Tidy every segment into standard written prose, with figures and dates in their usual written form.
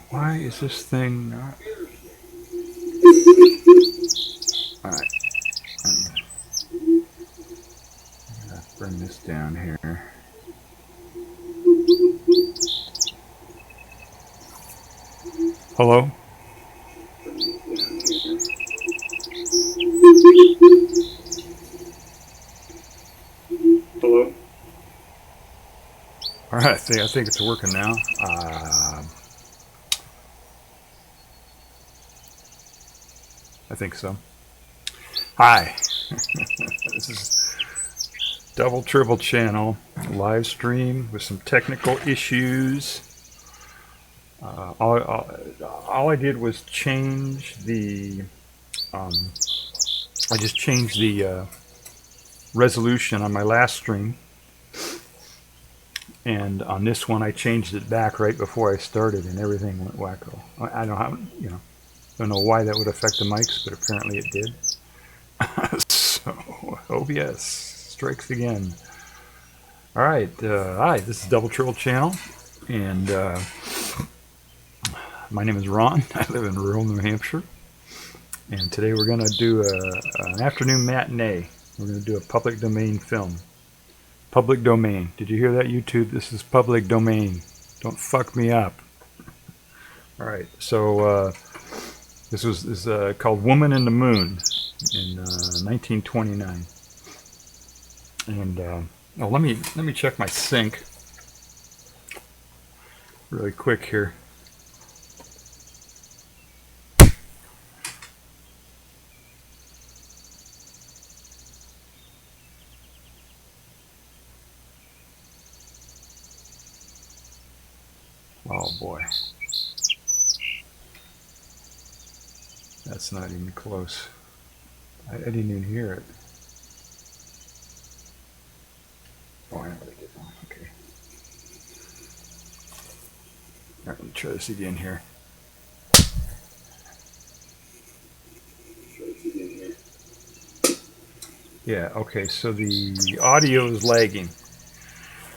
Why is this thing not? Alright. I'm gonna bring this down here. Hello? Hello? Alright, I think it's working now. I think so. Hi. This is Double Tribble channel, live stream with some technical issues. All I did was change the, I just changed the resolution on my last stream. And on this one, I changed it back right before I started, and everything went wacko. I don't know how, don't know why that would affect the mics, but apparently it did. So OBS strikes again. All right, hi, this is Double Tribble channel, and my name is Ron. I live in rural New Hampshire, and today we're going to do an afternoon matinee. We're going to do a public domain film. Public domain. Did you hear that, YouTube? This is public domain. Don't fuck me up. All right, so this is called Woman in the Moon in 1929. And oh, let me check my sync really quick here. Oh boy. That's not even close. I didn't even hear it. Oh, I really did. Okay. All right, let me try this again here. Yeah, okay, so the audio is lagging.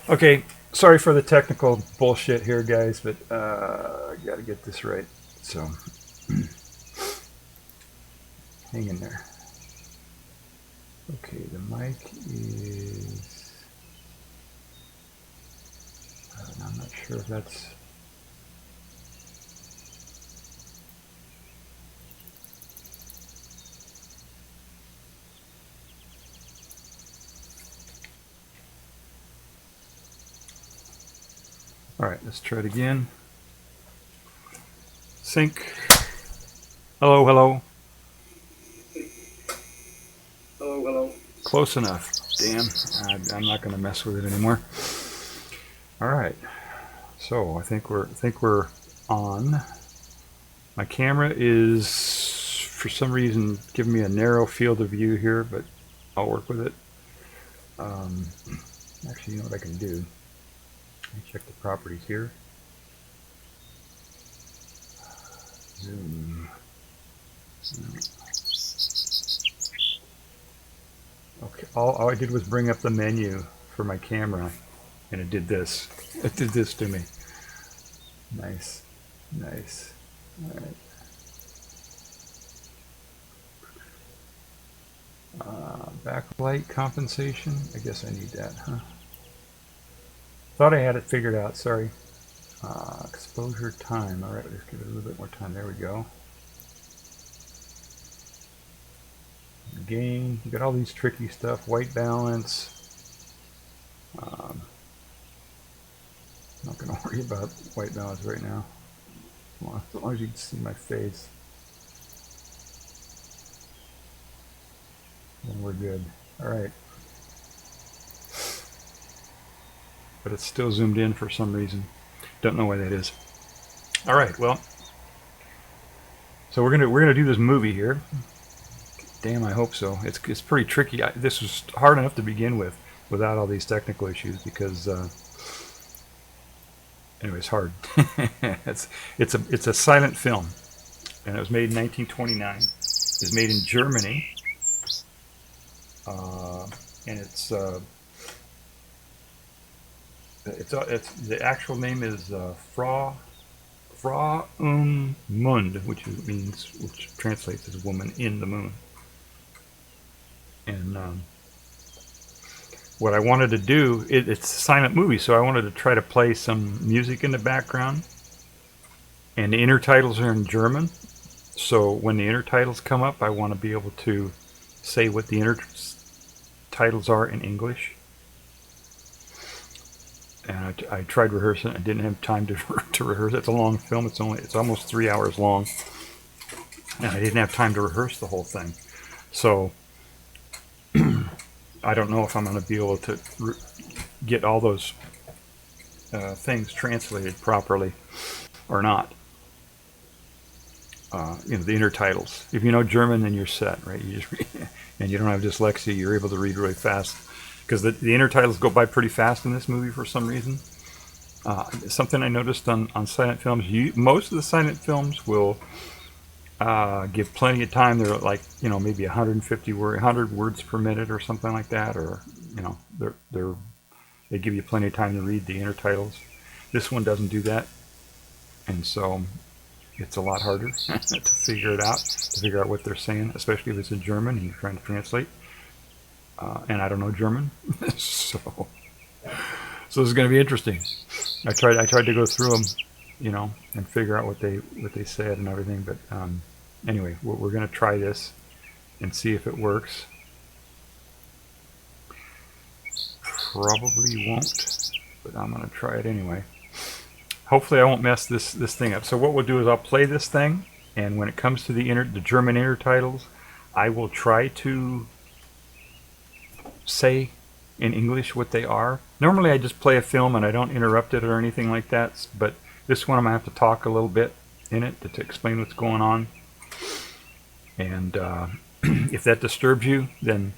Okay, sorry for the technical bullshit here, guys, but I gotta get this right. So, hang in there. Okay, the mic is... I'm not sure if that's... All right, let's try it again. Sync. Hello, hello. Hello, hello. Close enough. Damn, I'm not going to mess with it anymore. All right, so I think we're on. My camera is, for some reason, giving me a narrow field of view here, but I'll work with it. Actually, you know what I can do? Let me check the properties here. Zoom. Okay, all I did was bring up the menu for my camera, and it did this. It did this to me. Nice, nice. All right. Backlight compensation. I guess I need that, huh? Thought I had it figured out. Sorry. Exposure time. All right, let's give it a little bit more time. There we go. Gain. You got all these tricky stuff. White balance. Not going to worry about white balance right now. Well, as long as you can see my face, then we're good. All right. But it's still zoomed in for some reason. Don't know why that is. All right. Well, so we're gonna do this movie here. Damn, I hope so. It's pretty tricky. This was hard enough to begin with, without all these technical issues, because anyway, it's hard. it's a silent film, and it was made in 1929. It's made in Germany, and it's It's the actual name is Frau Mund, which translates as woman in the moon. And what I wanted to do, it's a silent movie, so I wanted to try to play some music in the background. And the intertitles are in German, so when the intertitles come up, I want to be able to say what the intertitles are in English. And I tried rehearsing. I didn't have time to rehearse. It's a long film. It's almost 3 hours long, and I didn't have time to rehearse the whole thing. So I don't know if I'm going to be able to get all those things translated properly or not. The intertitles. If you know German, then you're set, right? You just and you don't have dyslexia. You're able to read really fast because the intertitles go by pretty fast in this movie for some reason. Something I noticed on silent films. Most of the silent films will give plenty of time. They're like maybe 100 words per minute or something like that, or they give you plenty of time to read the intertitles. This one doesn't do that, and so it's a lot harder to figure out what they're saying, especially if it's in German and you're trying to translate. And I don't know German, so this is going to be interesting. I tried to go through them, and figure out what they said and everything. But anyway, we're going to try this and see if it works. Probably won't, but I'm going to try it anyway. Hopefully I won't mess this thing up. So what we'll do is I'll play this thing, and when it comes to the German intertitles, I will try to say in English what they are. Normally I just play a film and I don't interrupt it or anything like that, but this one I'm going to have to talk a little bit in it to explain what's going on. And if that disturbs you, then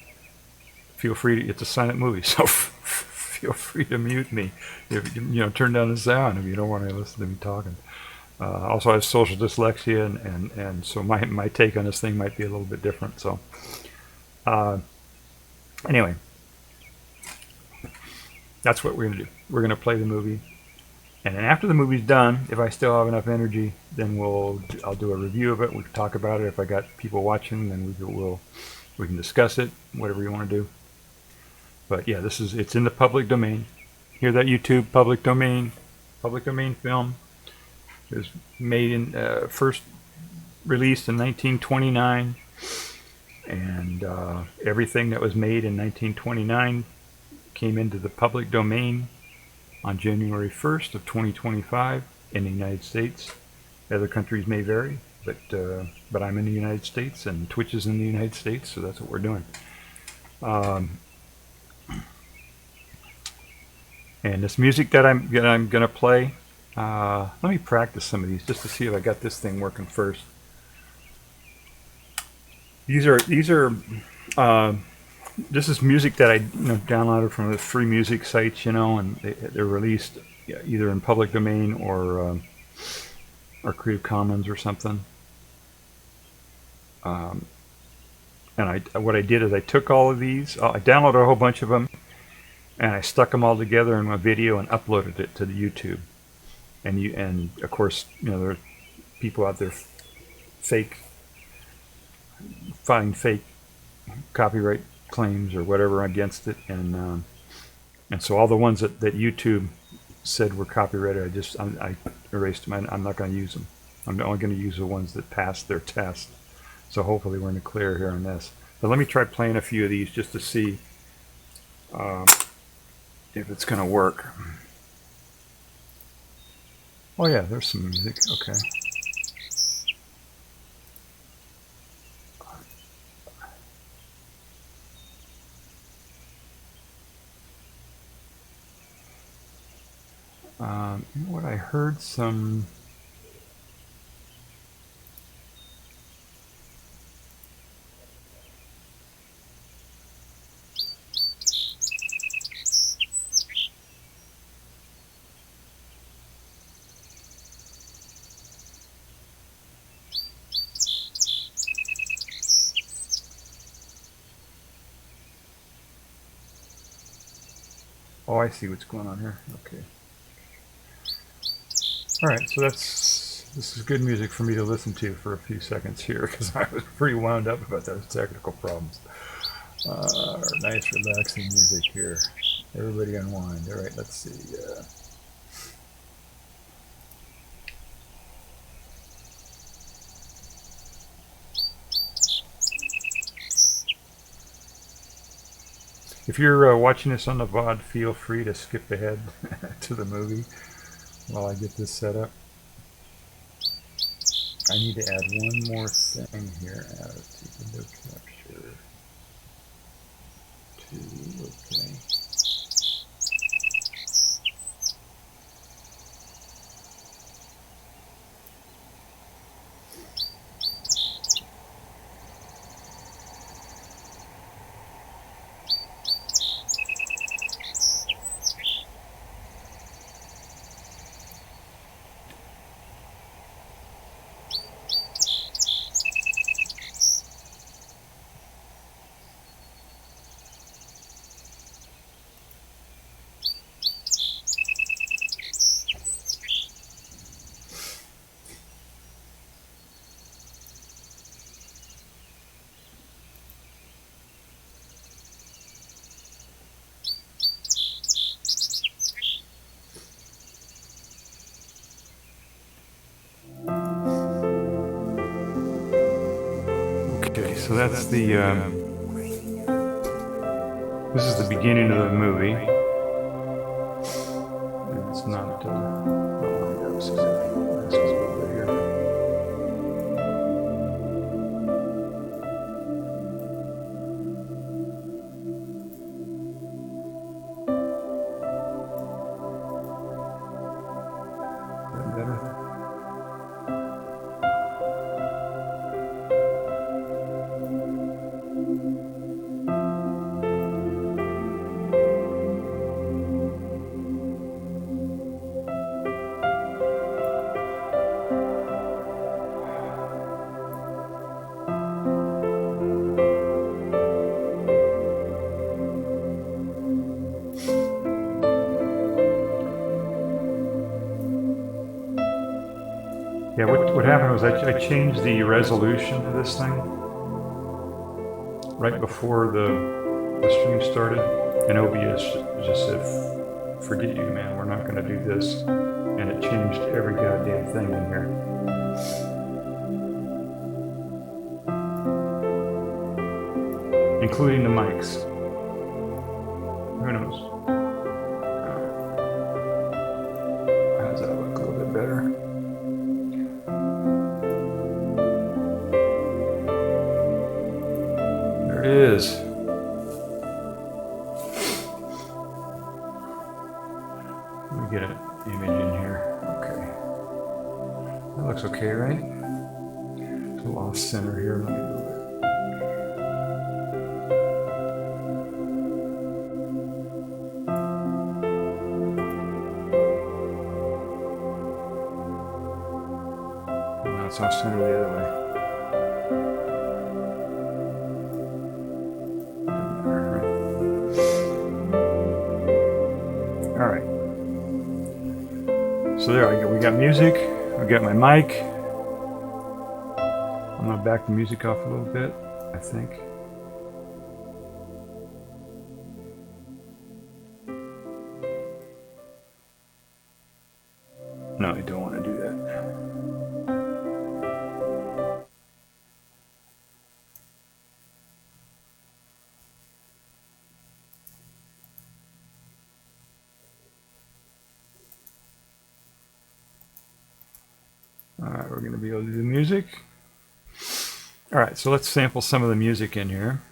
feel free to, it's a silent movie, so feel free to mute me. Turn down the sound if you don't want to listen to me talking. Also, I have social dyslexia, and so my take on this thing might be a little bit different. So, anyway, that's what we're going to do. We're going to play the movie, and then after the movie's done, if I still have enough energy, then I'll do a review of it. We can talk about it. If I got people watching, then we can discuss it. Whatever you want to do. But yeah, it's in the public domain. Hear that, YouTube? Public domain film. It was made first released in 1929, and everything that was made in 1929 came into the public domain on January 1st of 2025 in the United States. Other countries may vary, but I'm in the United States, and Twitch is in the United States, so that's what we're doing. And this music that I'm gonna play, let me practice some of these just to see if I got this thing working first. This is music that I downloaded from the free music sites, and they're released either in public domain or Creative Commons or something. And what I did is I took all of these, I downloaded a whole bunch of them, and I stuck them all together in a video and uploaded it to the YouTube. And of course, there are people out there filing fake copyright claims or whatever against it, and so all the ones that YouTube said were copyrighted, I erased them. I'm not going to use them. I'm only going to use the ones that passed their test. So hopefully we're in the clear here on this. But let me try playing a few of these just to see if it's going to work. Oh yeah, there's some music. Okay. You know what? I heard some. Oh, I see what's going on here. Okay. All right, so this is good music for me to listen to for a few seconds here because I was pretty wound up about those technical problems. Nice relaxing music here. Everybody unwind. All right, let's see. If you're watching this on the VOD, feel free to skip ahead to the movie while I get this set up. I need to add one more thing here. Add to window capture. Okay. Okay, so that's the, this is the beginning of the movie. It's not, oh, this is over here. Is that better? Yeah, what happened was I changed the resolution of this thing right before the stream started, and OBS just said, forget you, man, we're not going to do this. And it changed every goddamn thing in here. Including the mics. Who knows? How does that look? A little bit better. There it is. Let me get an image in here. Okay. That looks okay, right? It's a little off center here. Let me move it. Now it's off center the other way. All right. So there we got music. We got my mic. I'm gonna back the music off a little bit, I think. No, you don't want to do that. All right, we're going to be able to do the music. All right, so let's sample some of the music in here.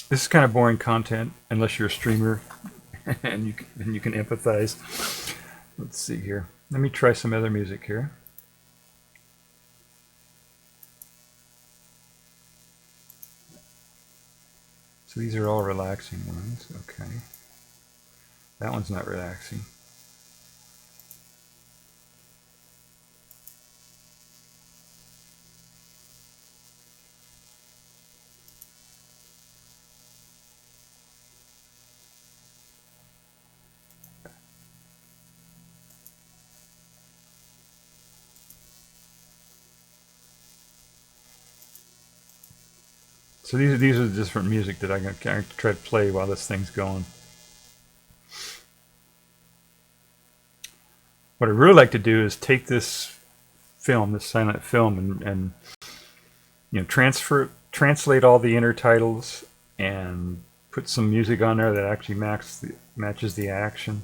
This is kind of boring content unless you're a streamer and you can empathize. Let's see here. Let me try some other music here. So these are all relaxing ones. Okay. That one's not relaxing. So these are the different music that I can try to play while this thing's going. What I'd really like to do is take this film, this silent film, and translate all the intertitles and put some music on there that actually matches the action.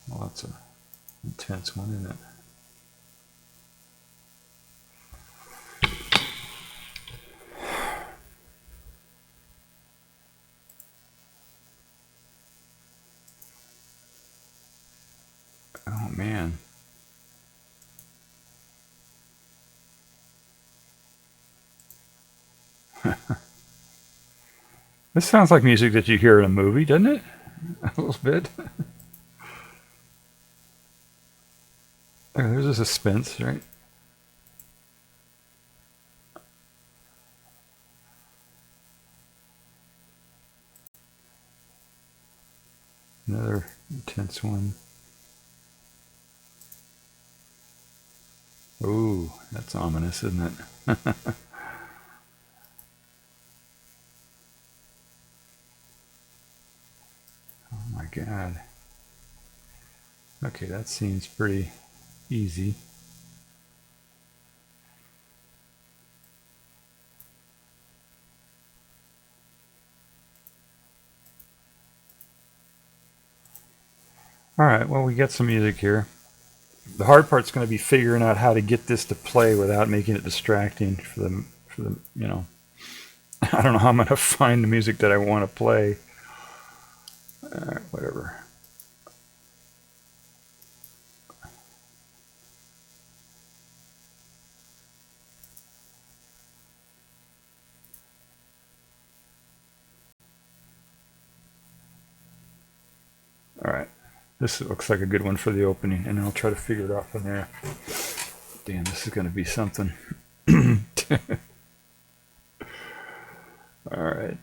Well, that's an intense one, isn't it? Oh, man. This sounds like music that you hear in a movie, doesn't it? A little bit. There's a suspense, right? Another intense one. Ooh, that's ominous, isn't it? Oh my God. Okay, that seems pretty easy. All right, well, we got some music here. The hard part's going to be figuring out how to get this to play without making it distracting for the I don't know how I'm going to find the music that I want to play. Whatever. All right. This looks like a good one for the opening, and I'll try to figure it out from there. Damn, this is going to be something. All right.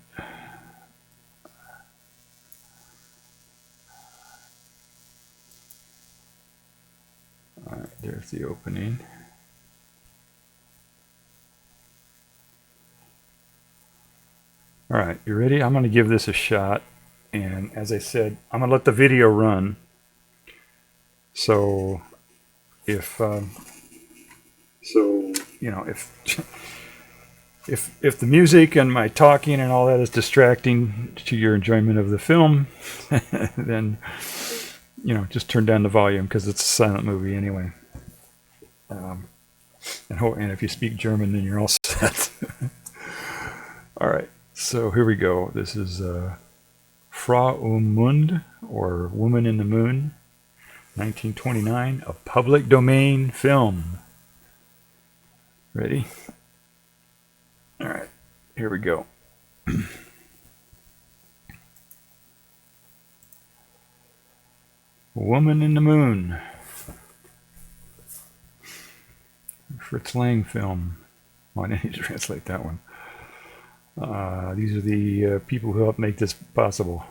All right, there's the opening. All right, you ready? I'm going to give this a shot. And as I said, I'm going to let the video run. So if if the music and my talking and all that is distracting to your enjoyment of the film, then just turn down the volume because it's a silent movie anyway. And if you speak German, then you're all set. All right, so here we go. This is Frau Mund, or Woman in the Moon, 1929, a public domain film. Ready? All right, here we go. Woman in the Moon. Fritz Lang film. Oh, I didn't need to translate that one. These are the people who helped make this possible.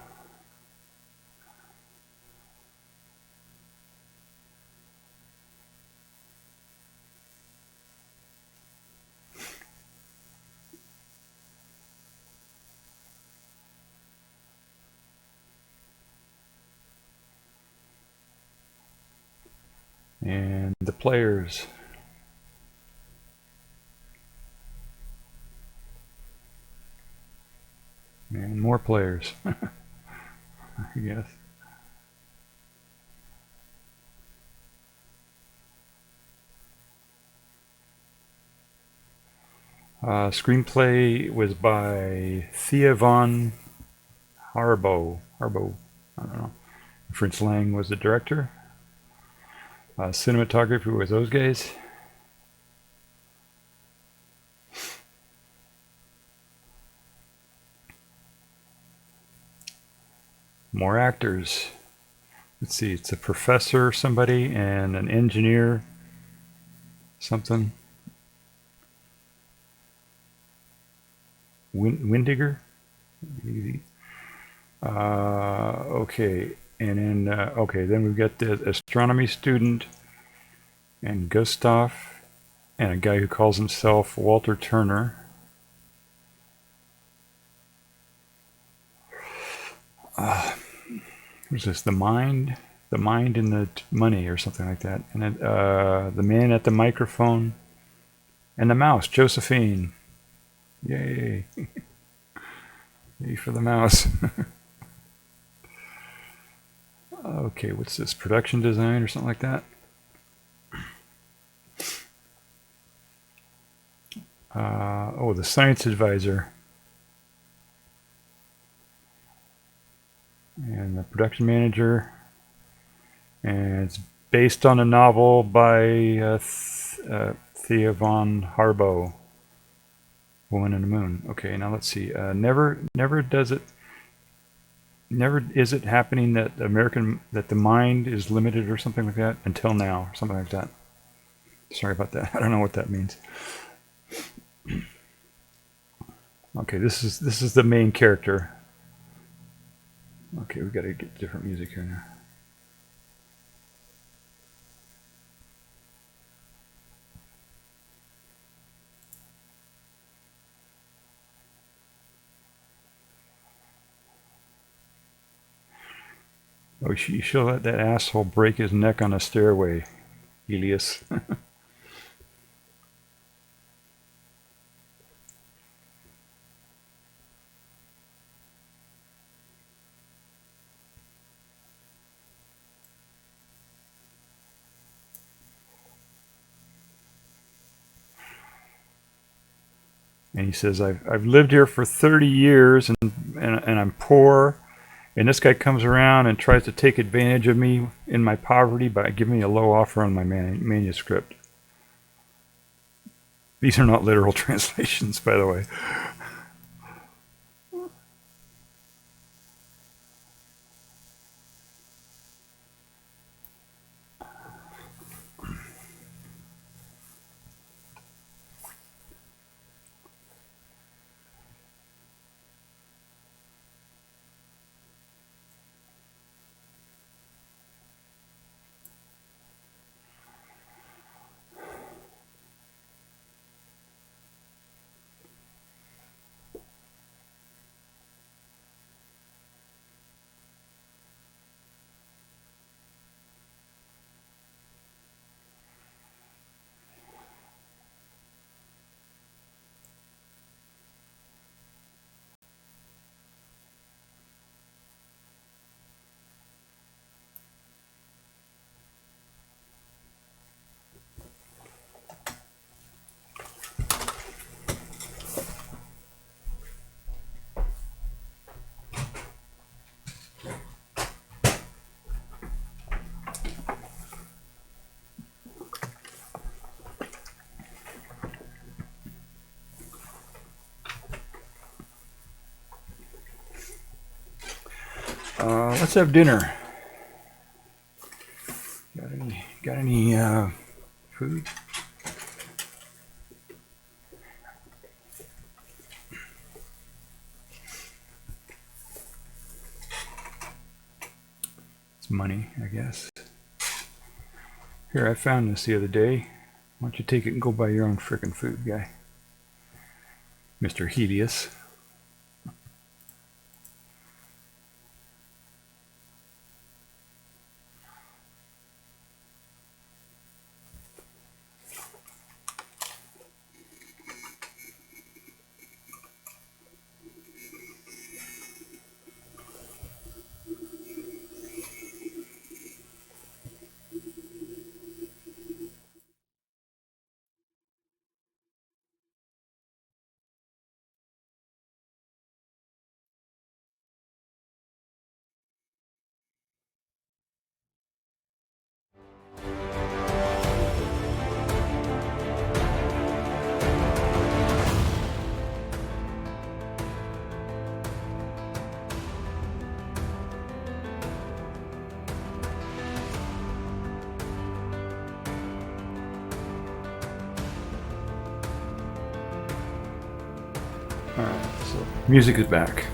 And the players. And more players, I guess. Screenplay was by Thea von Harbo. I don't know. Fritz Lang was the director. Cinematography was those guys. More actors. Let's see, it's a professor, somebody, and an engineer, something. Windiger? Okay, and then then we've got the astronomy student, and Gustav, and a guy who calls himself Walter Turner. What's this? The mind in the money, or something like that. And then, the man at the microphone, and the mouse, Josephine. Yay! Yay for the mouse. Okay, what's this? Production design or something like that? Oh, the science advisor. And the production manager. And it's based on a novel by Thea von Harbo, Woman in the Moon. Okay, now let's see. Never is it happening that the mind is limited or something like that until now, or something like that. Sorry about that. I don't know what that means. Okay, this is the main character. Okay, we got to get different music here now. Oh, you should let that asshole break his neck on a stairway, Elias. And he says, I've lived here for 30 years and I'm poor. And this guy comes around and tries to take advantage of me in my poverty by giving me a low offer on my manuscript. These are not literal translations, by the way. Let's have dinner. Got any food? It's money, I guess. Here, I found this the other day. Why don't you take it and go buy your own frickin' food, guy? Mr. Helios. Alright, so music is back.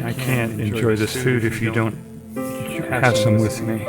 I can't enjoy this food if you don't have some with me.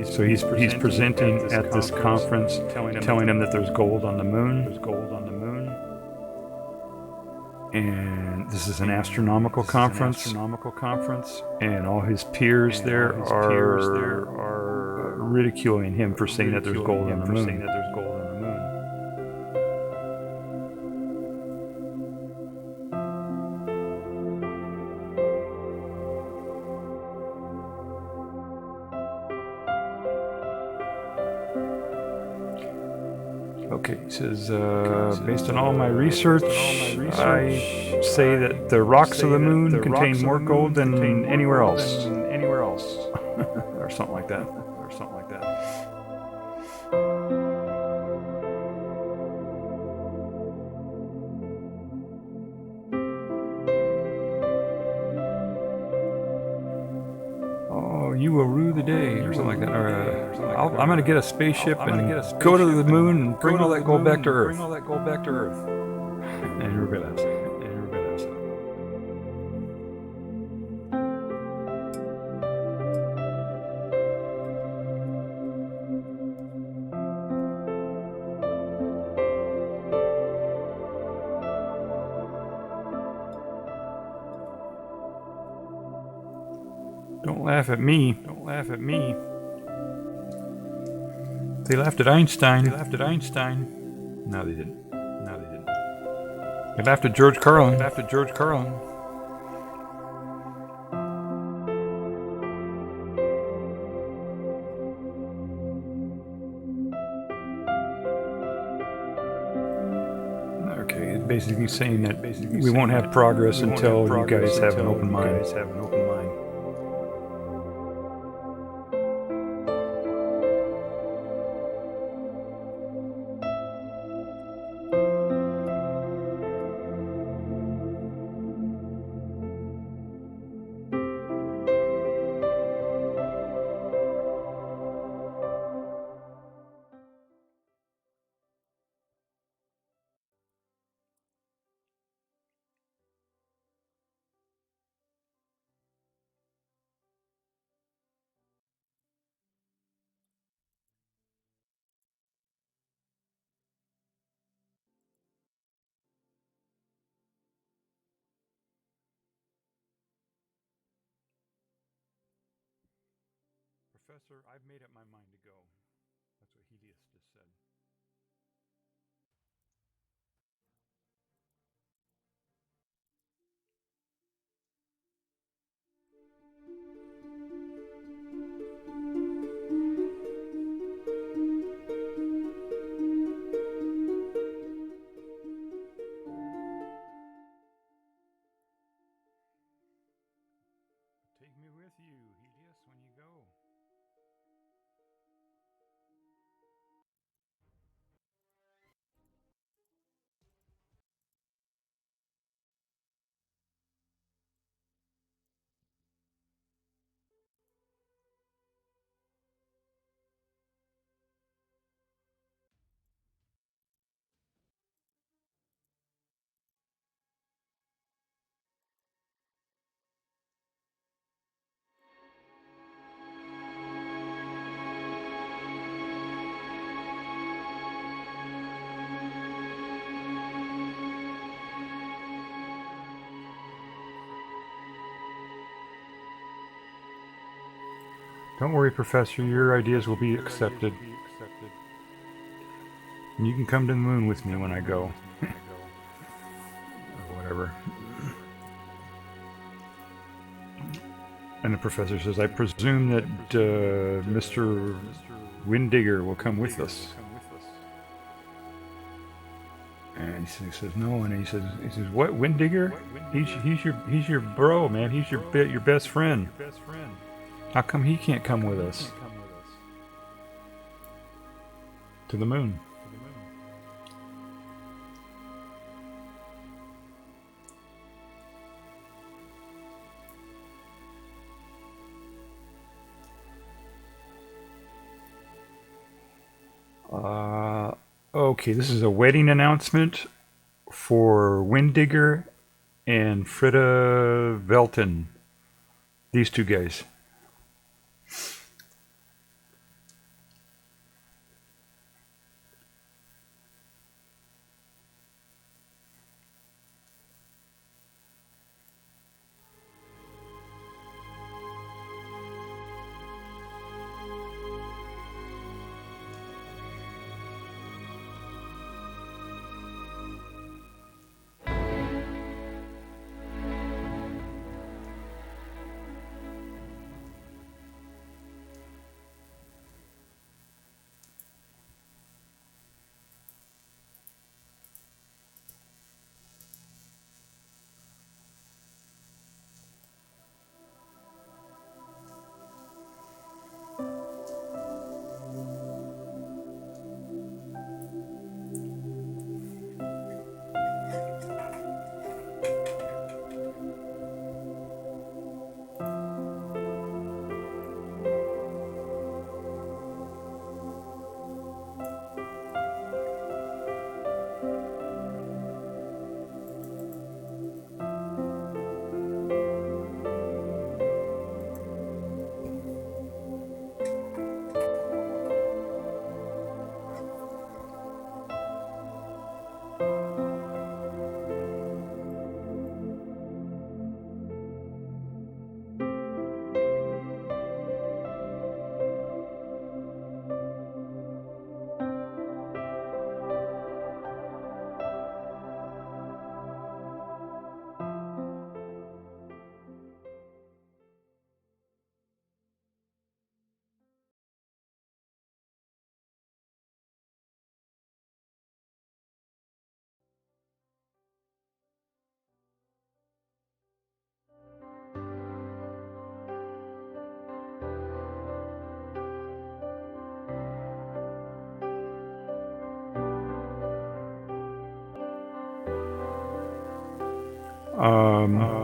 So he's presenting at this conference, telling him that there's gold on the moon. There's gold on the moon. And this is an astronomical conference. And all his peers there are ridiculing him for saying that there's gold on the moon. Okay, he says, based on all my research, I say that the rocks of the moon contain more gold than anywhere else. Or something like that. Oh, you will rue the day, or something like that. Or, I'm going to get a spaceship and go to the moon and bring all that gold back to Earth. And realize. Don't laugh at me. They laughed at Einstein. No, they didn't. They laughed at George Carlin. Okay, it's basically saying that we won't have progress until you guys have an open mind. Professor, I've made up my mind to go. That's what Helios just said. Take me with you, Helios, when you go. Don't worry, Professor, your ideas will be accepted. And you can come to the moon with me when I go. Or whatever. And the professor says, I presume that Mr. Windigger will come with us. And he says, no. And he says, what, Windigger? He's your bro, man. He's your best friend. How come he can't come with us to the moon? Okay, this is a wedding announcement for Windigger and Frida Velton. These two guys.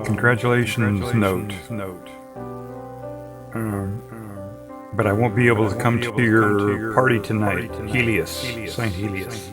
Congratulations note. But I won't be able to come to your party tonight. Helios. Signed Helios.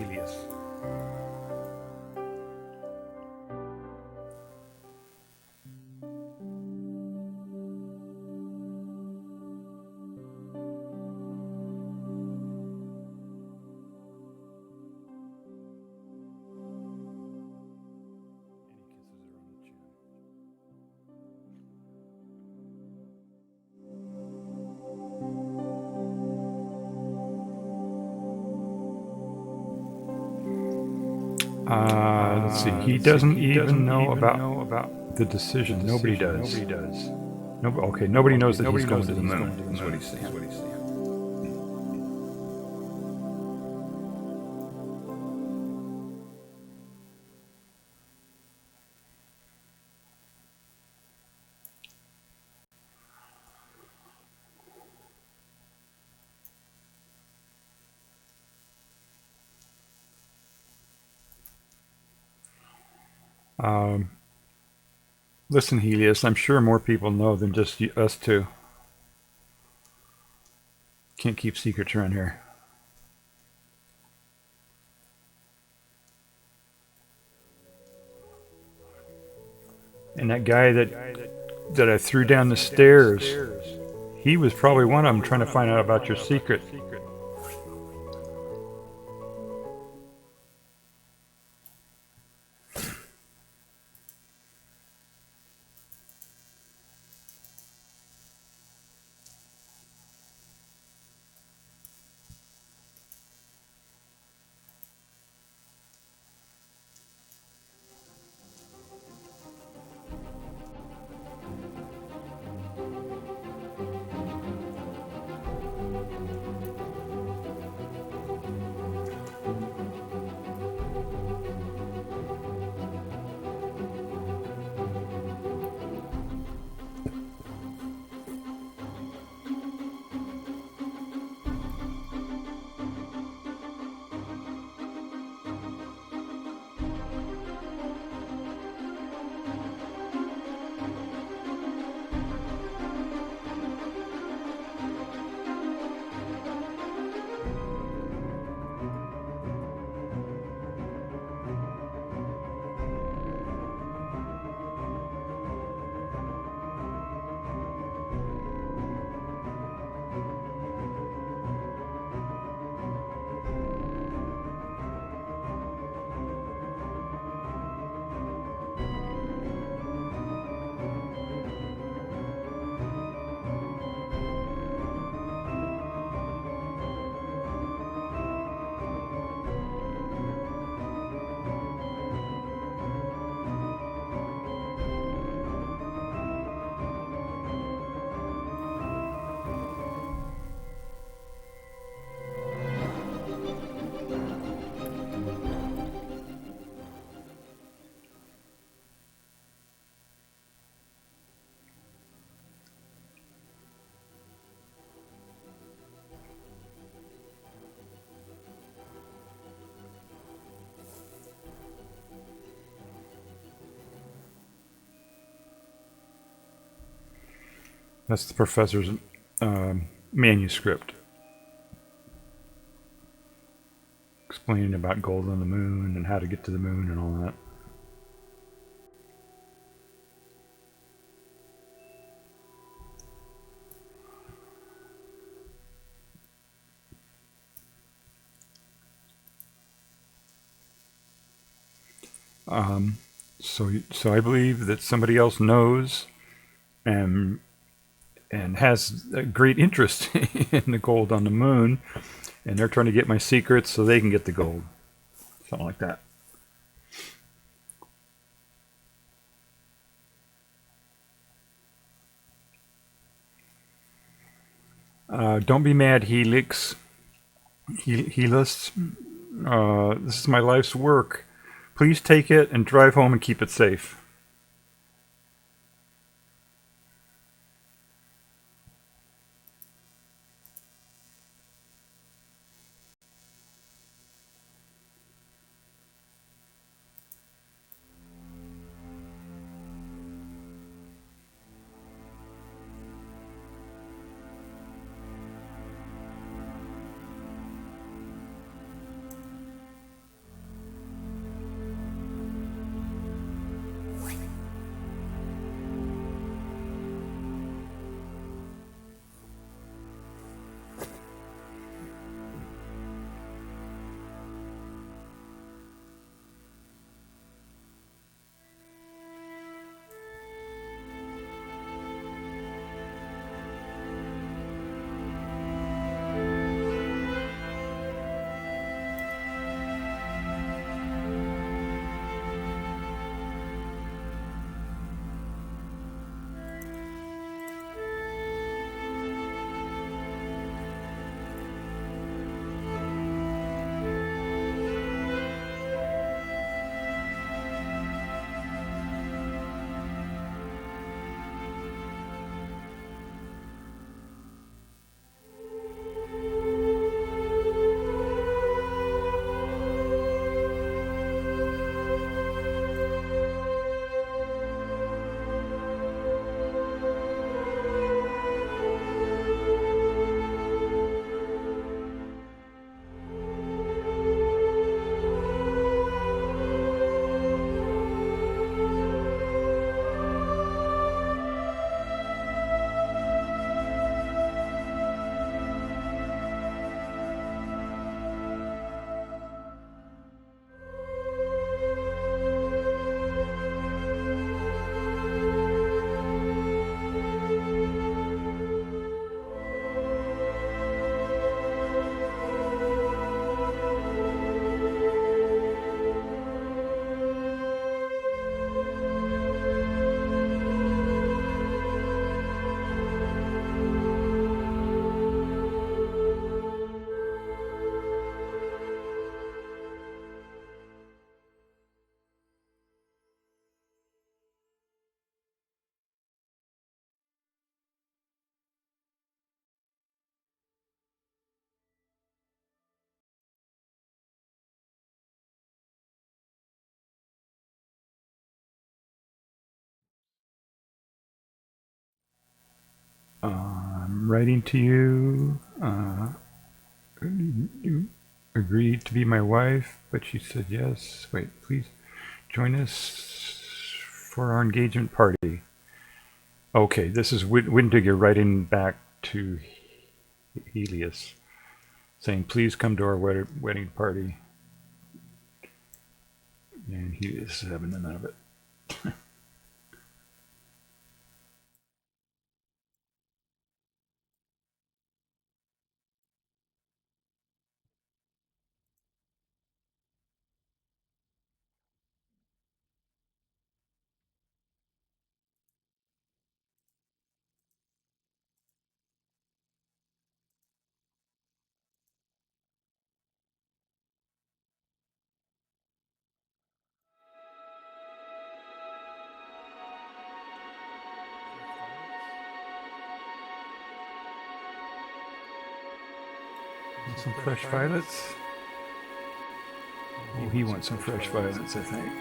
Let's see. He doesn't even know about the decision. Nobody does. Okay, nobody knows that he's going to the moon. Is what he's saying. Listen, Helios, I'm sure more people know than just us two. Can't keep secrets around here. And that guy that I threw down the stairs, he was probably one of them trying to find out about your secret. That's the professor's manuscript explaining about gold on the moon and how to get to the moon and all that. So I believe that somebody else knows and has a great interest in the gold on the moon, and they're trying to get my secrets so they can get the gold. Something like that. Don't be mad, Helix. Helix. This is my life's work. Please take it and drive home and keep it safe. writing to you. You agreed to be my wife, but she said yes. Wait, please join us for our engagement party. Okay, this is Windiger writing back to Helios, saying, please come to our wedding party. And Helios is having none of it. Want some fresh violets? Oh, he wants some fresh violets, I think.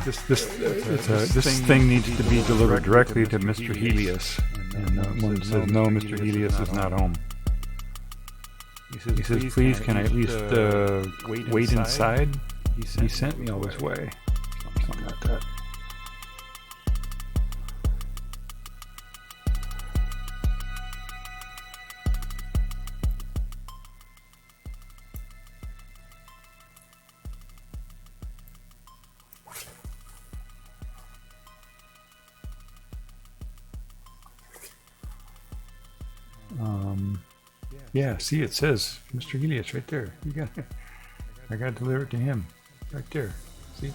This thing needs to be delivered directly to Mr. Helios. And one says, no, Mr. Helios is not home. He says, please, can I at least wait inside? He sent me all this way. Something like that. Yeah, see, it says Mr. Helios right there. You got it. I got to deliver it to him. Right there. See?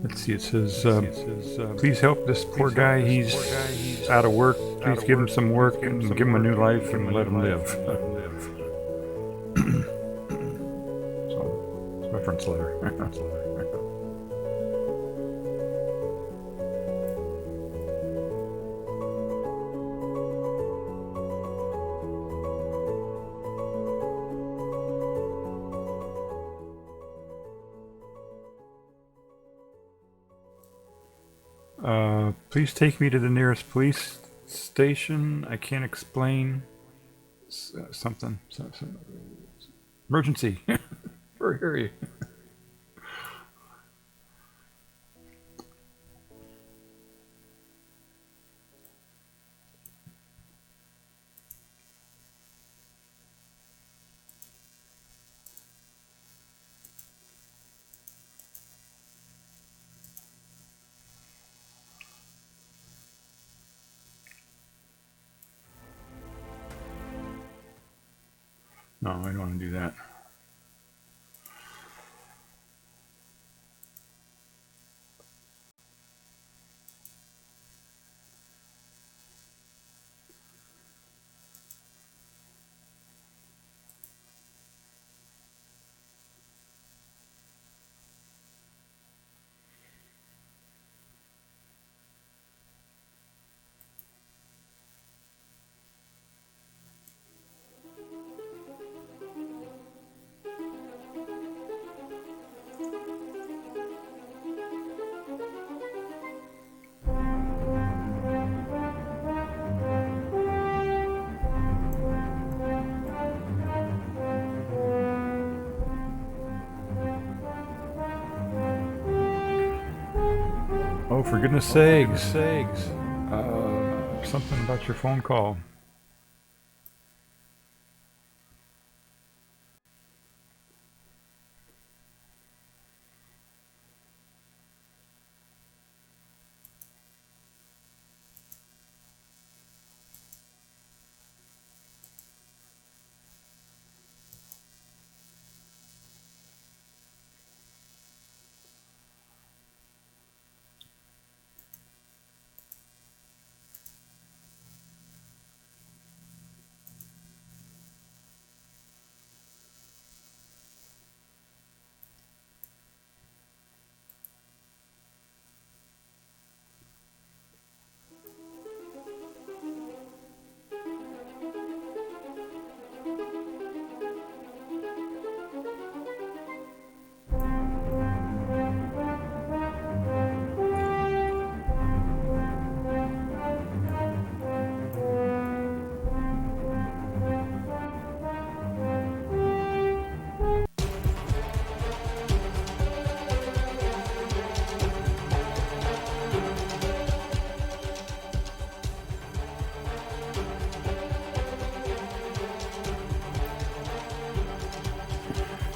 Let's see, it says, please help this poor guy. He's out of work. Please give him some work and give him a new life and let him live. So, it's my friend's letter. Please take me to the nearest police station. I can't explain something. Emergency. Where are you? No, I don't want to do that. Oh, for goodness sakes. Something about your phone call.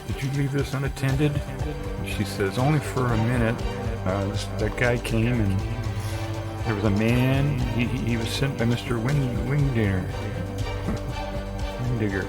Did you leave this unattended? She says, only for a minute. That guy came and there was a man. He was sent by Mr. Wingdigger. Wingdigger.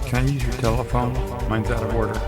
Can I use your telephone? Mine's out of order.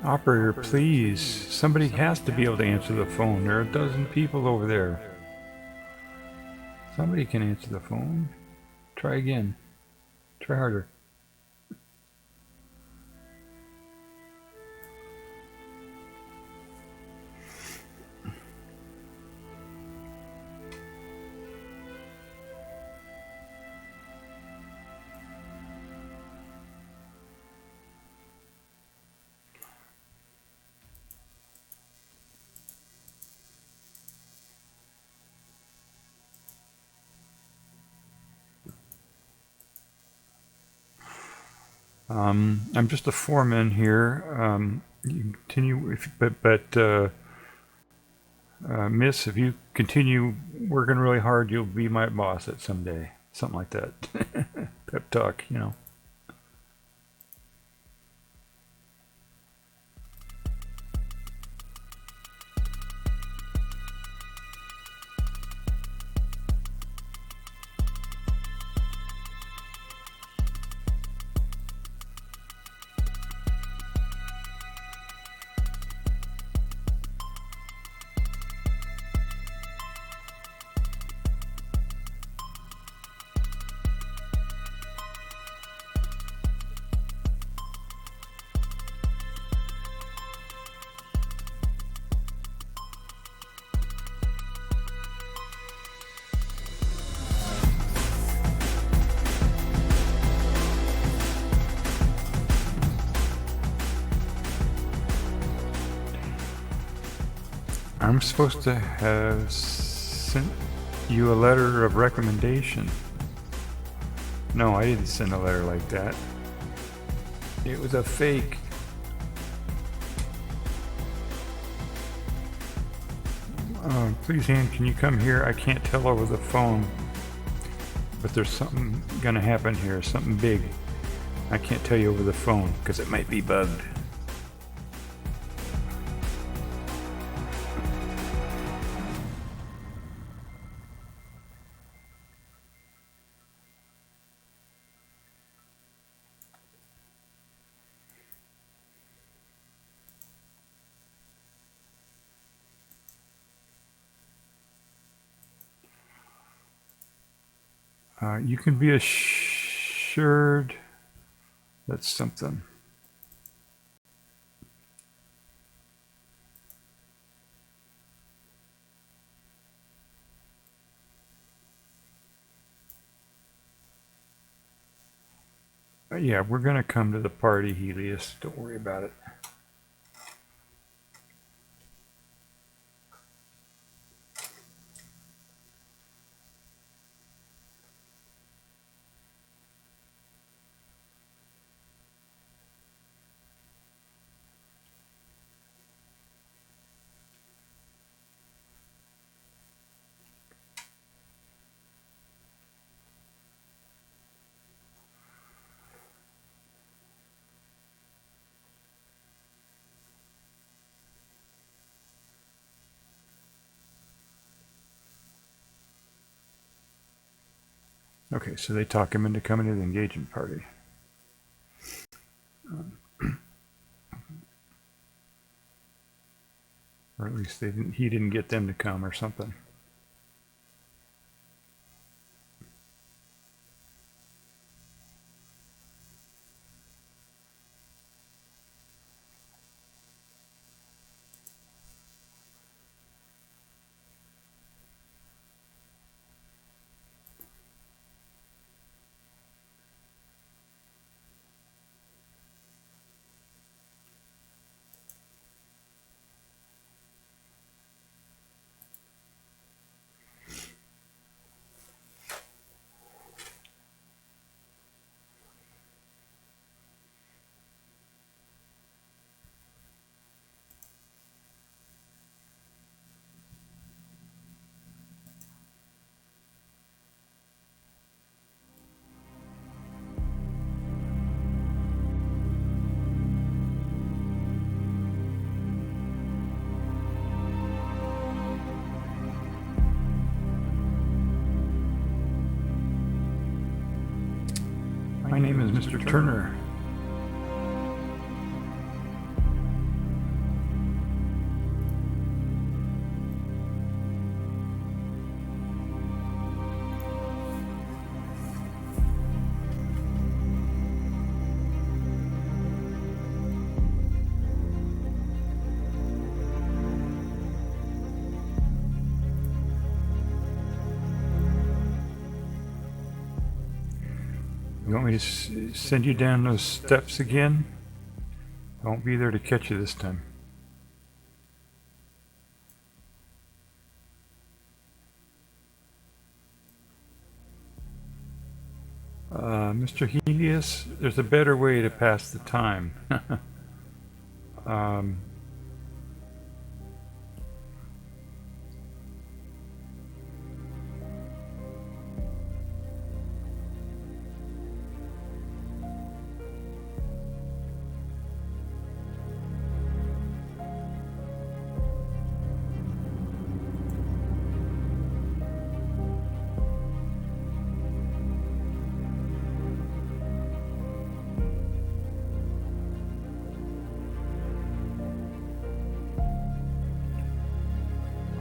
Operator, please. Somebody has to be able to answer the phone. There are a dozen people over there. Somebody can answer the phone. Try again. Try harder. I'm just a foreman here. You continue, Miss, if you continue working really hard, you'll be my boss at someday. Something like that. Pep talk, you know. I'm supposed to have sent you a letter of recommendation. No, I didn't send a letter like that. It was a fake. Please, Ann, can you come here? I can't tell over the phone, but there's something gonna happen here, something big. I can't tell you over the phone because it might be bugged. You can be assured that's something. Yeah, we're going to come to the party, Helios. Don't worry about it. Okay, so they talk him into coming to the engagement party. Or at least he didn't get them to come or something. My name is Mr. Turner. You want me to send you down those steps again? I won't be there to catch you this time. Mr. Helios, there's a better way to pass the time.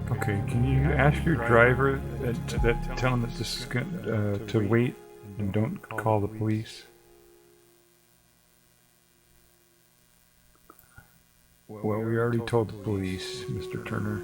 Okay, can you ask your driver tell him that this is to wait and don't call the police? Well, we already told the police, Mr. Turner.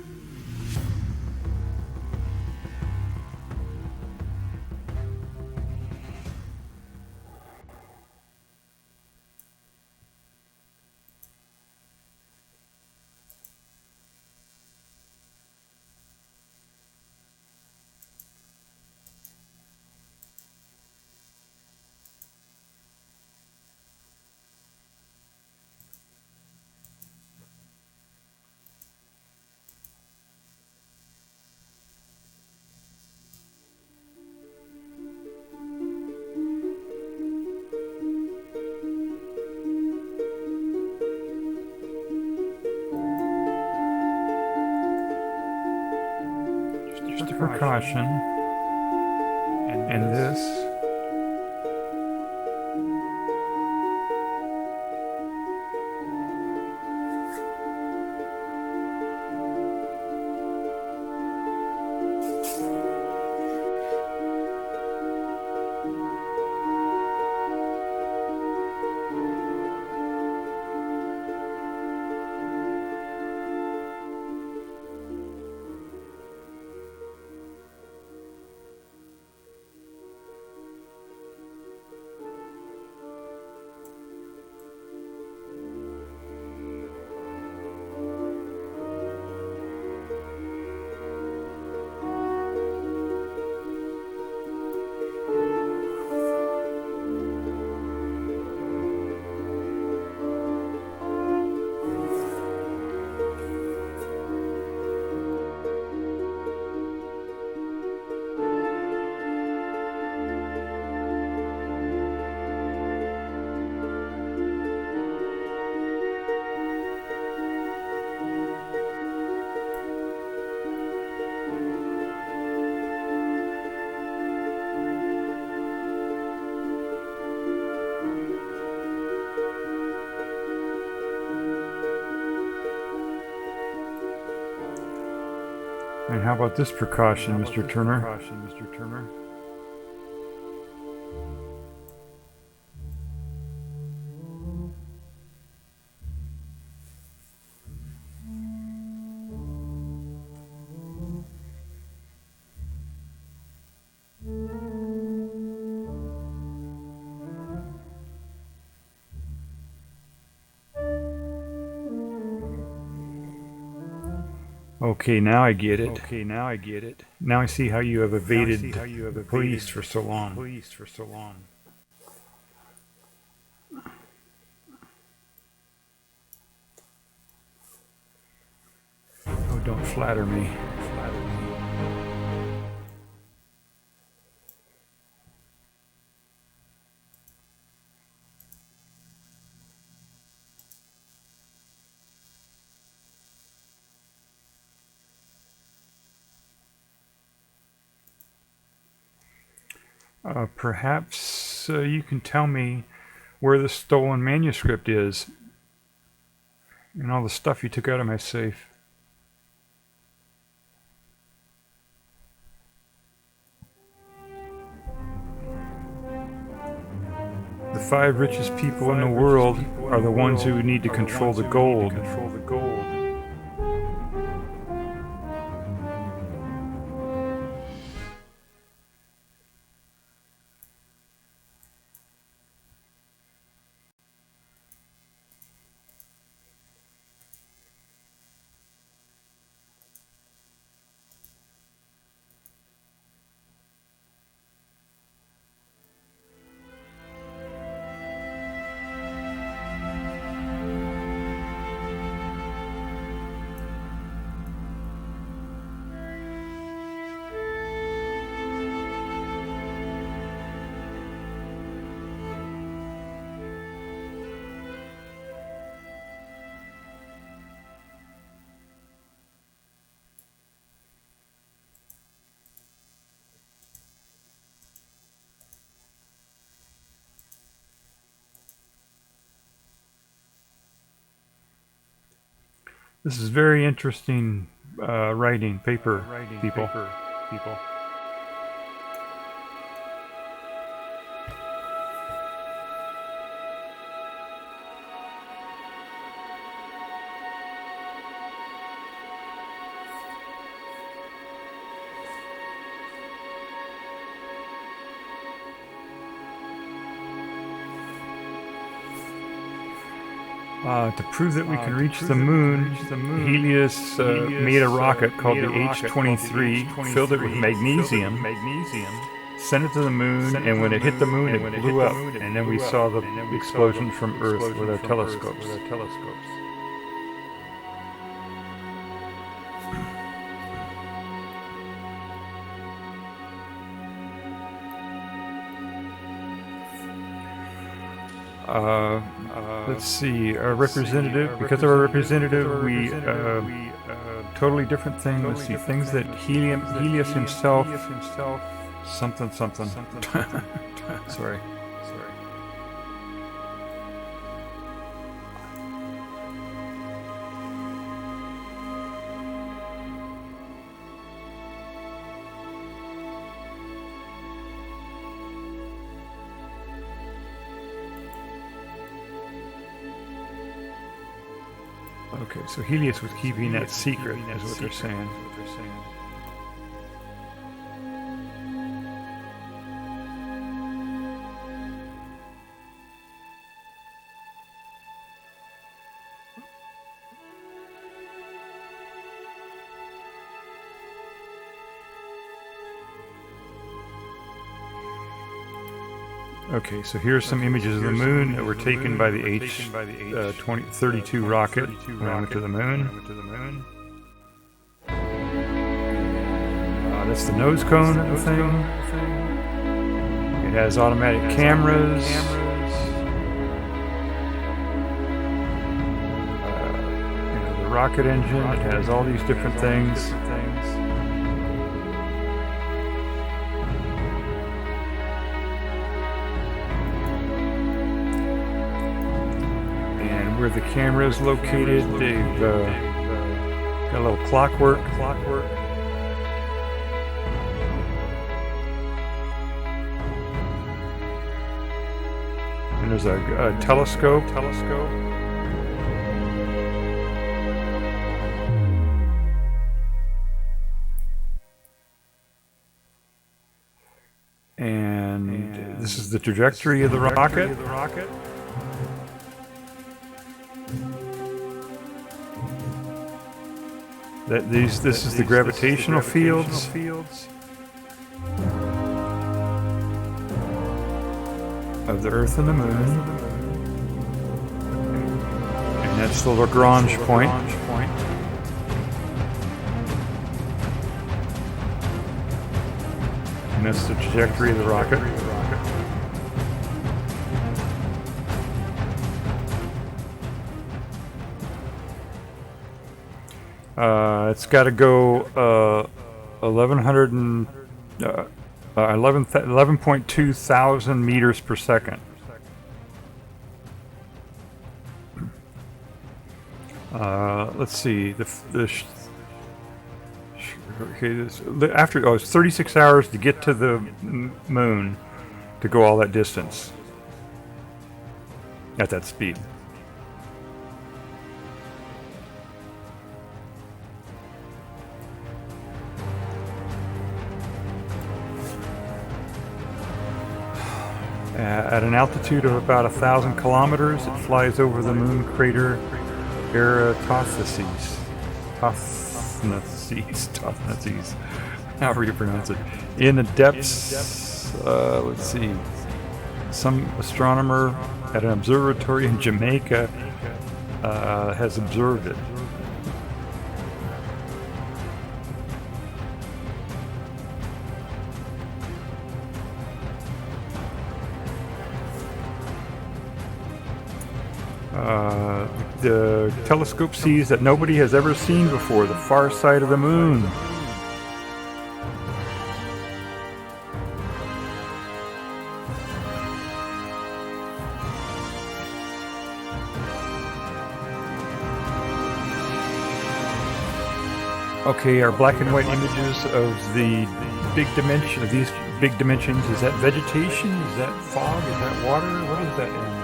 Just a precaution. And this. And how about this precaution, Mr. Turner? Okay, now I get it. Now I see how you have evaded the police for so long. Oh, don't flatter me. Perhaps you can tell me where the stolen manuscript is and all the stuff you took out of my safe. The 5 richest people in the world are the ones who need to control the gold. This is very interesting writing, paper, people. To prove that we can reach the moon, Helios made a rocket called the H-23, filled it with magnesium, sent it to the moon, and when it hit the moon, it blew up, and then we saw the explosion from Earth with our telescopes. Let's see, our representative, because of our representative, we, totally different thing. Let's see, things that Helios himself, something. Sorry. Okay, so Helios was keeping that secret, is what they're saying. Okay, so here's some images of the moon that were taken by the H-32 rocket when it went to the moon. That's the nose cone of the thing. It has automatic cameras. The rocket engine. It has all these different things. Where the camera is located, they've got a little clockwork. And there's a telescope. And this is the trajectory of the rocket. This is the gravitational fields. Of the Earth and the Moon. And that's the Lagrange point. And that's the trajectory of the rocket. It's got to go 11.2 thousand meters per second. Let's see. It's 36 hours to get to the moon to go all that distance at that speed. At an altitude of about 1,000 kilometers, it flies over the moon crater Eratosthenes. However you pronounce it. In the depths, let's see, some astronomer at an observatory in Jamaica has observed it. The telescope sees that nobody has ever seen before, the far side of the moon. Okay, our black and white images of the big dimension of these big dimensions. Is that vegetation? Is that fog? Is that water? What is that down there?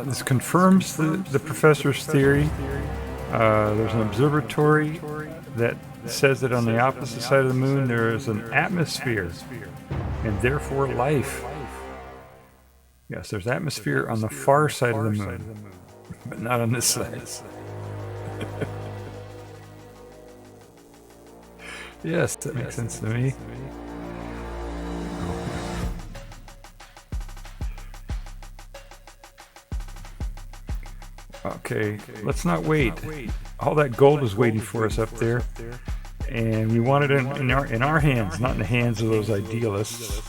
This confirms the professor's theory. There's an observatory that says that on the opposite side of the moon there is an atmosphere and therefore life. Yes, there's atmosphere on the far side of the moon, but not on this side. Yes, that makes sense to me. Okay, let's not wait. All that gold is waiting for us up there, and we want it in our hands, not in the hands of those idealists.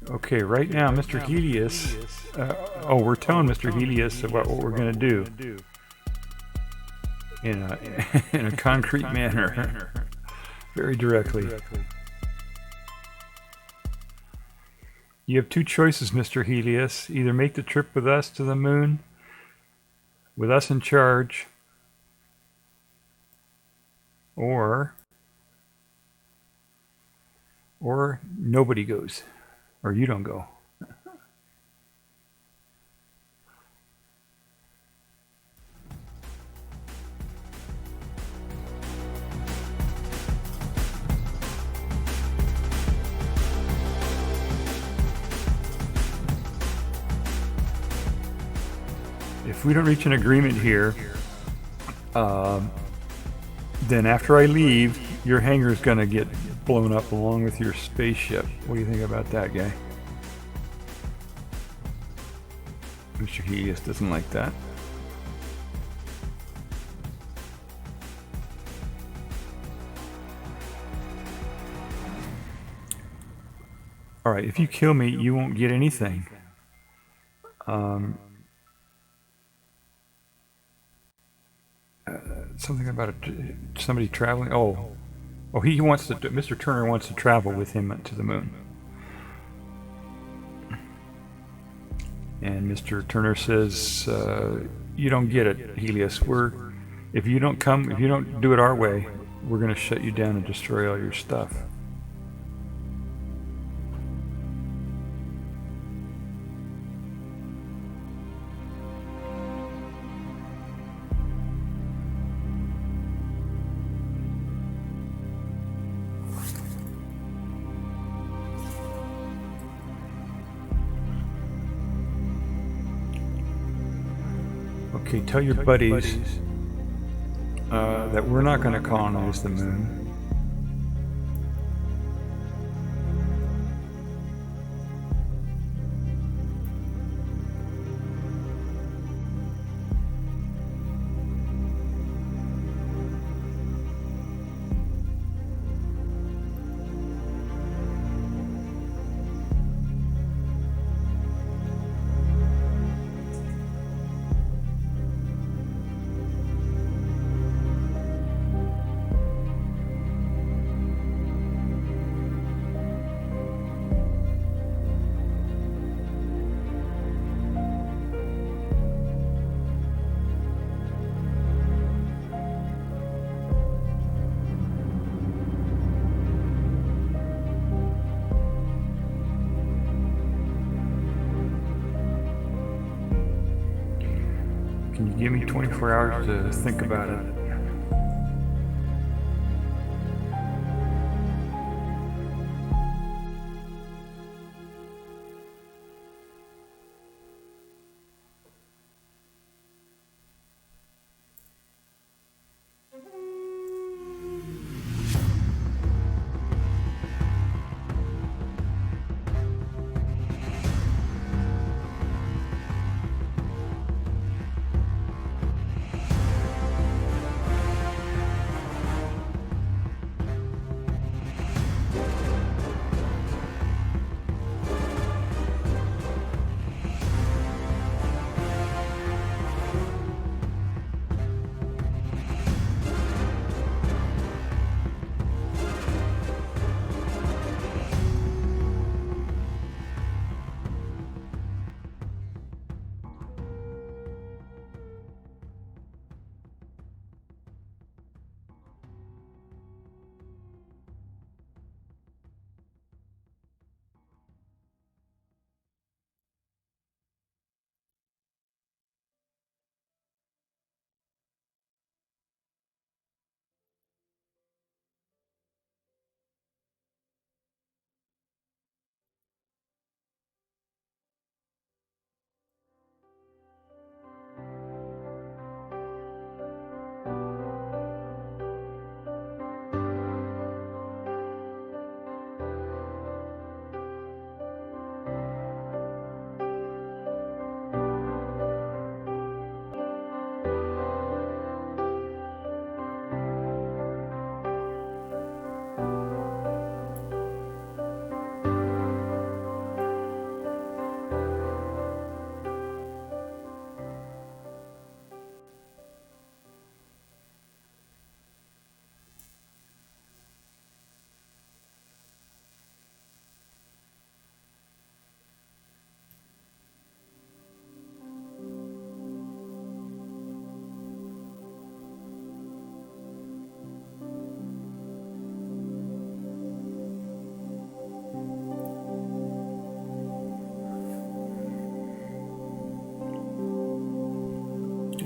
Okay, right now, Mr. Helios. We're telling Mr. Helios about what we're going to do in a concrete manner, very directly. You have two choices, Mr. Helios. Either make the trip with us to the moon, with us in charge, or nobody goes, or you don't go. If we don't reach an agreement here, then after I leave, your hangar is going to get blown up along with your spaceship. What do you think about that, guy? Mr. Helios doesn't like that. All right, if you kill me, you won't get anything. Something about somebody traveling. Oh, he wants to. Mr. Turner wants to travel with him to the moon. And Mr. Turner says, "You don't get it, Helios. If you don't do it our way, we're going to shut you down and destroy all your stuff." Okay, tell your buddies that we're not going to colonize the moon. Can you give me 24 hours to think about it?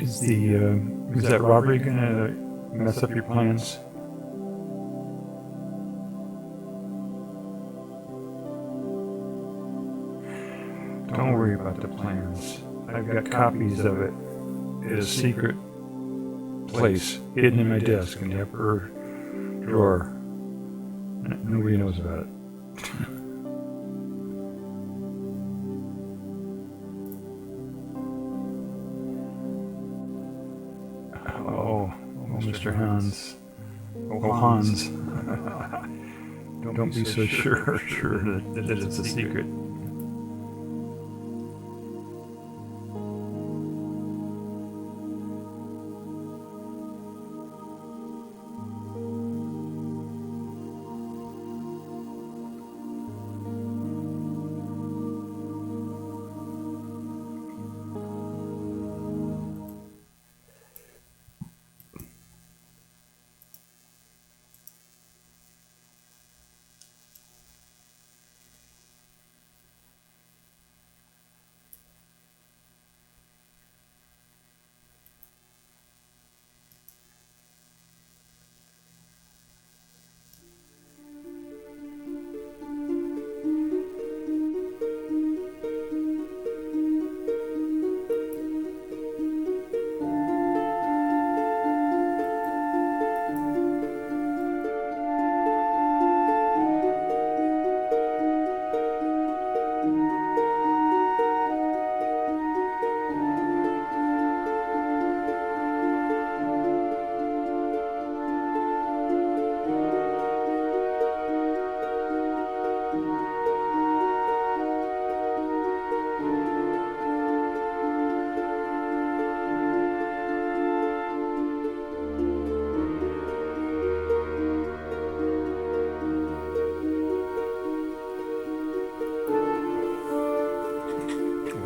Is that robbery gonna mess up your plans? Don't worry about the plans. I've got copies of it in a secret place hidden in my desk in the upper drawer. Nobody knows about it. Oh, Mr. Hans. Oh, Hans. Don't be so sure that it's a secret.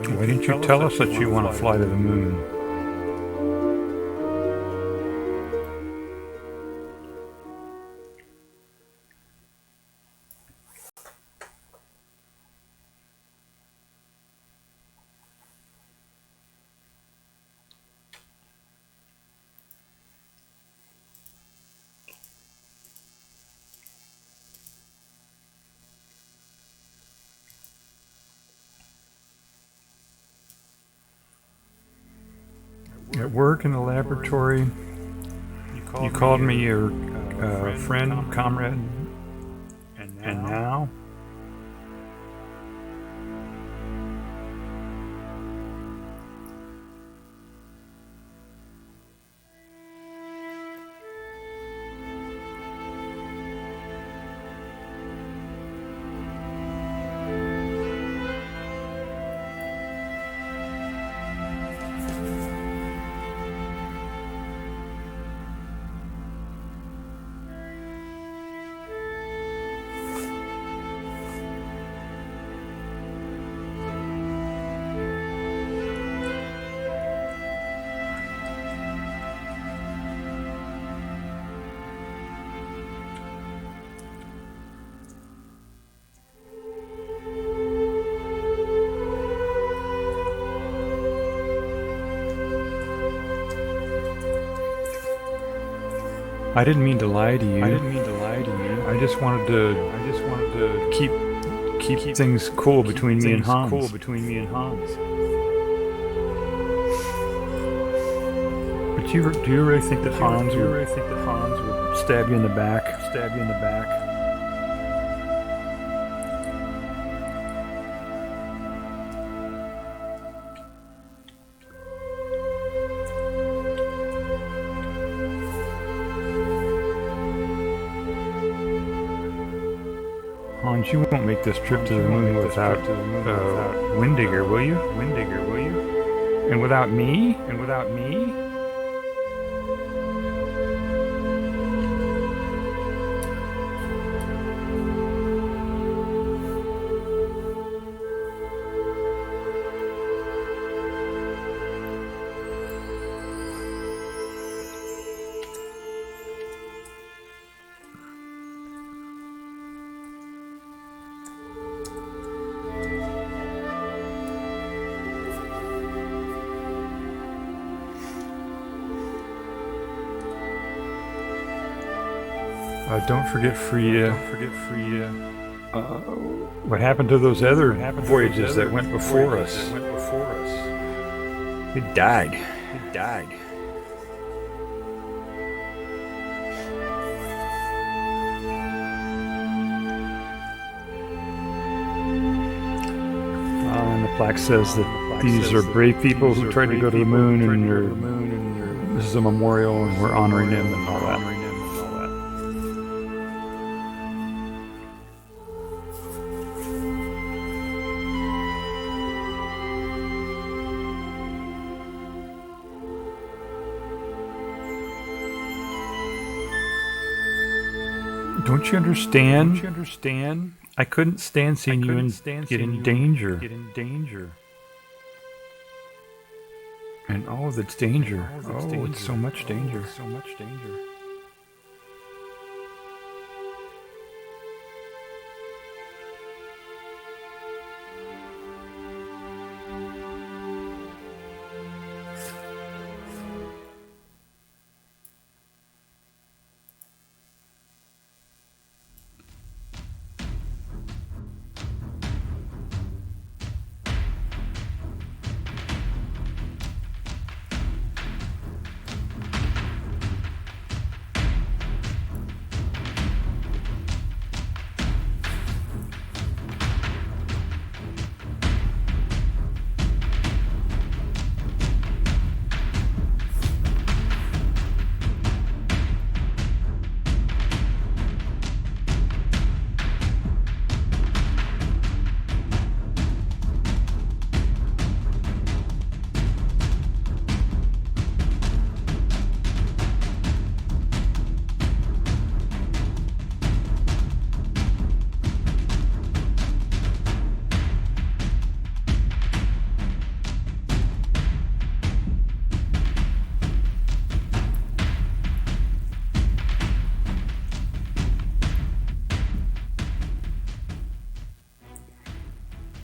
Why didn't you tell us that you want to fly to the moon? At work in the laboratory, you called me your friend, comrade, and now? I didn't mean to lie to you. I just wanted to keep things cool between me and Hans. But do you really think that Hans would stab you in the back? Hans, you won't make this trip to the moon without Windigger, will you? And without me? Don't forget Frida. What happened to those other voyages that went before us? It died. And the plaque says that these are brave people who tried to go to the moon, and this is a memorial, and we're honoring them and all that. Don't you understand? I couldn't stand seeing you get in danger. And oh, that's danger. Oh, it's so much danger.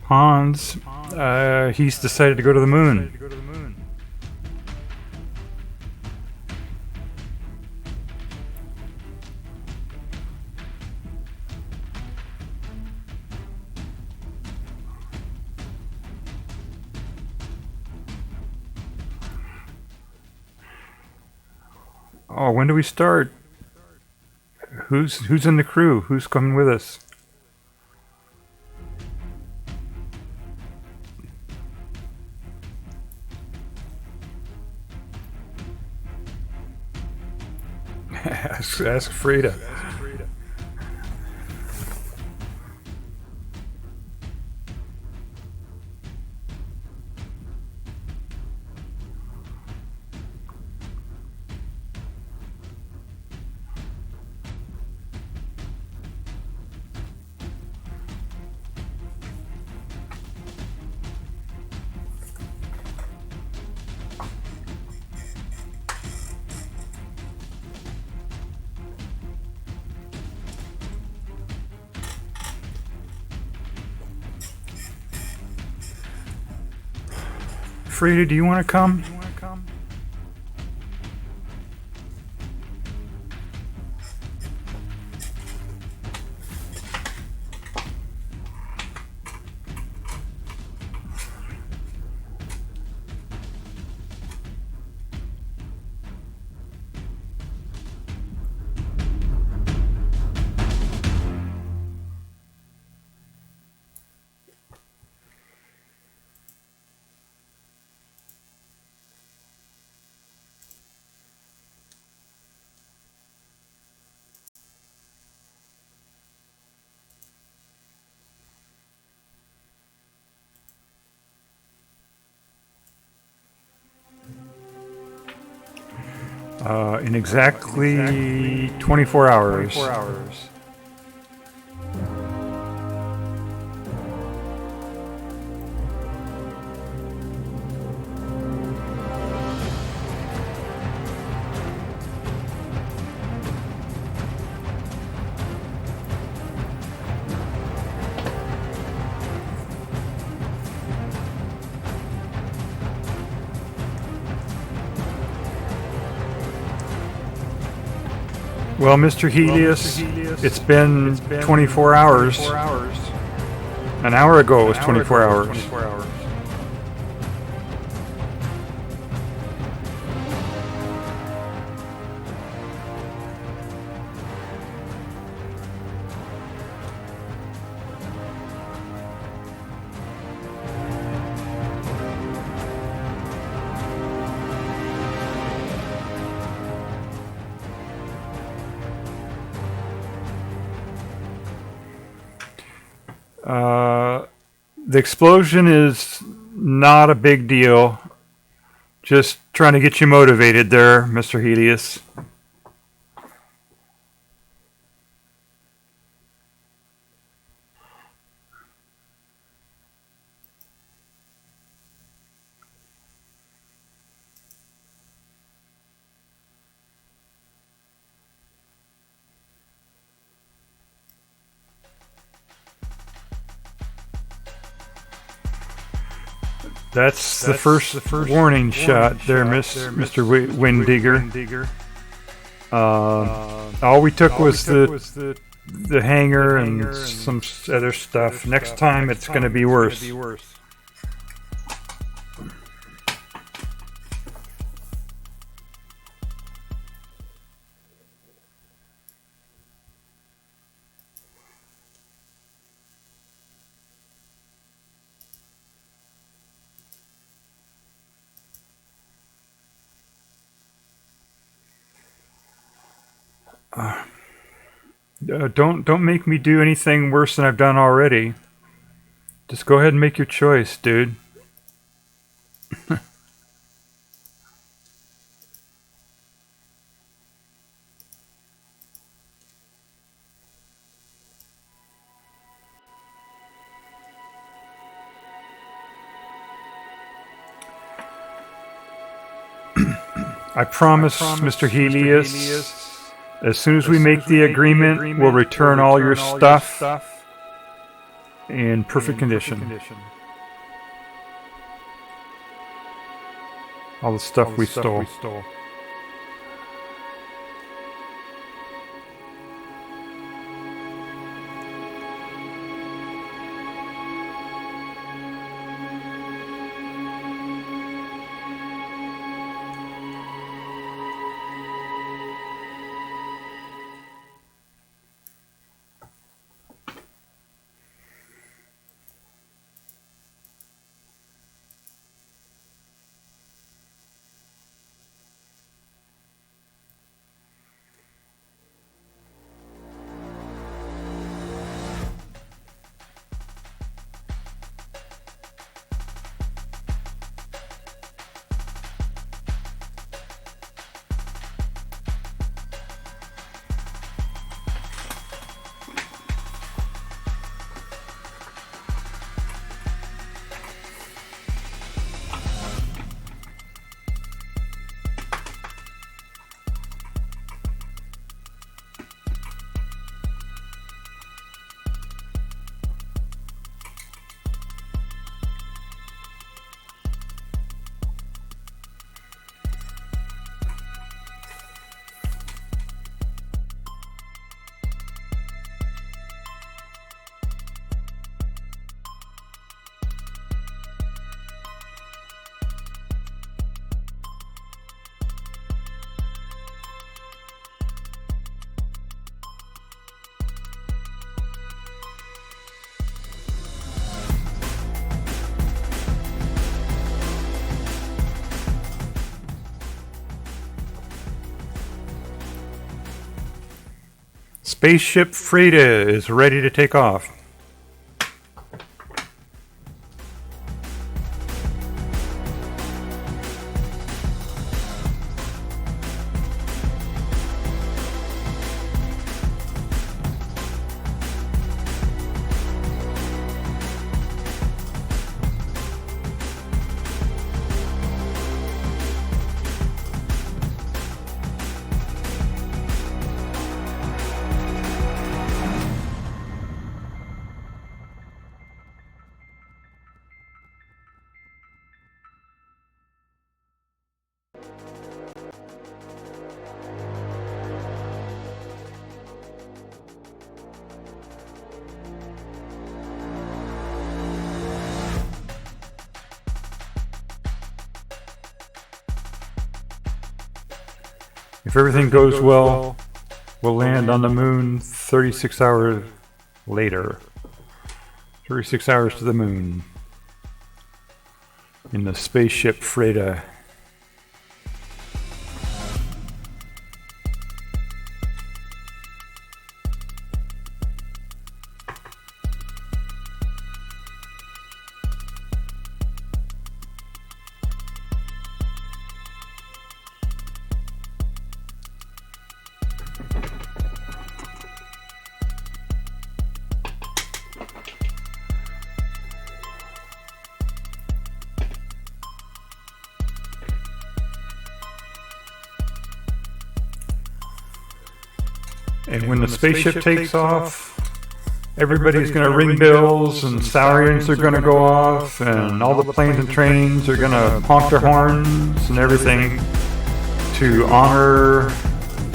Hans, he's decided to go to the moon. Oh, when do we start? Who's in the crew? Who's coming with us? Ask Frida. Frida, do you want to come? In exactly 24 hours. Well, Mr. Helios, it's been 24 hours. An hour ago it was 24 hours. The explosion is not a big deal. Just trying to get you motivated there, Mr. Helios. That's the first warning shot there, Mr. Windigger. All we took was the hanger and some other stuff. Next time it's going to be worse. Don't make me do anything worse than I've done already. Just go ahead and make your choice, dude. I promise, Mr. Helios, as soon as we make the agreement, we'll return all your stuff in perfect condition. All the stuff we stole. Spaceship Freda is ready to take off. If everything goes well, we'll land on the moon 36 hours later. 36 hours to the moon in the spaceship Freda. And when the spaceship takes off, everybody's going to ring bells and sirens are going to go off and all the planes and trains are going to honk their horns and everything to honor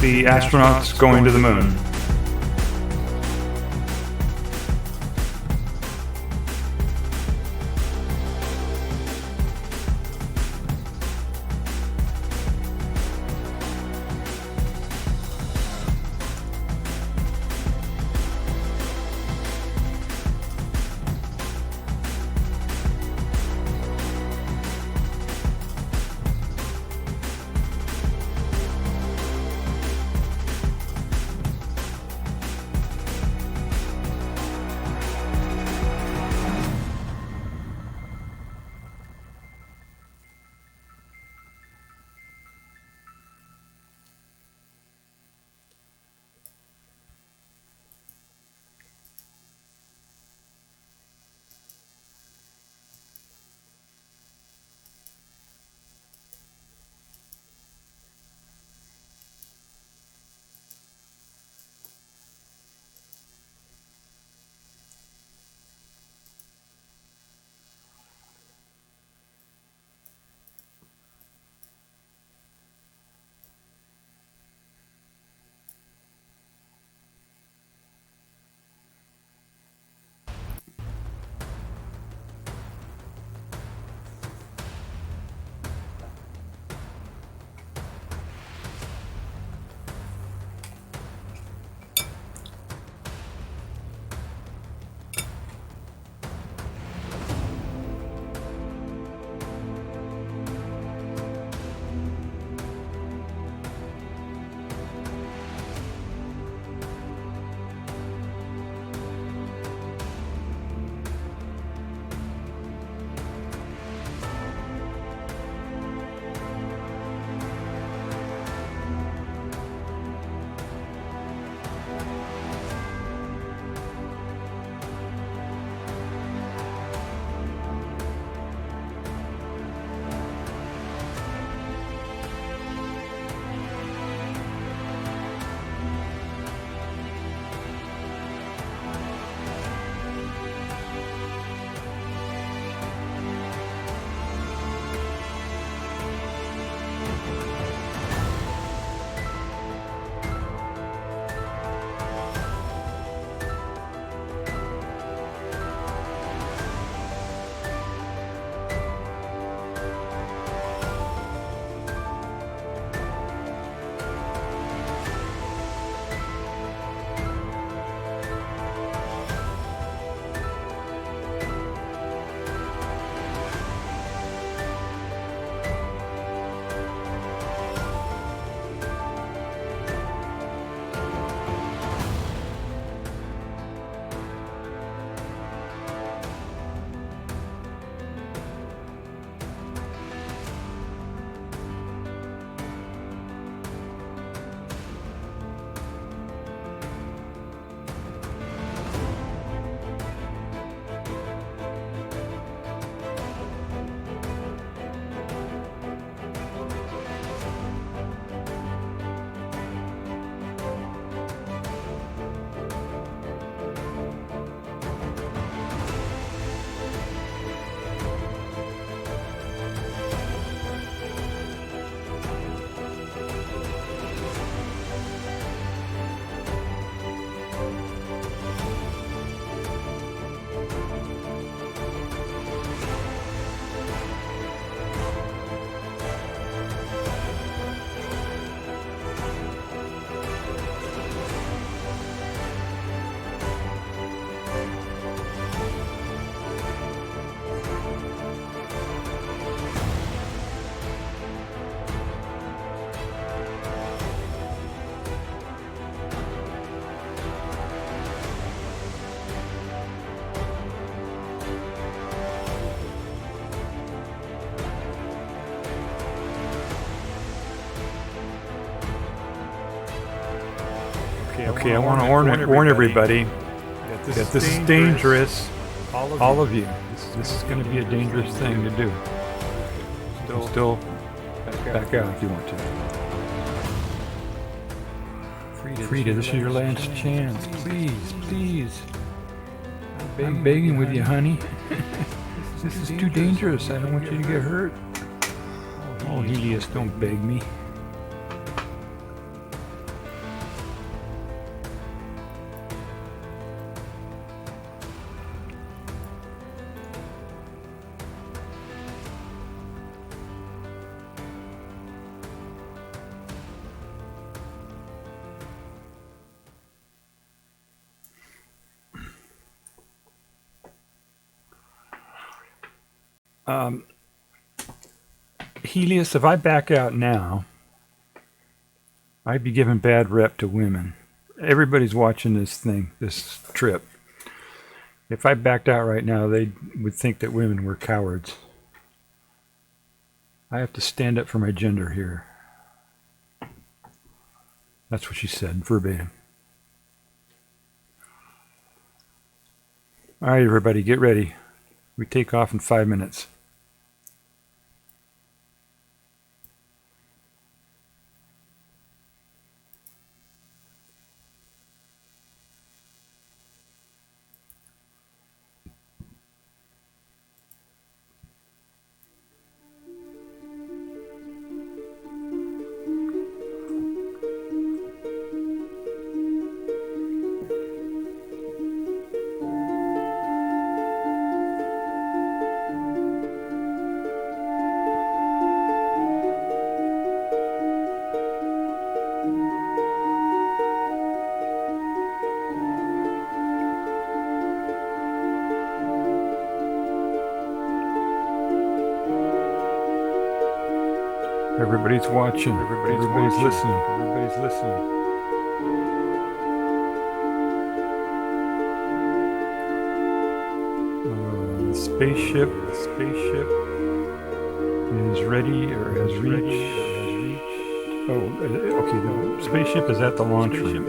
the astronauts going to the moon. Okay, I want to warn everybody that this is dangerous. All of you. This is going to be a dangerous thing to do. Still back out if you want to. Frida, this is your last chance. Please. I'm begging with you, honey. This is too dangerous. I don't want you to get hurt. Oh, Helios, don't beg me. Helios, if I back out now, I'd be giving bad rep to women. Everybody's watching this trip. If I backed out right now, they would think that women were cowards. I have to stand up for my gender here. That's what she said, verbatim. All right, everybody, get ready. We take off in 5 minutes. Everybody's watching. Everybody's listening. Everybody's listening. The spaceship is ready or has reached. Oh, okay. The spaceship is at the launch room.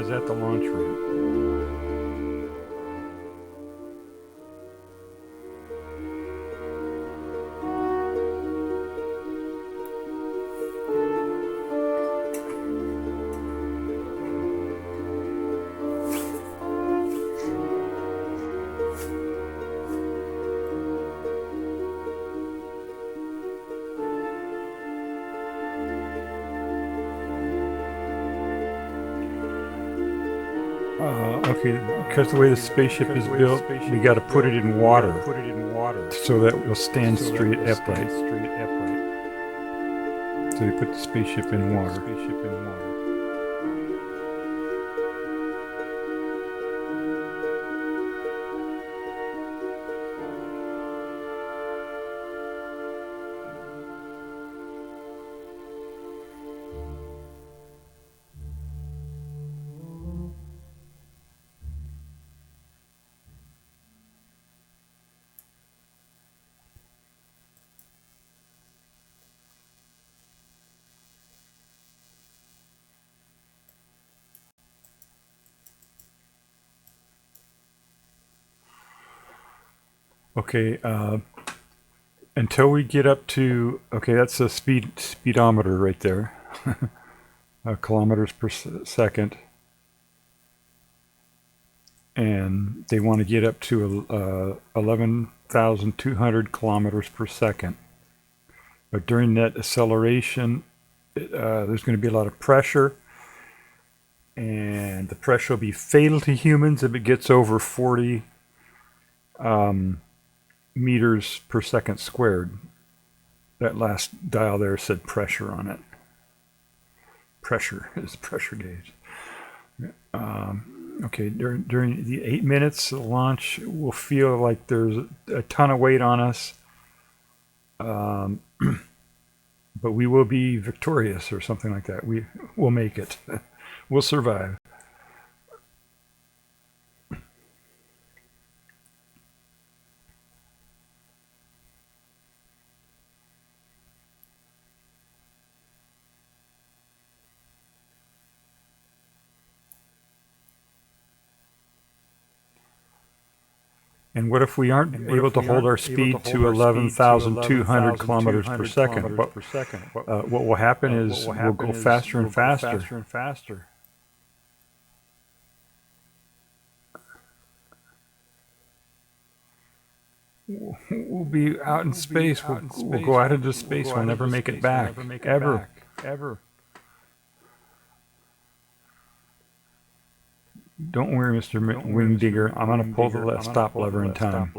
Okay, because the way the spaceship is built, we got to put it in water so that it will stand straight upright. So we put the spaceship in water. Okay, until we get up to, okay, that's a speedometer right there, kilometers per second, and they want to get up to 11,200 kilometers per second. But during that acceleration, there's going to be a lot of pressure, and the pressure will be fatal to humans if it gets over 40 meters per second squared. That last dial there said pressure on it. Pressure is the pressure gauge. Okay, during the 8 minutes of launch, we'll feel like there's a ton of weight on us, but we will be victorious or something like that. We'll make it. We'll survive. And what if we aren't able to hold our speed to 11,200 kilometers per second? What will happen is we'll go faster and faster. We'll be out in space. We'll go out into space. We'll never make it back. Ever. Don't worry, Mr. Wing Digger. I'm going to pull the stop lever in time.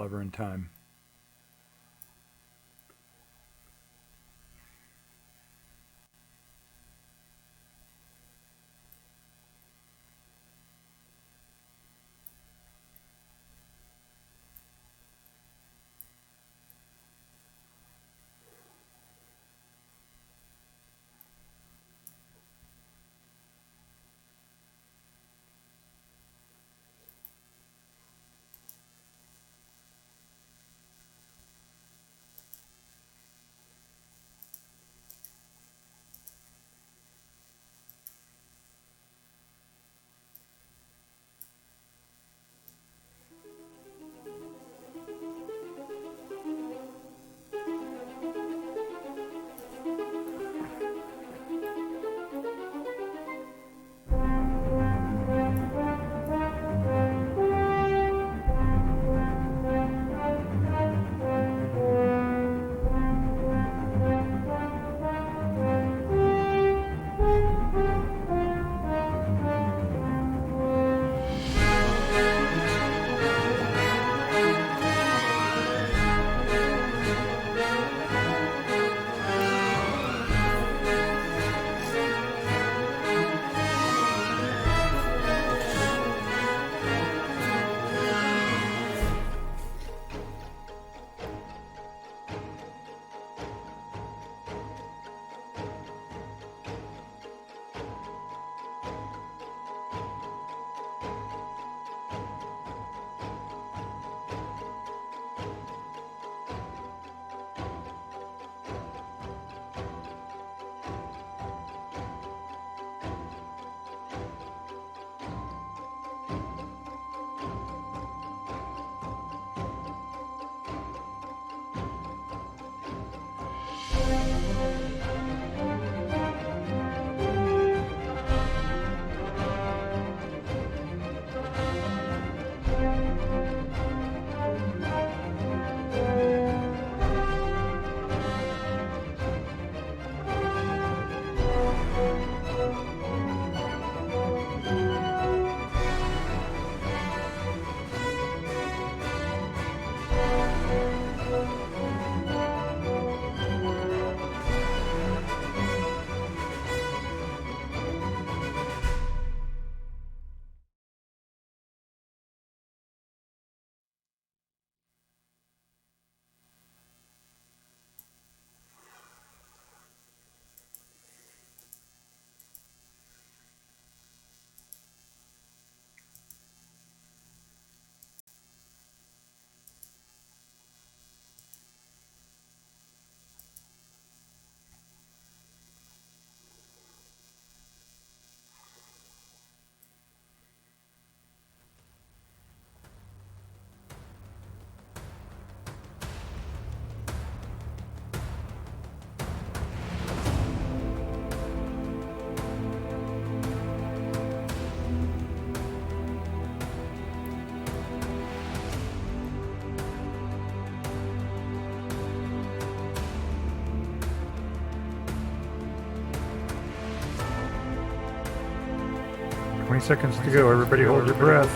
Seconds to go. Everybody hold your breath.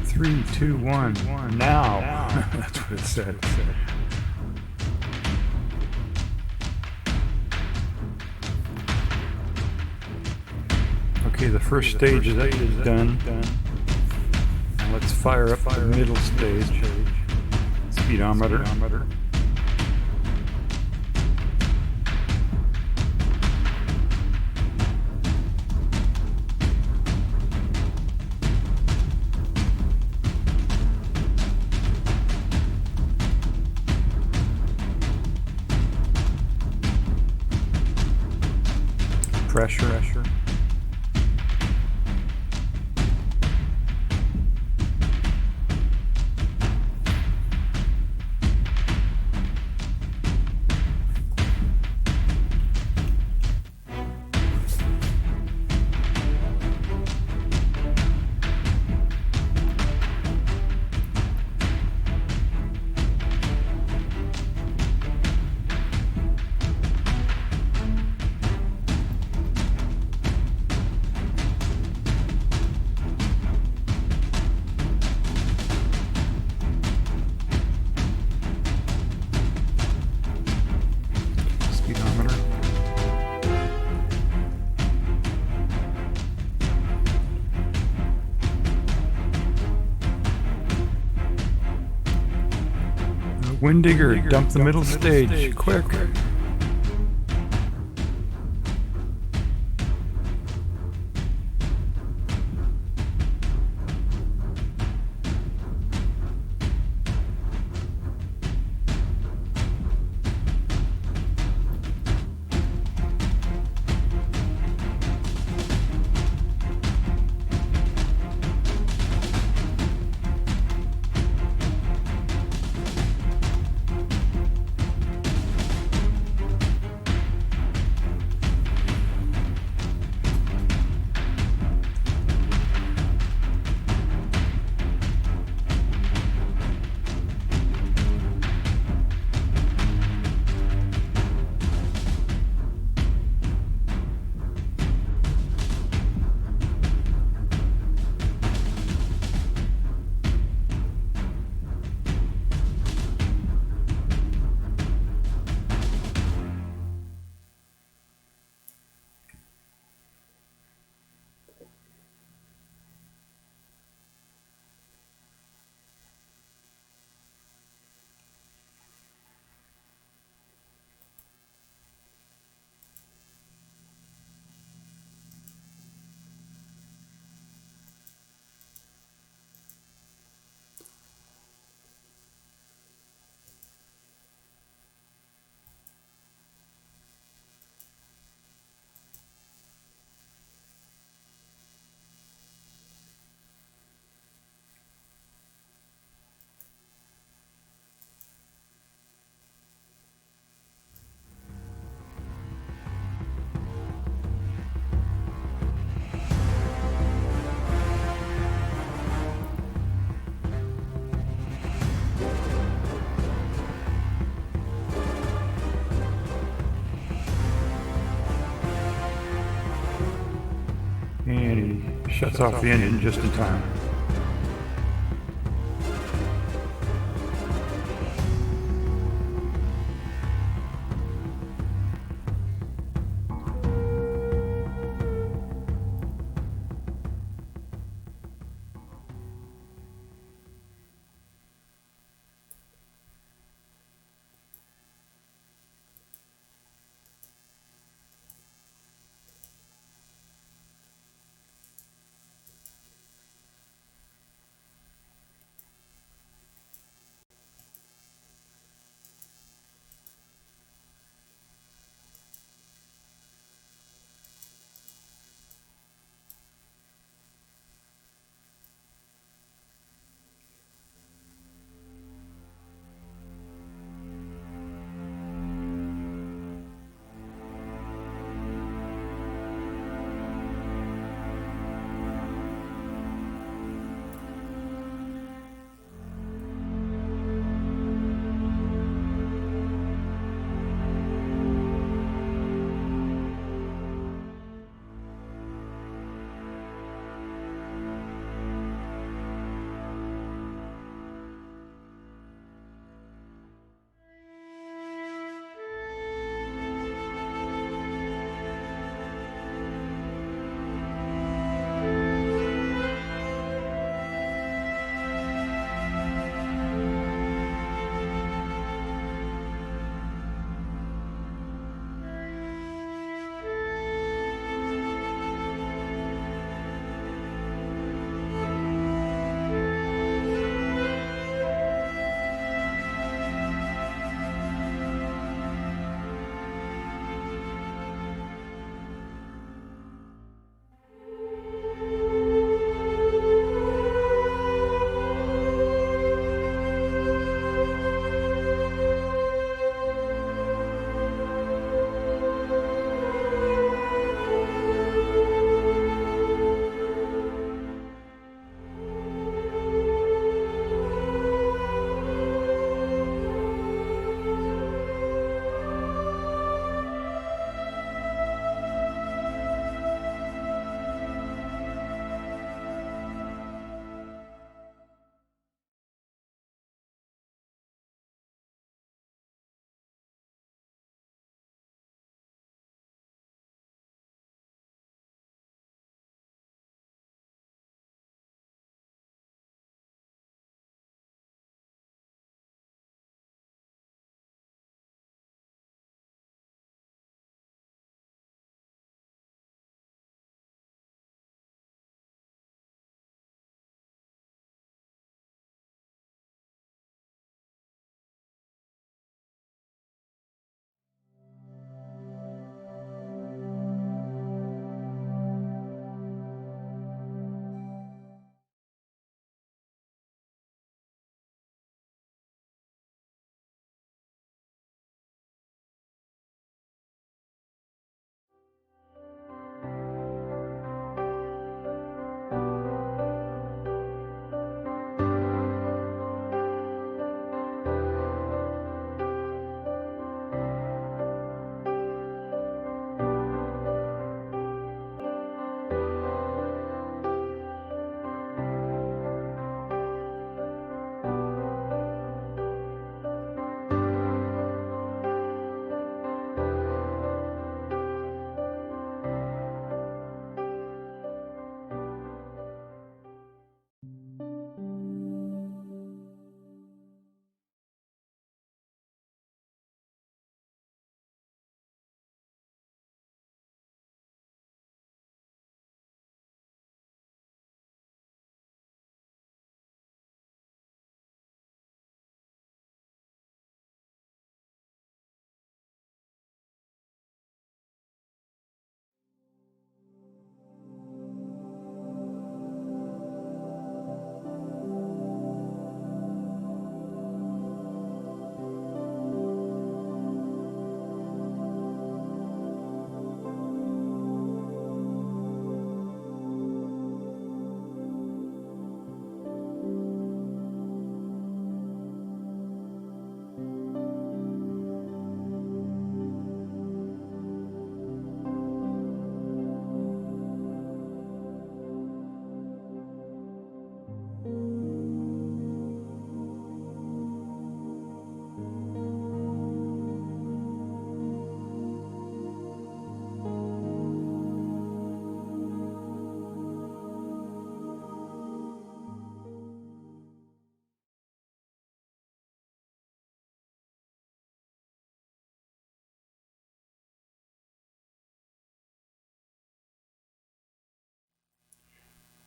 Three, two, one. Now. That's what it said. Okay, the first stage is done. fire up the middle stage. Speedometer. Pressure. Speedometer. Wind digger, dump the middle stage, quick. And he shuts off the engine just in time.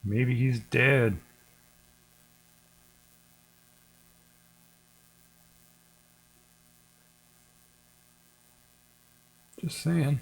Maybe he's dead. Just saying.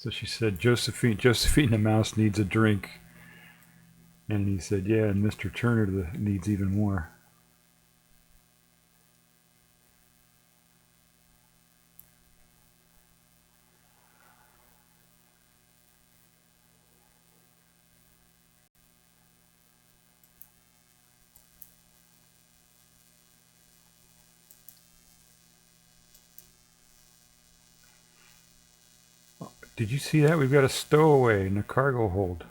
So she said, Josephine the mouse needs a drink. And he said, yeah, and Mr. Turner needs even more. Did you see that? We've got a stowaway in the cargo hold.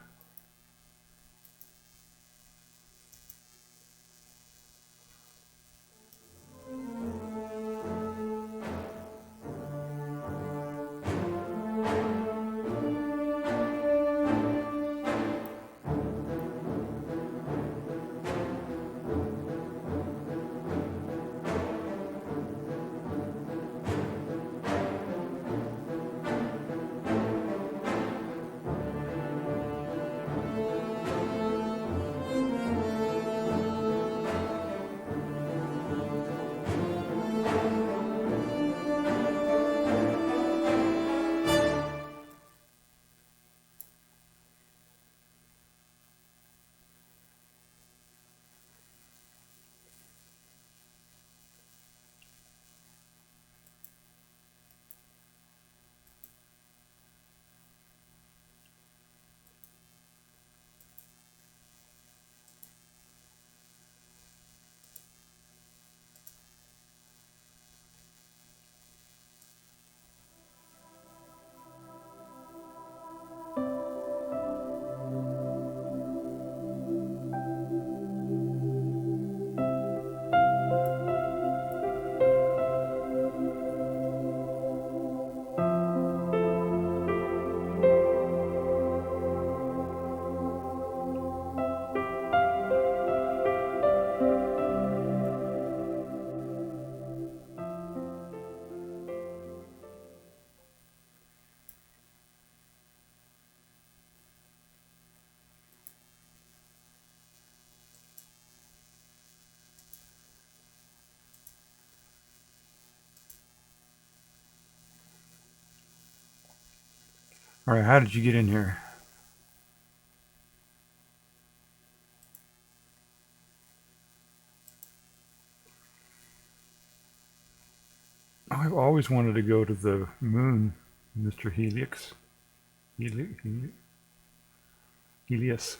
All right, how did you get in here? I've always wanted to go to the moon, Mr. Helix. Helios.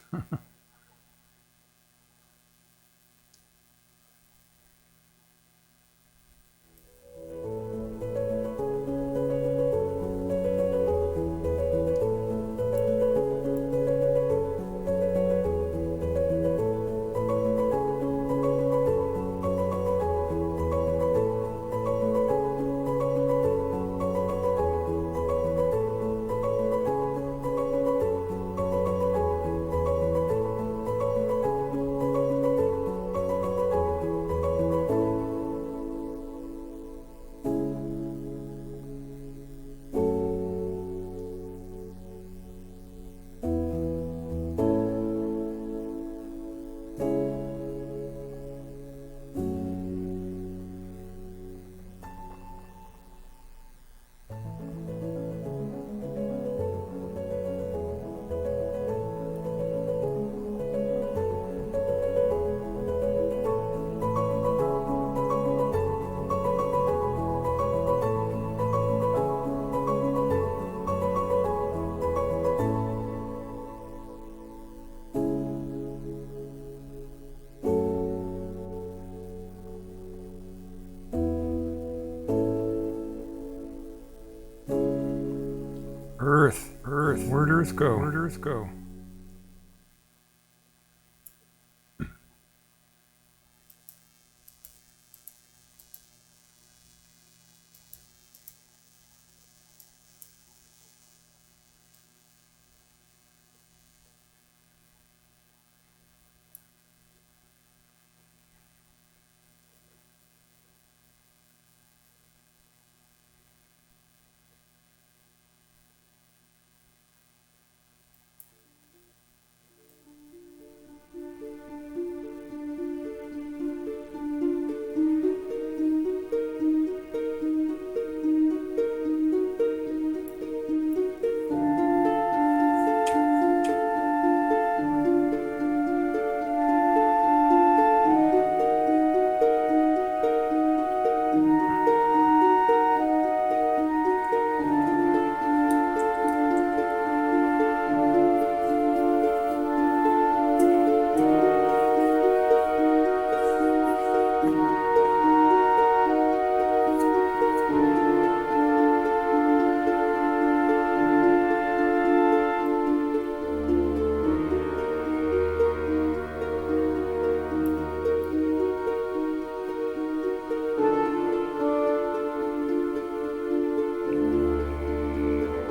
Earth go? Where'd Earth go?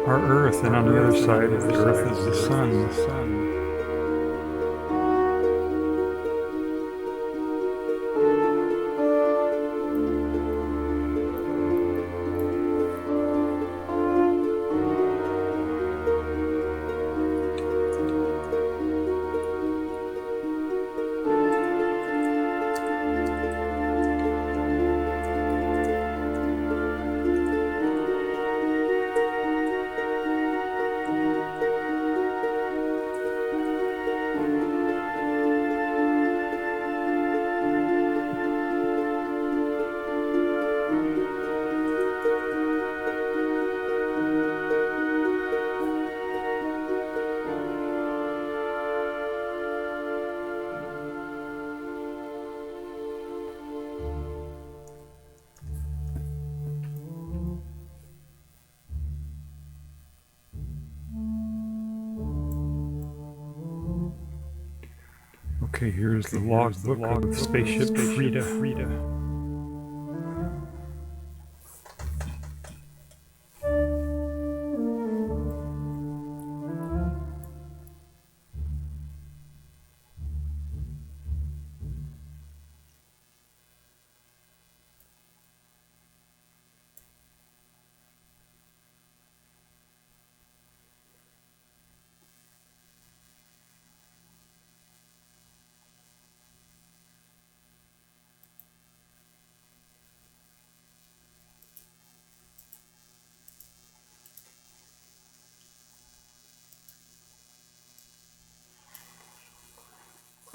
Our Earth, and on the other side of the Earth is the Sun. Okay, here's the logbook of Spaceship Frida.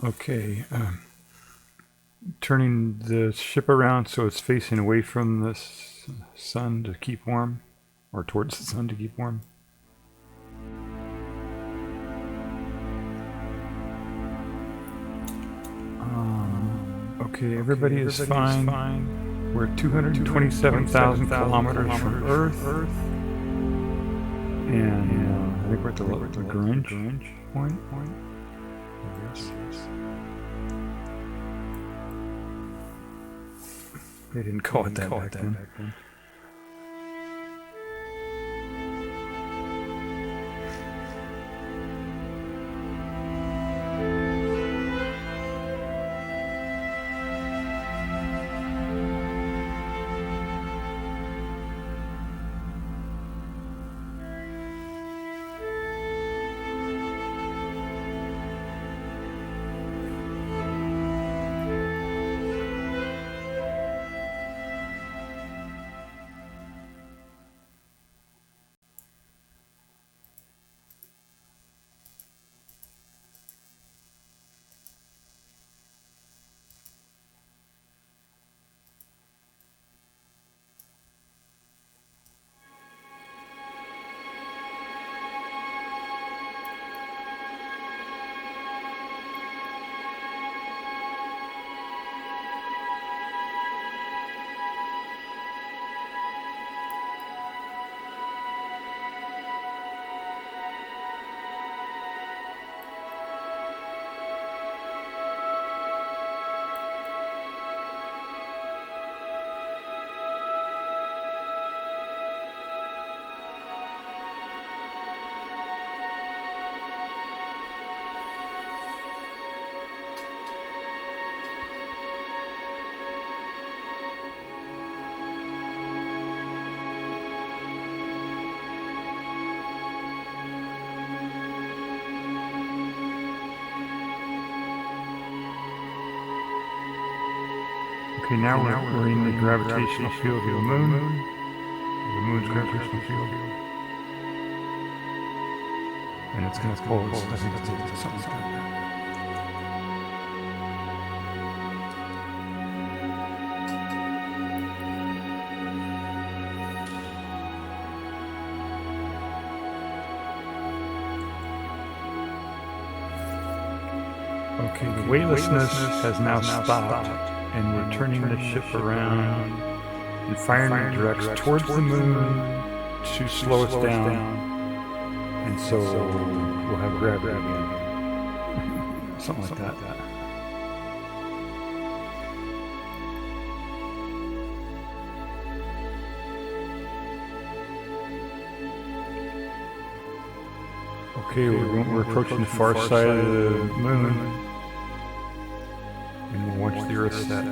Okay, turning the ship around so it's facing away from the sun to keep warm, or towards the sun to keep warm. Okay, everybody is fine. We're 227,000 kilometers from Earth. And I think we're at the Lagrange point. Yes. They didn't call it that back then. Okay, now we're in the gravitational field of the moon. The moon's gravitational field. And it's going to pull us. I think it's something like that. Okay, the weightlessness has now stopped, and we're turning the ship around and firing it directs towards the moon to slow us down, and so we'll have gravity again. Something like that. Okay, we're approaching the far side of the moon, and we'll watch the Earth set.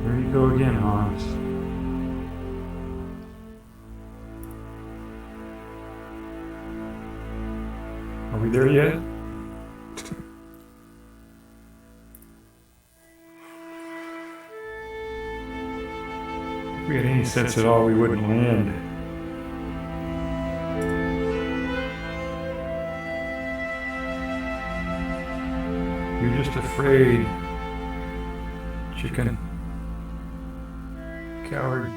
There you go again, Hans. Are we there yet? If we had any sense at all, we wouldn't land. You're just afraid, chicken. Coward.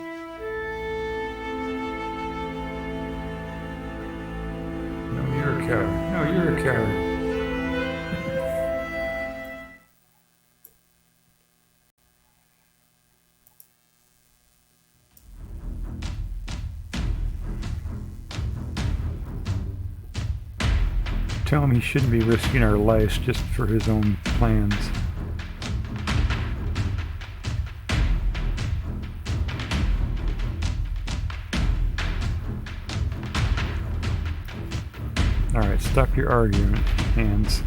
No, you're a coward. No, you're a coward. Tell him he shouldn't be risking our lives just for his own plans. Alright, stop your argument, Hans.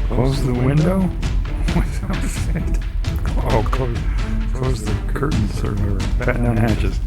Close the window? What's that? Oh, close the curtains or whatever. Batten down hatches.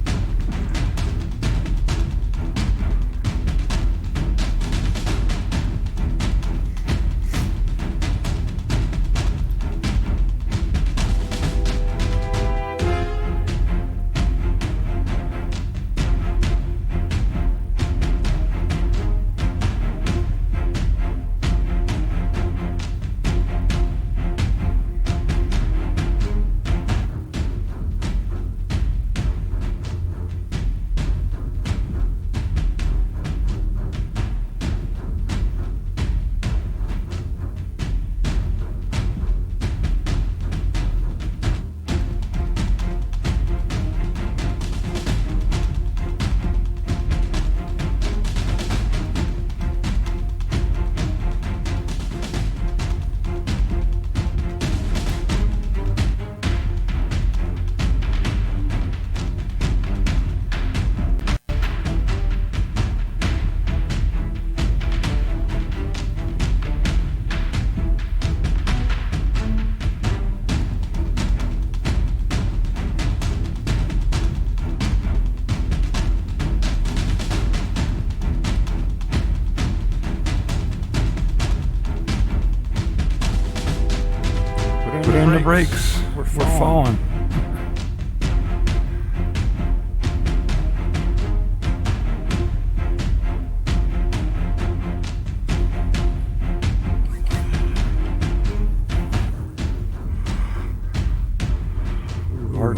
brakes. We're falling.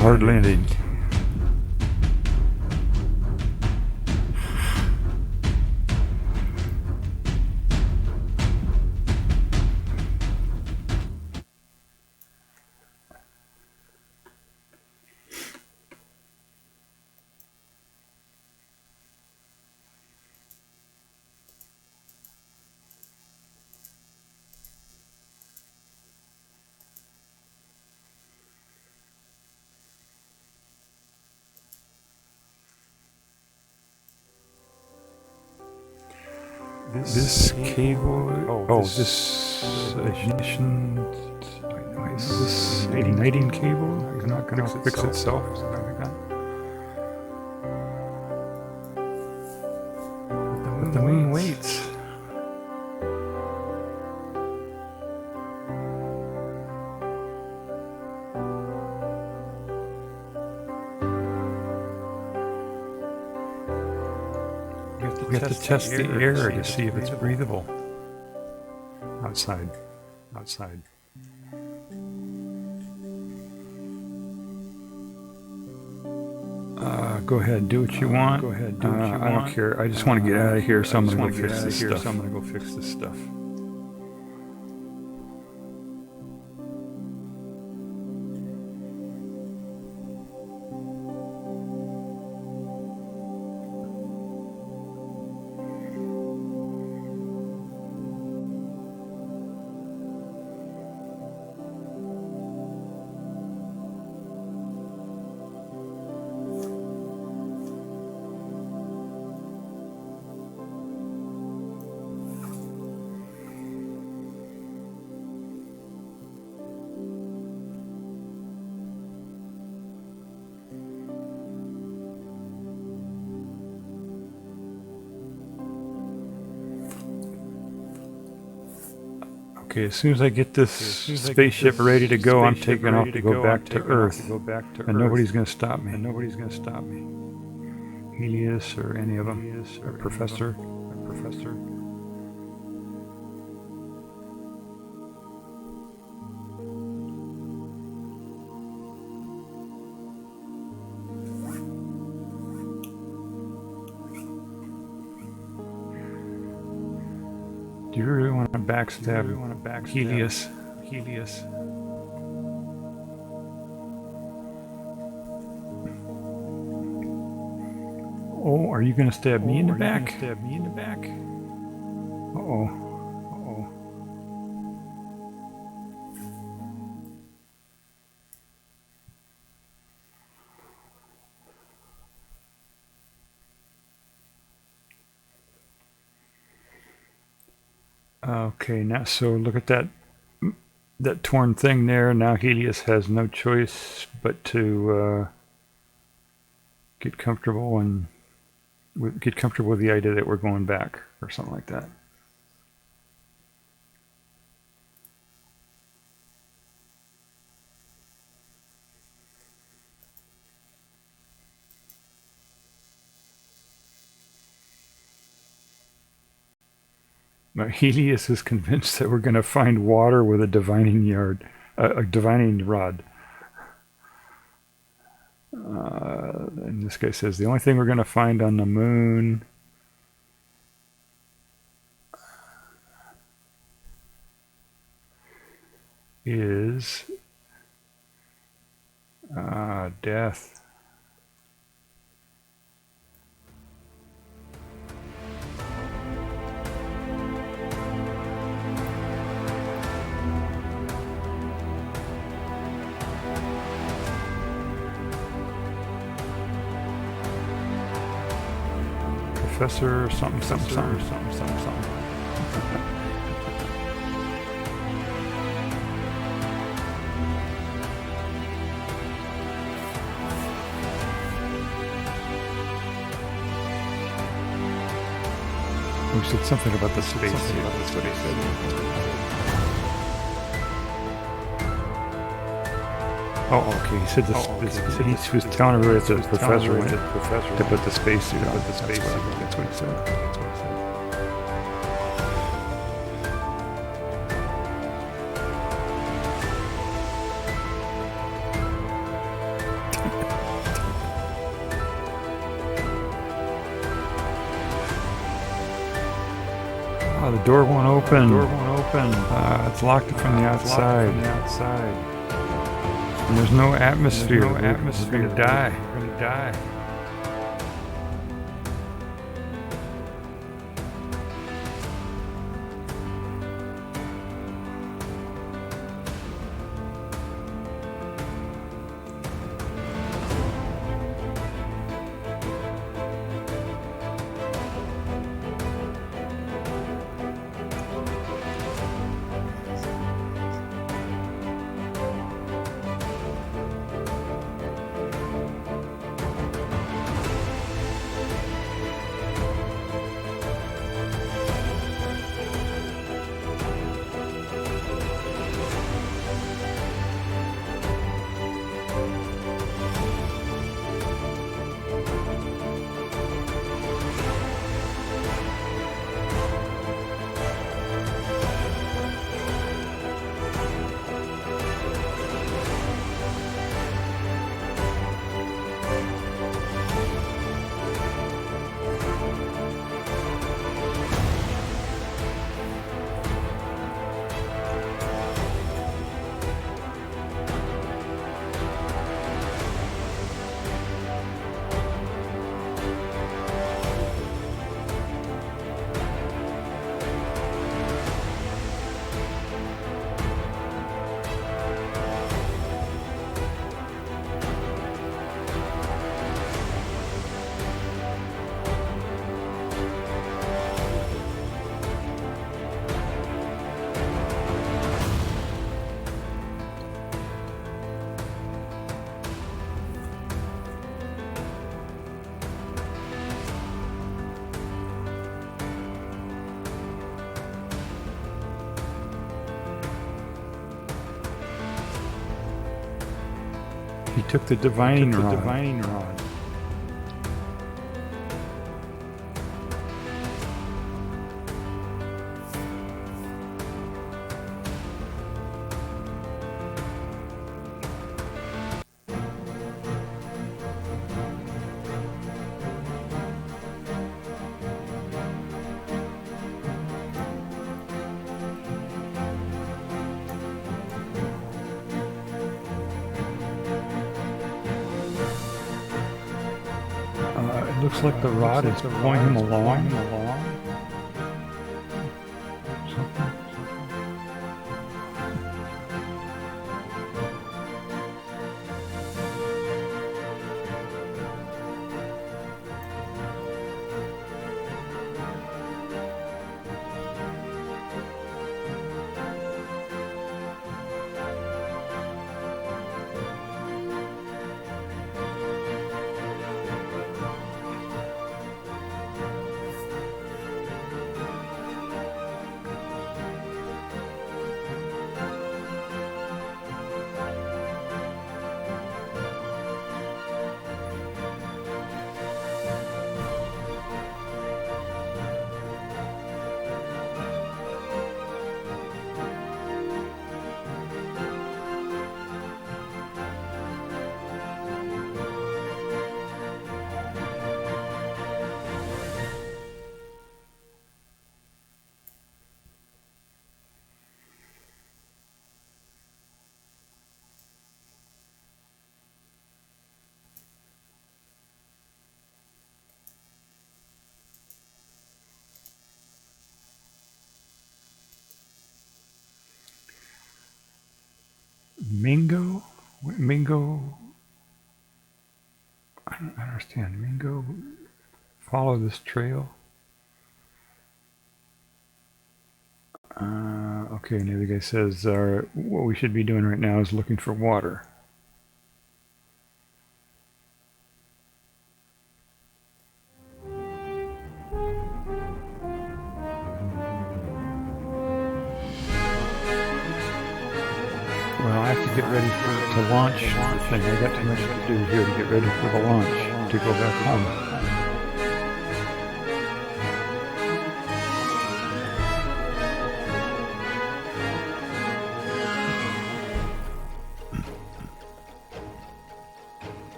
Hard landing. This cable. This ignition. Is this igniting cable? It's not going to fix itself. But the moon waits. We have to test the air to see if it's breathable. Outside. Go ahead, do what you want. I don't care. I just want to get out of here, so I'm going to go fix this stuff. Okay, as soon as I get this spaceship ready to go, I'm taking off to go back to Earth. And nobody's going to stop me. Helios or any of them. Or Professor. Do you really want to backstab Helios? Oh, are you going to stab me in the back? Uh-oh. Okay, now so look at that torn thing there. Now Helios has no choice but to get comfortable with the idea that we're going back or something like that. Now, Helios is convinced that we're going to find water with a divining rod. And this guy says the only thing we're going to find on the moon is death. Professor something. We said something about the space. That's what he said. Oh, okay. He said he was telling everybody that the professor went to put the spacesuit on. That's what he said. Oh, the door won't open. It's locked from the outside. And there's no atmosphere. We're gonna die. He took the divining rod. It looks like the rod is pulling him along. Something. Mingo, I don't understand. Mingo, follow this trail. Okay, and the other guy says what we should be doing right now is looking for water. Well, I have to get ready to launch the thing. I got too much to do here to get ready for the launch to go back home.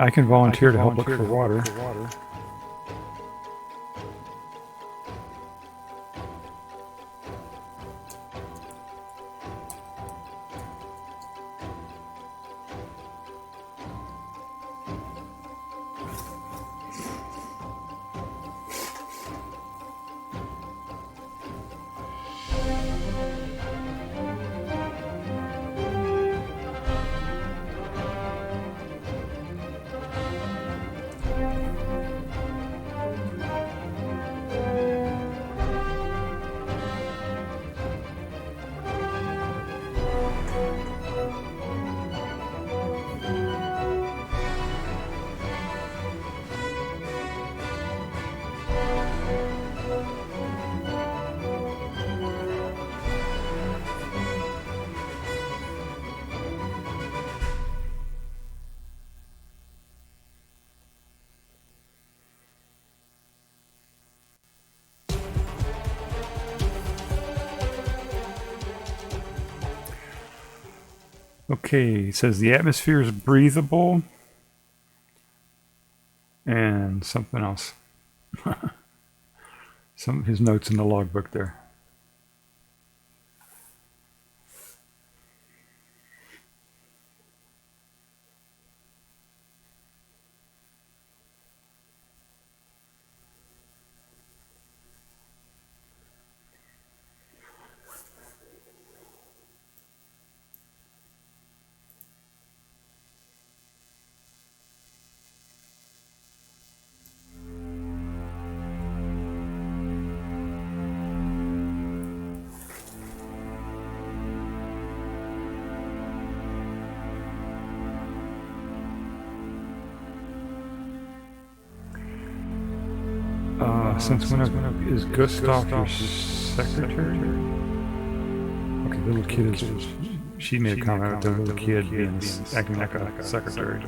I can volunteer to help look for water. Okay, it says the atmosphere is breathable and something else. Some of his notes in the logbook there. Since when is Gustav your secretary? Okay, the little kid is. She made a comment about the little kid being acting like a secretary.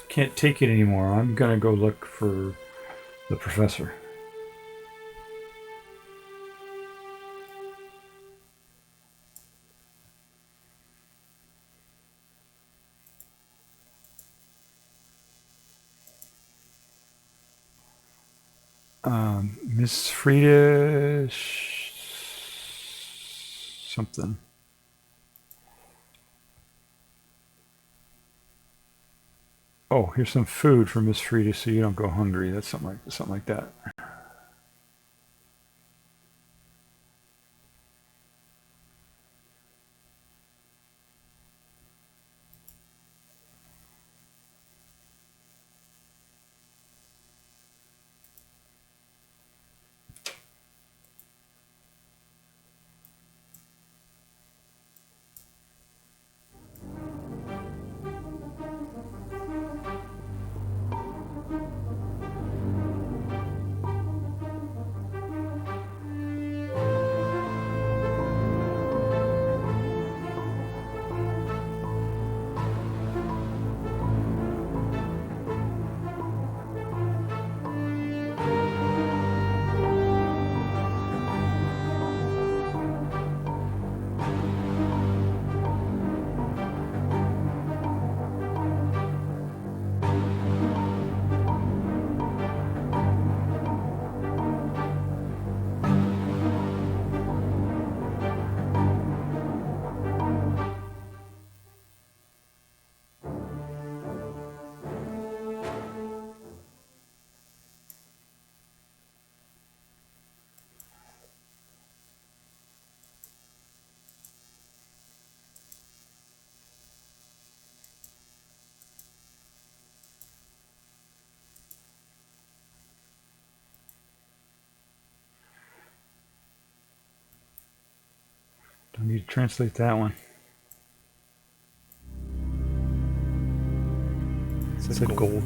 can't take it anymore. I'm going to go look for the professor. Miss Frida something. Oh, here's some food for Miss Frida so you don't go hungry. That's something like that. Don't need to translate that one. It said gold.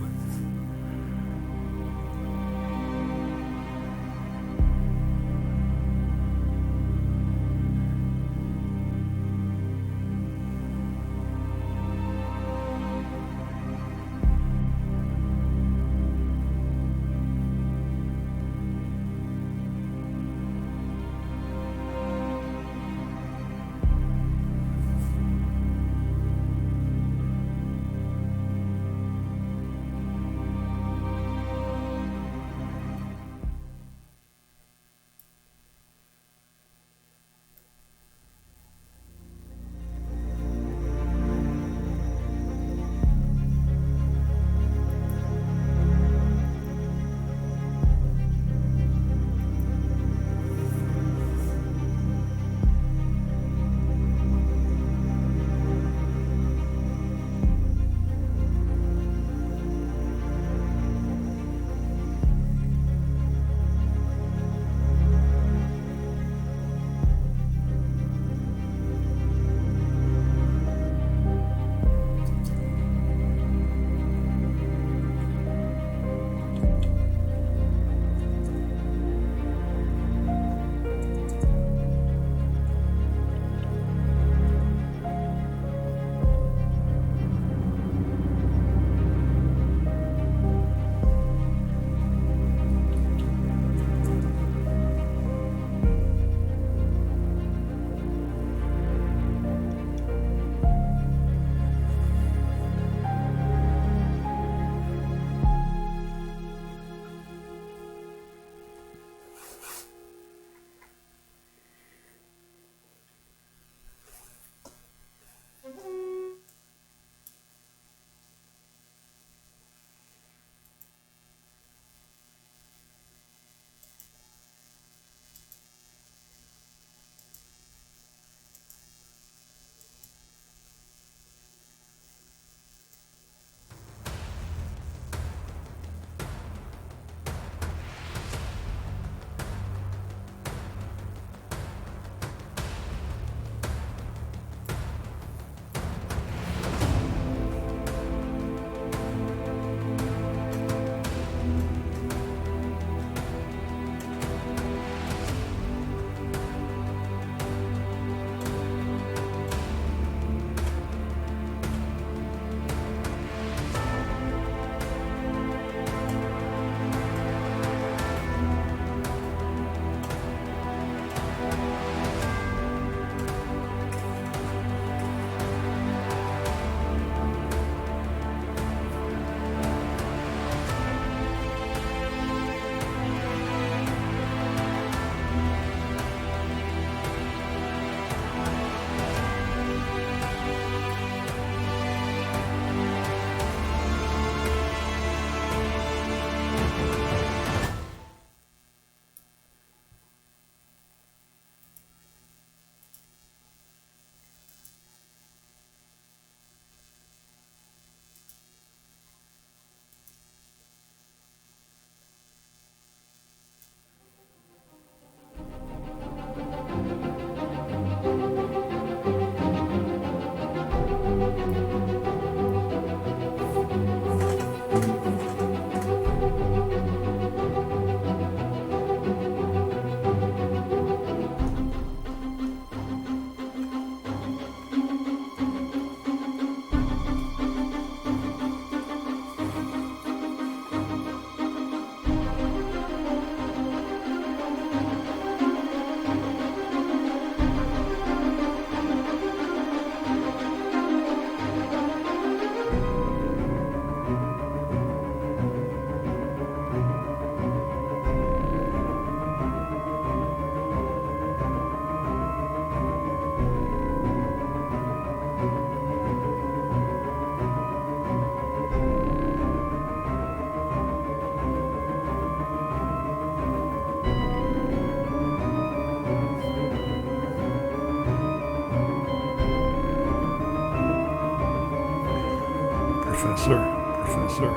Professor.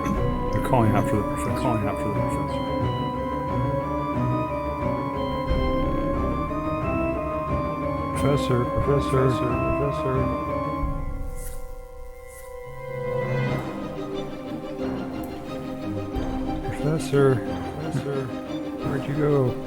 They're calling out for the professor. Professor. Professor, where'd you go?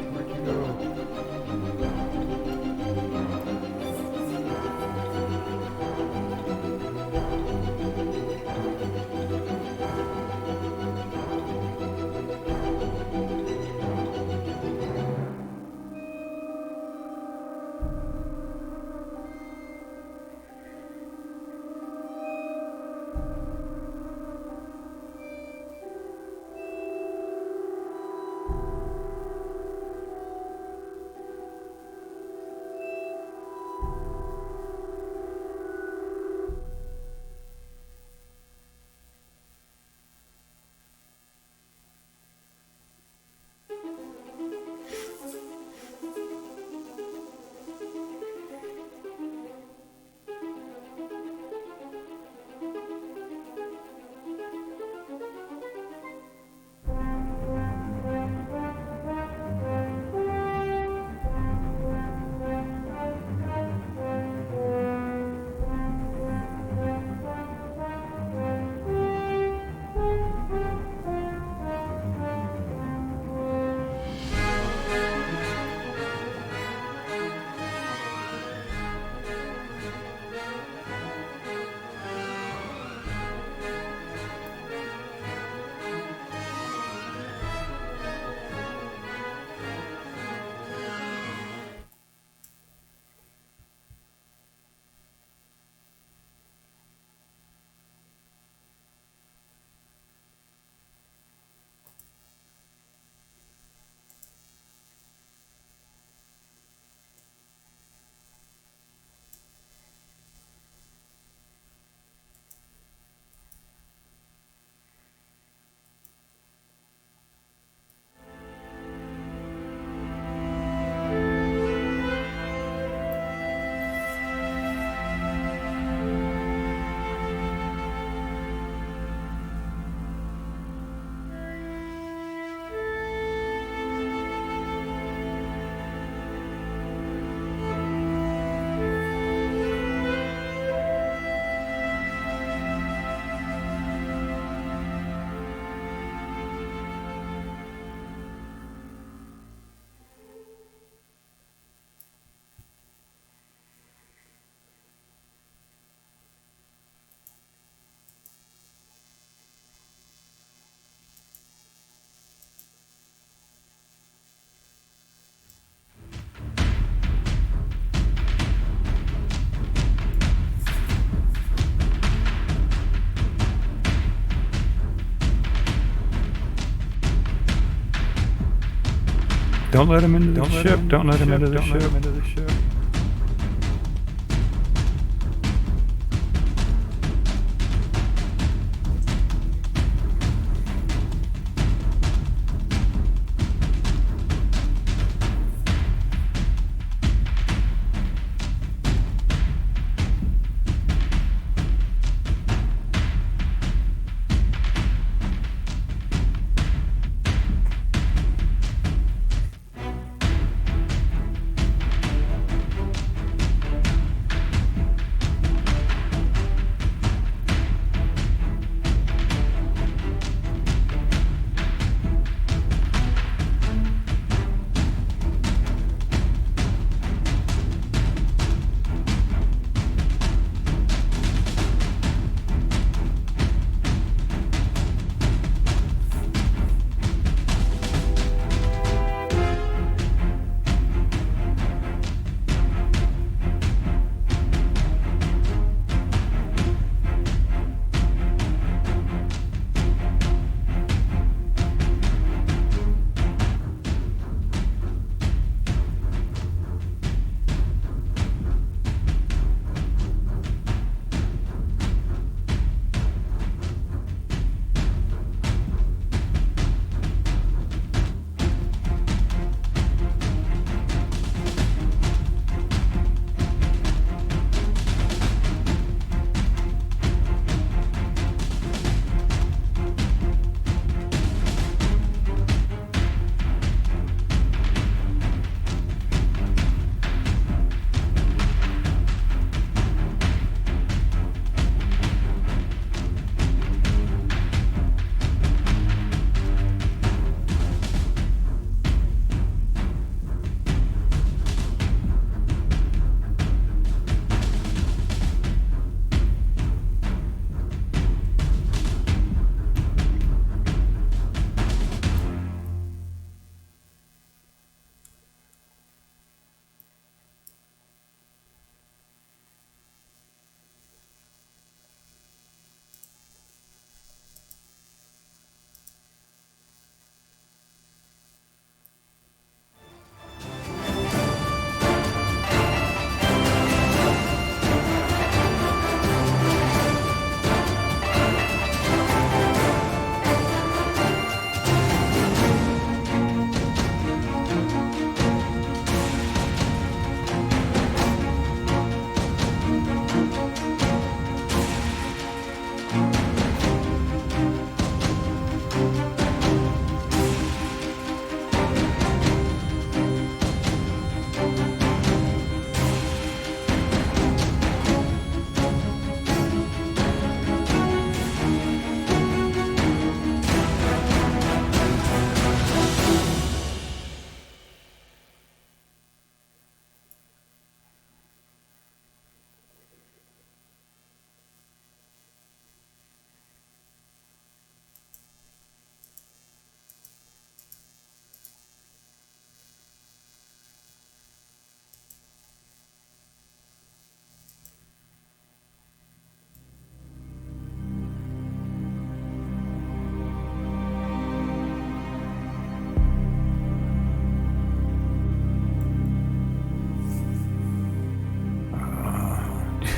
Don't let him into the ship. Don't let him into the ship.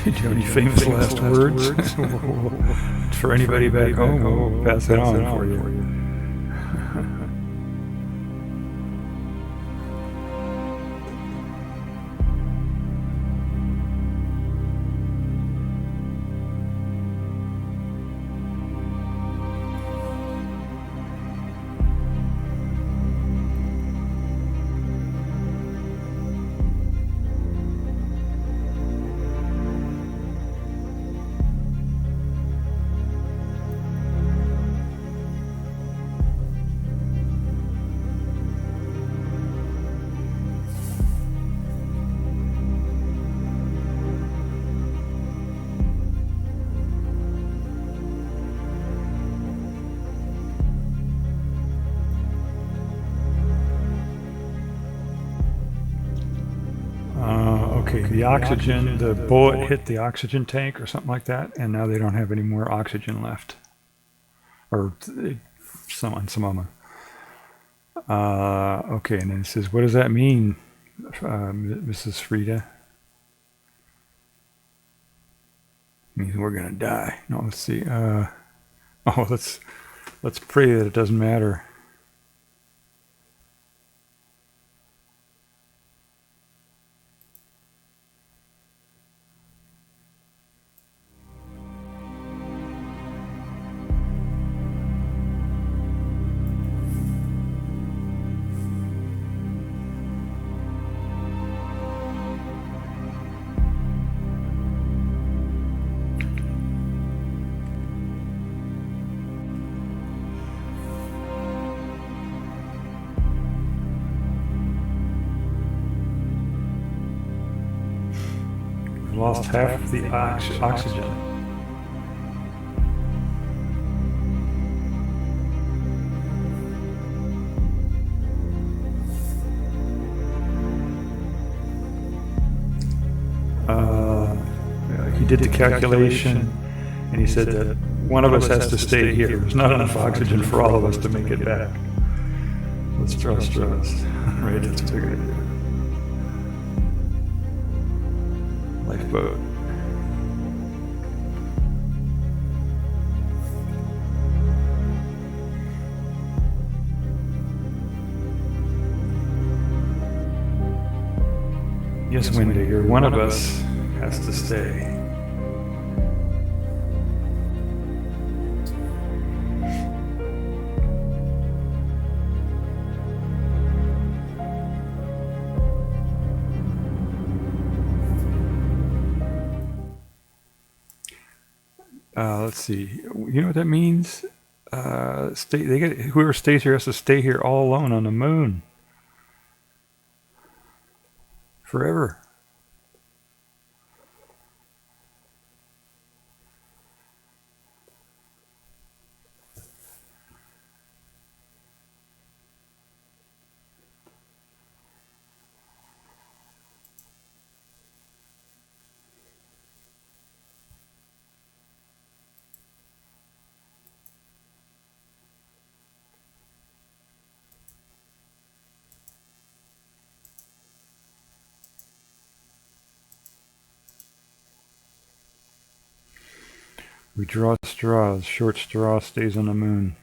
Do you have any famous last words? For anybody back home, we'll pass it on for you. Okay, the oxygen, the bullet hit the oxygen tank or something like that, and now they don't have any more oxygen left. Or some of them. Okay, and then it says, what does that mean, Mrs. Frida? It means we're gonna die. No, let's see. Let's pray that it doesn't matter. Lost half the oxygen. He did the calculation, and he said that one of us has to stay here. There's not enough oxygen for all of us to make it back. Let's trust. Right, that's a good idea. Lifeboat. Yes, Windigger, one of us has to stay. Let's see. You know what that means? Whoever stays here has to stay here all alone on the moon forever. We draw straws. Short straw stays on the moon.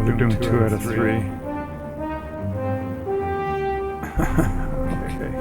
we're doing 2 out of 3. Okay.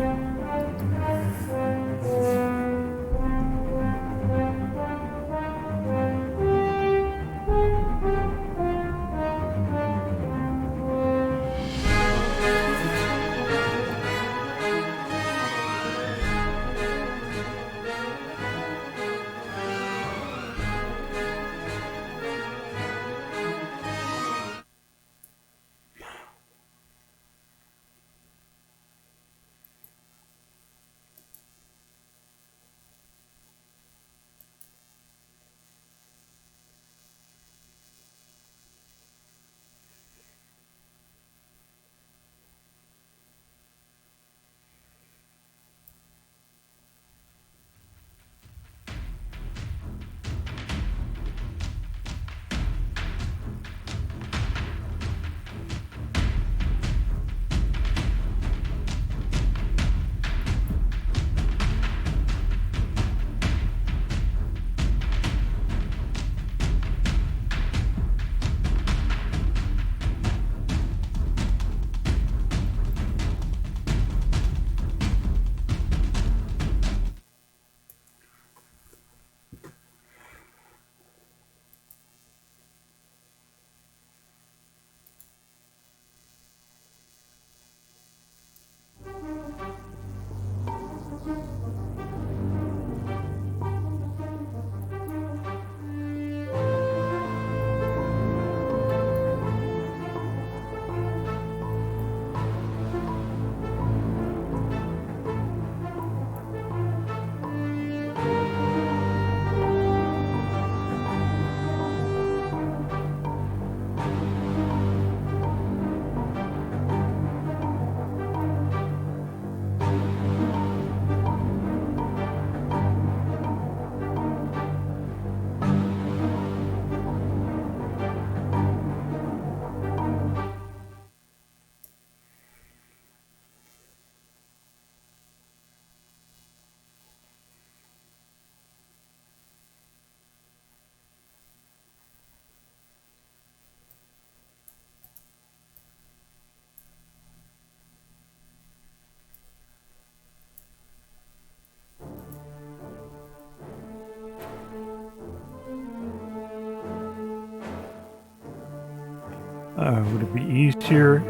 Would it be easier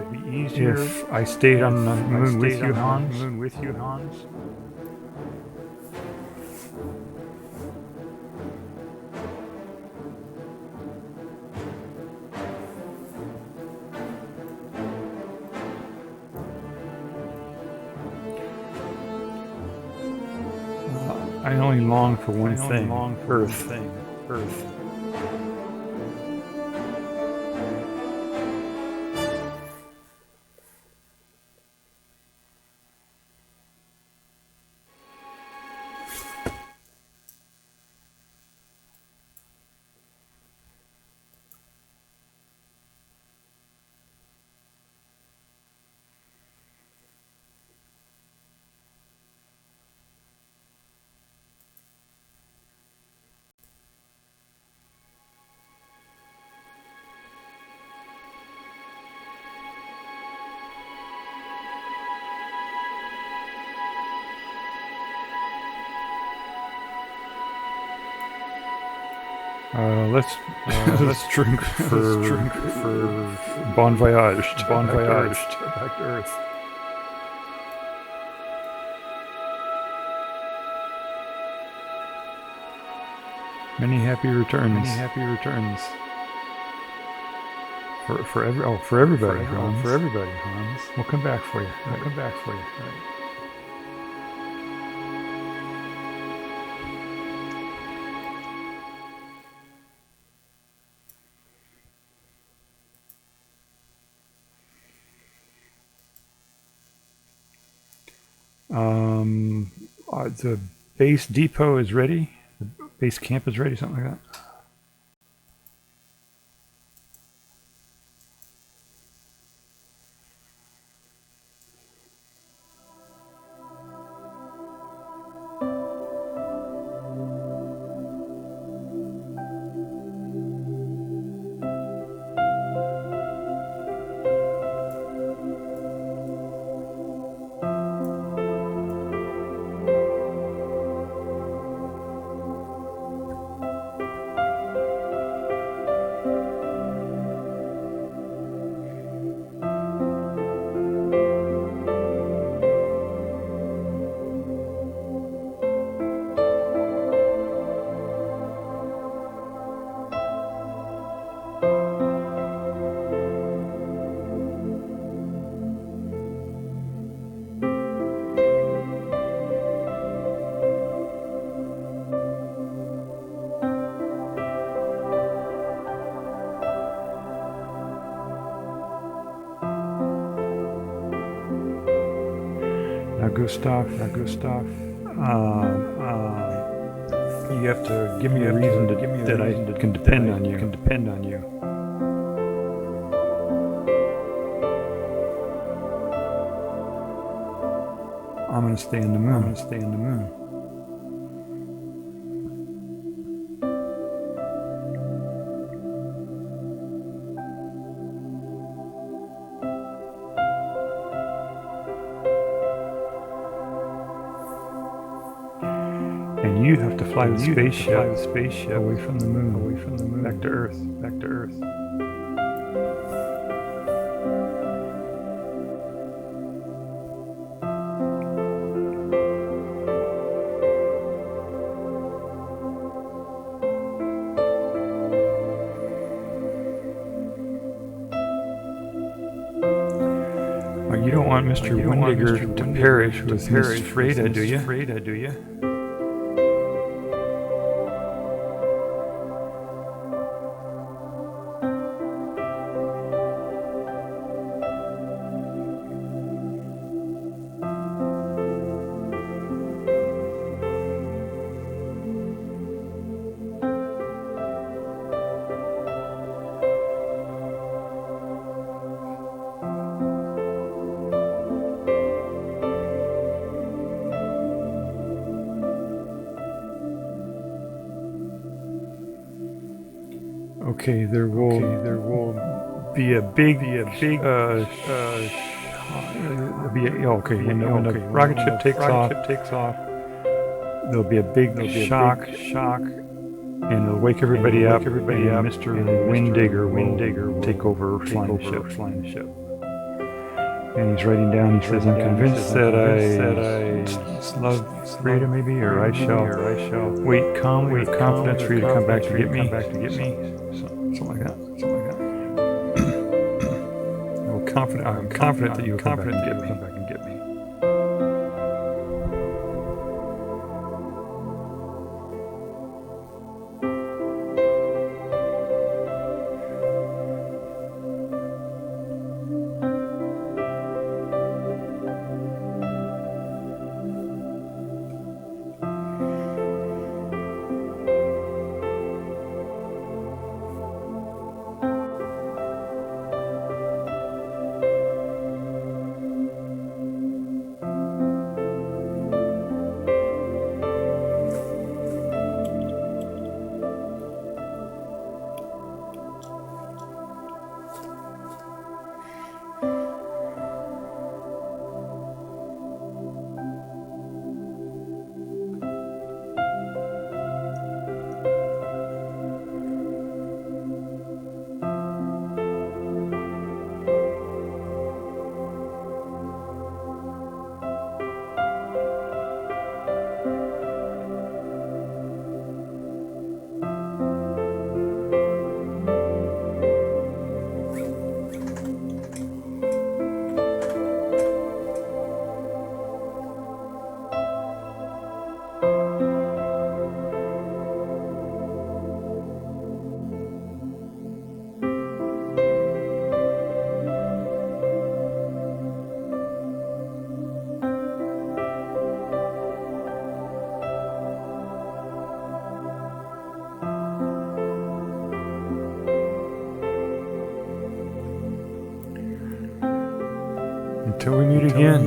if I stayed on the moon with you, Hans? I only long for one thing, Earth. Let's drink for bon voyage. Back to Earth. Many happy returns. For everybody, Hans. We'll come back for you. Right. The base depot is ready. The base camp is ready, something like that. Gustav. You have to give me a reason that I can depend on you. I'm gonna stay in the moon. And you have to fly the spaceship away from the moon, back to Earth. You don't want Mr. Windigger to perish with Miss Freda, do you? Okay, there will be a big when the rocket ship takes off, there'll be a big shock, and it'll wake everybody up, and Mr. Windigger will take over flying the ship. And he's writing down, he says, I'm convinced that I love Freda maybe, or I shall wait calmly with confidence for you to come back to get me. Something like that. I'm confident that you will come back and get me. Until we meet again.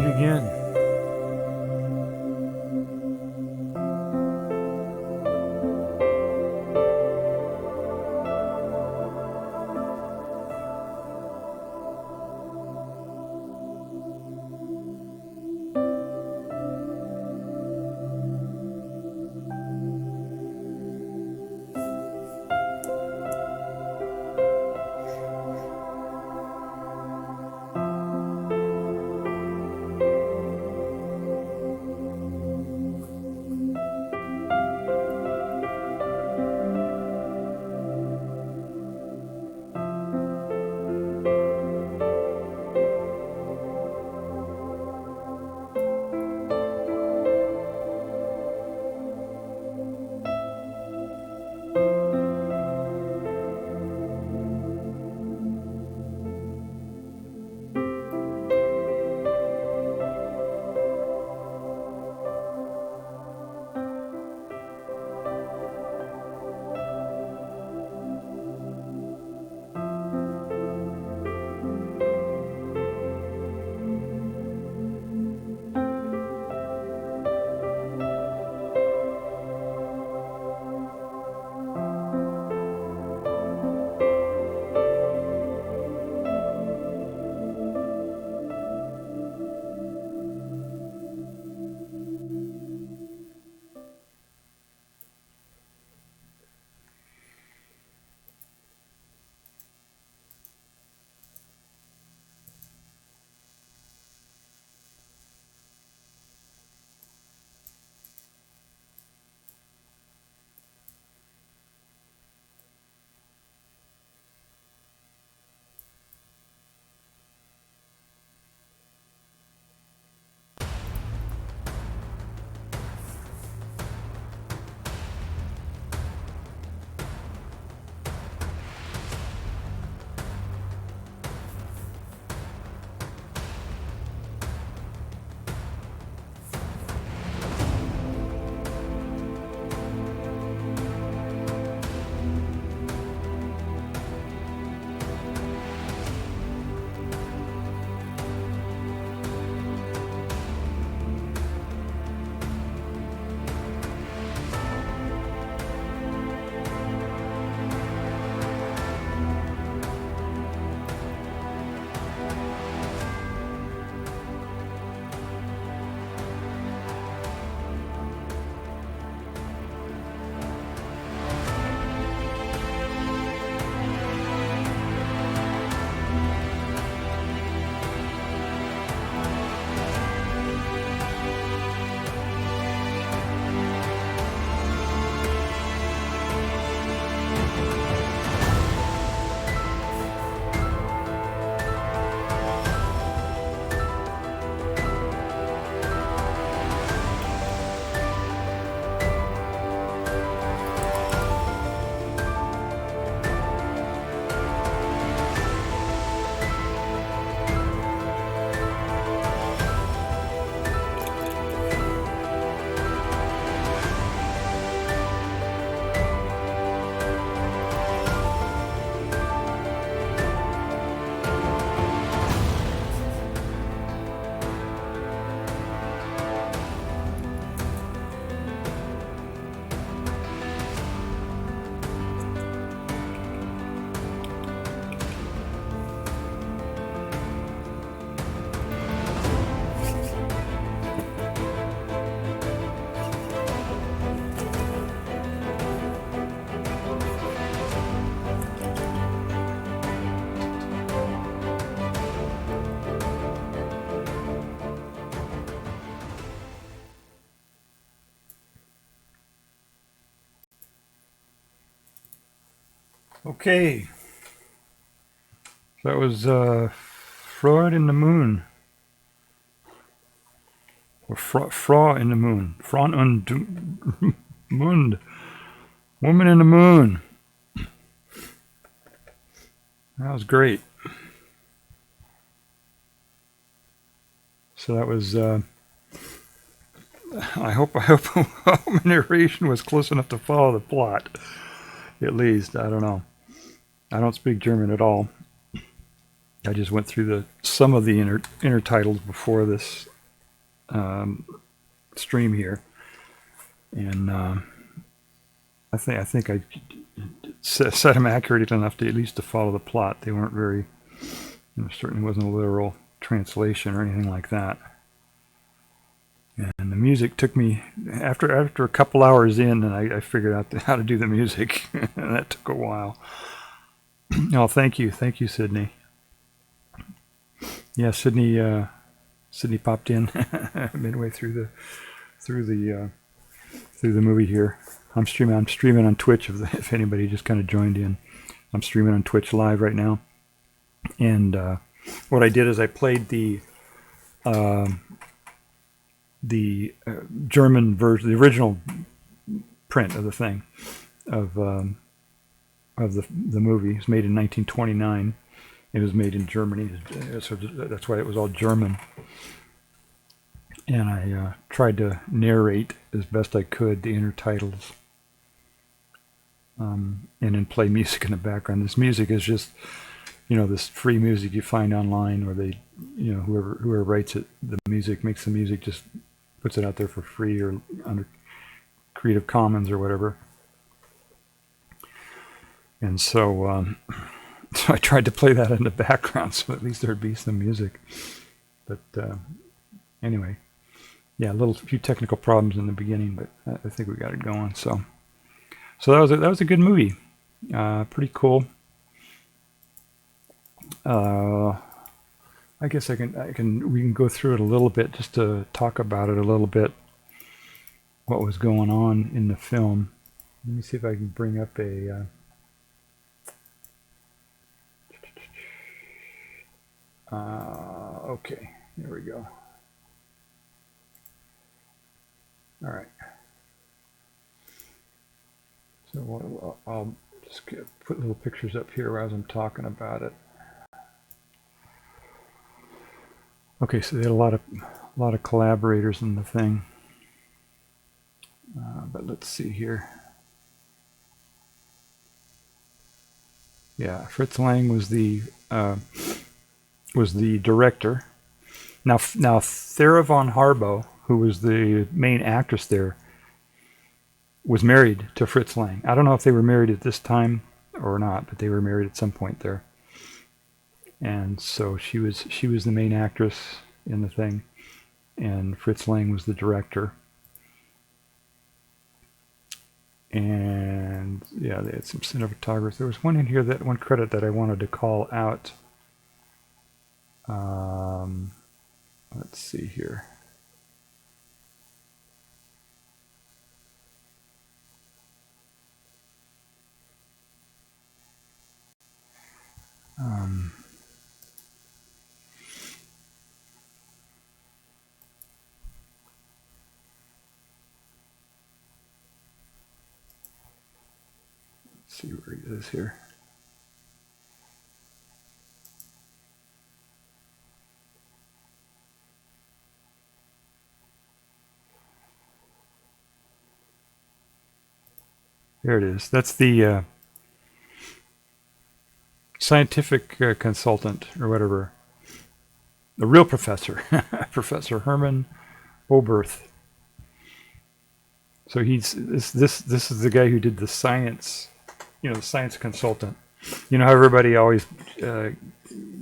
Okay, that was Freud in the Moon, or Frau in the Moon, Frauen und Mund, Woman in the Moon. That was great. So that was. I hope my narration was close enough to follow the plot. At least, I don't know. I don't speak German at all. I just went through some of the intertitles before this stream here, and I think I set them accurate enough to at least to follow the plot. They weren't very. Certainly wasn't a literal translation or anything like that. And the music took me after a couple hours in, and I figured out how to do the music, and that took a while. Oh, thank you, Sydney. Yeah, Sydney popped in midway through the movie here. I'm streaming on Twitch. If anybody just kind of joined in, I'm streaming on Twitch live right now. And what I did is I played the German version, the original print of the thing, of the movie. It was made in 1929. It was made in Germany, so that's why it was all German. And I tried to narrate as best I could the intertitles, and then play music in the background. This music is just, this free music you find online, or they, whoever writes it, the music makes the music, just puts it out there for free or under Creative Commons or whatever. And so I tried to play that in the background so at least there'd be some music. But anyway, yeah, a few technical problems in the beginning, but I think we got it going. So that was a good movie. Pretty cool. I guess we can go through it a little bit just to talk about it a little bit, what was going on in the film. Let me see if I can bring up a okay, there we go. All right. So I'll just put little pictures up here as I'm talking about it. Okay, so they had a lot of collaborators in the thing, but let's see here. Yeah, Fritz Lang was the director. Now Thera von Harbo, who was the main actress there, was married to Fritz Lang. I don't know if they were married at this time or not, but they were married at some point there. And so she was the main actress in the thing, and Fritz Lang was the director. And yeah, they had some cinematographers. There was one in here, one credit that I wanted to call out. Let's see here. Let's see where he is here. There it is. That's the scientific consultant or whatever. The real professor, Professor Hermann Oberth. So this is the guy who did the science, the science consultant. You know how everybody always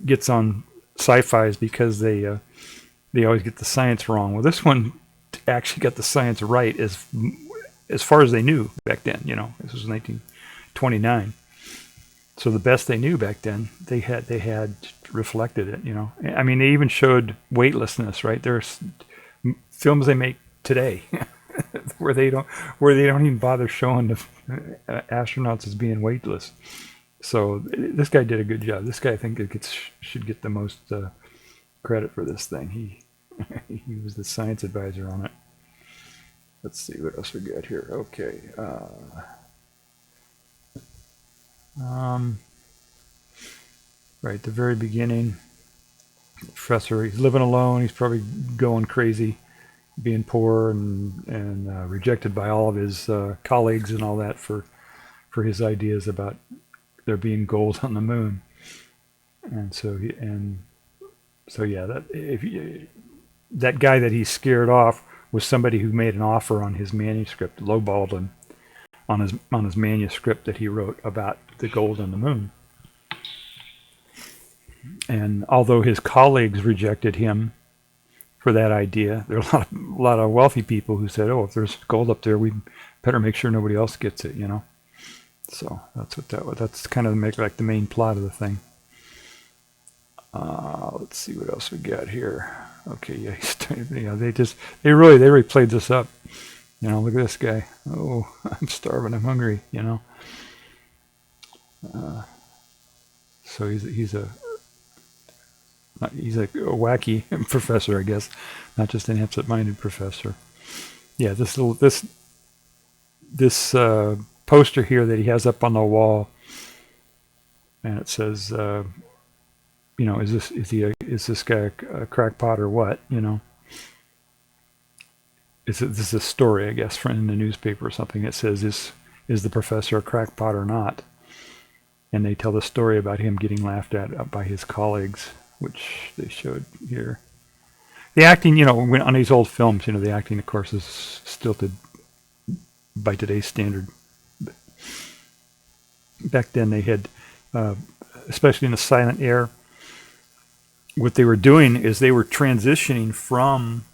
gets on SciFis because they always get the science wrong. Well, this one actually got the science right as far as they knew back then. This was 1929. So the best they knew back then, they had reflected it. I mean, they even showed weightlessness. Right, there's films they make today where they don't even bother showing the astronauts as being weightless. So this guy did a good job. This guy, I think, should get the most credit for this thing. He was the science advisor on it. Let's see what else we got here. Okay. Right at the very beginning, the professor, he's living alone. He's probably going crazy, being poor and rejected by all of his colleagues and all that for his ideas about there being gold on the moon. And so that guy that he scared off was somebody who made an offer on his manuscript, lowballed him on his manuscript that he wrote about the gold on the moon. And although his colleagues rejected him for that idea, there are a lot of wealthy people who said, "Oh, if there's gold up there, we better make sure nobody else gets it," So that's what that was. That's kind of like the main plot of the thing. Let's see what else we got here. Okay, yeah, they really played this up. Look at this guy. Oh, I'm starving. I'm hungry. So he's a wacky professor, I guess, not just an absent-minded professor. Yeah, this poster here that he has up on the wall, and it says, is this guy a crackpot or what? This is a story, I guess, in the newspaper or something. It says, is the professor a crackpot or not? And they tell the story about him getting laughed at by his colleagues, which they showed here. The acting, on these old films, the acting, of course, is stilted by today's standard. But back then they had, especially in the silent era, what they were doing is they were transitioning from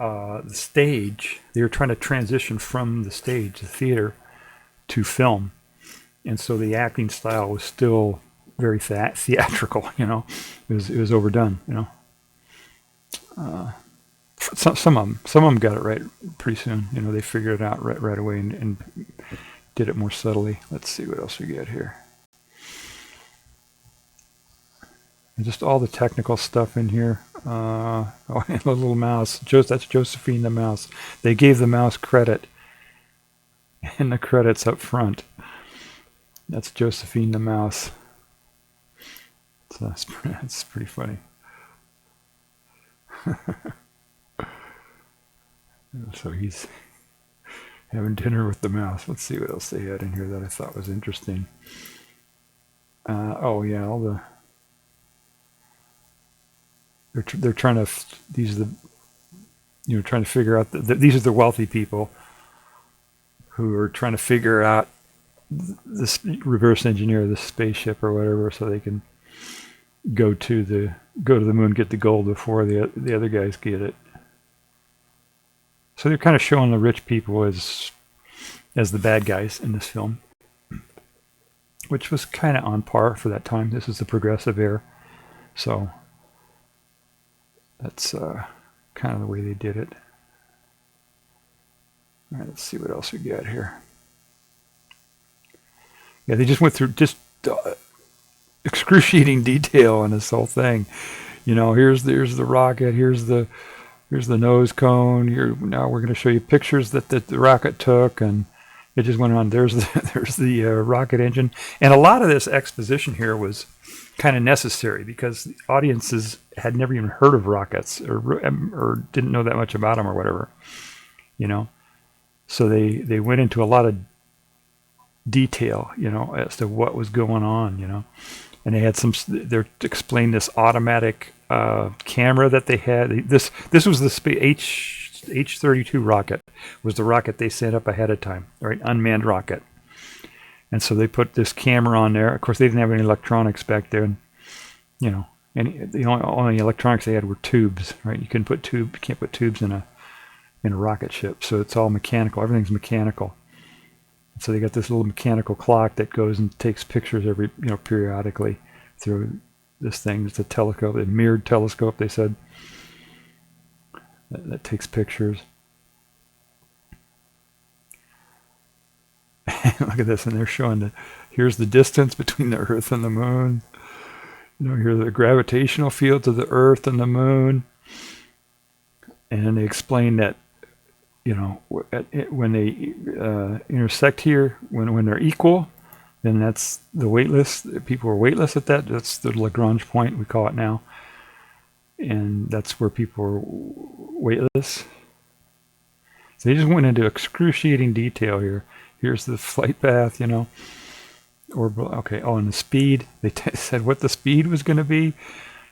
the stage. They were trying to transition from the stage, the theater, to film. And so the acting style was still very theatrical, It was overdone, Some of them got it right pretty soon. They figured it out right away and did it more subtly. Let's see what else we got here. And just all the technical stuff in here. And the little mouse. That's Josephine the mouse. They gave the mouse credit in the credits up front. That's Josephine the mouse. So that's pretty funny. So he's having dinner with the mouse. Let's see what else they had in here that I thought was interesting. All the they're trying to trying to figure out these are the wealthy people who are trying to figure out this reverse engineer this spaceship or whatever, so they can go to the moon, get the gold before the other guys get it. So they're kind of showing the rich people as the bad guys in this film, which was kind of on par for that time. This is the progressive era, so that's kind of the way they did it. All right, let's see what else we got here. Yeah, they just went through excruciating detail on this whole thing. Here's the rocket, here's the nose cone. Now we're going to show you pictures that the rocket took, and it just went on. There's the rocket engine, and a lot of this exposition here was kind of necessary because the audiences had never even heard of rockets or didn't know that much about them or whatever, So they went into a lot of detail, as to what was going on, and they had they explained this automatic camera that they had. This was the H-32 rocket, was the rocket they sent up ahead of time, right? Unmanned rocket. And so they put this camera on there. Of course, they didn't have any electronics back there, and the only electronics they had were tubes, right? You can't put tubes in a rocket ship, so it's all mechanical. Everything's mechanical. So they got this little mechanical clock that goes and takes pictures every, periodically through this thing. It's a telescope, a mirrored telescope, they said, that takes pictures. Look at this, and they're showing here's the distance between the Earth and the Moon. Here's the gravitational fields of the Earth and the Moon. And then they explain that, when they intersect here, when they're equal, then that's the weightless. People are weightless at that. That's the Lagrange point, we call it now. And that's where people are weightless. So they just went into excruciating detail here. Here's the flight path, Okay, and the speed. They said what the speed was going to be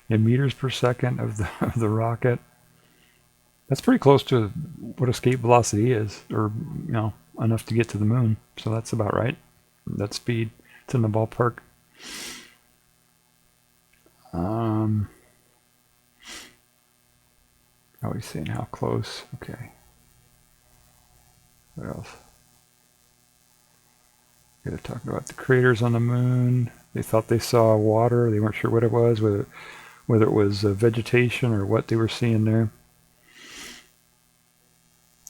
in meters per second of the rocket. That's pretty close to what escape velocity is, or, enough to get to the moon. So that's about right. That speed. It's in the ballpark. Oh, he's saying how close. Okay. What else? They're talking about the craters on the moon. They thought they saw water. They weren't sure what it was, whether it was vegetation or what they were seeing there.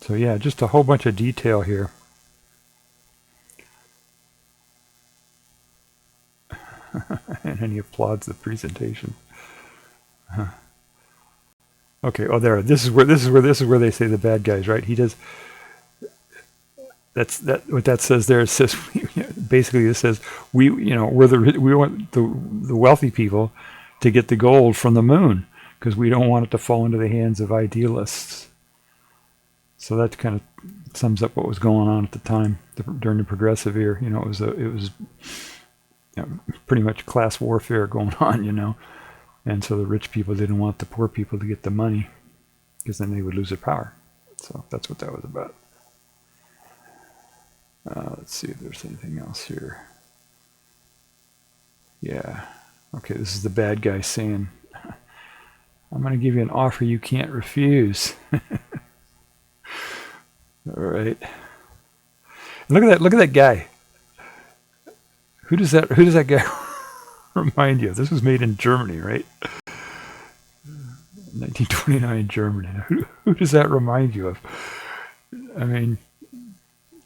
So yeah, just a whole bunch of detail here. And then he applauds the presentation. Okay. Oh, there. This is where they say the bad guys, right? He does. What that says there. It says basically it says we want the wealthy people to get the gold from the moon because we don't want it to fall into the hands of idealists. So that kind of sums up what was going on at the time during the progressive era. It was pretty much class warfare going on. And so the rich people didn't want the poor people to get the money because then they would lose their power. So that's what that was about. Let's see if there's anything else here. Yeah. Okay, this is the bad guy saying, I'm going to give you an offer you can't refuse. All right. Look at that guy. Who does that guy remind you of? This was made in Germany, right? 1929 Germany. Who does that remind you of? I mean,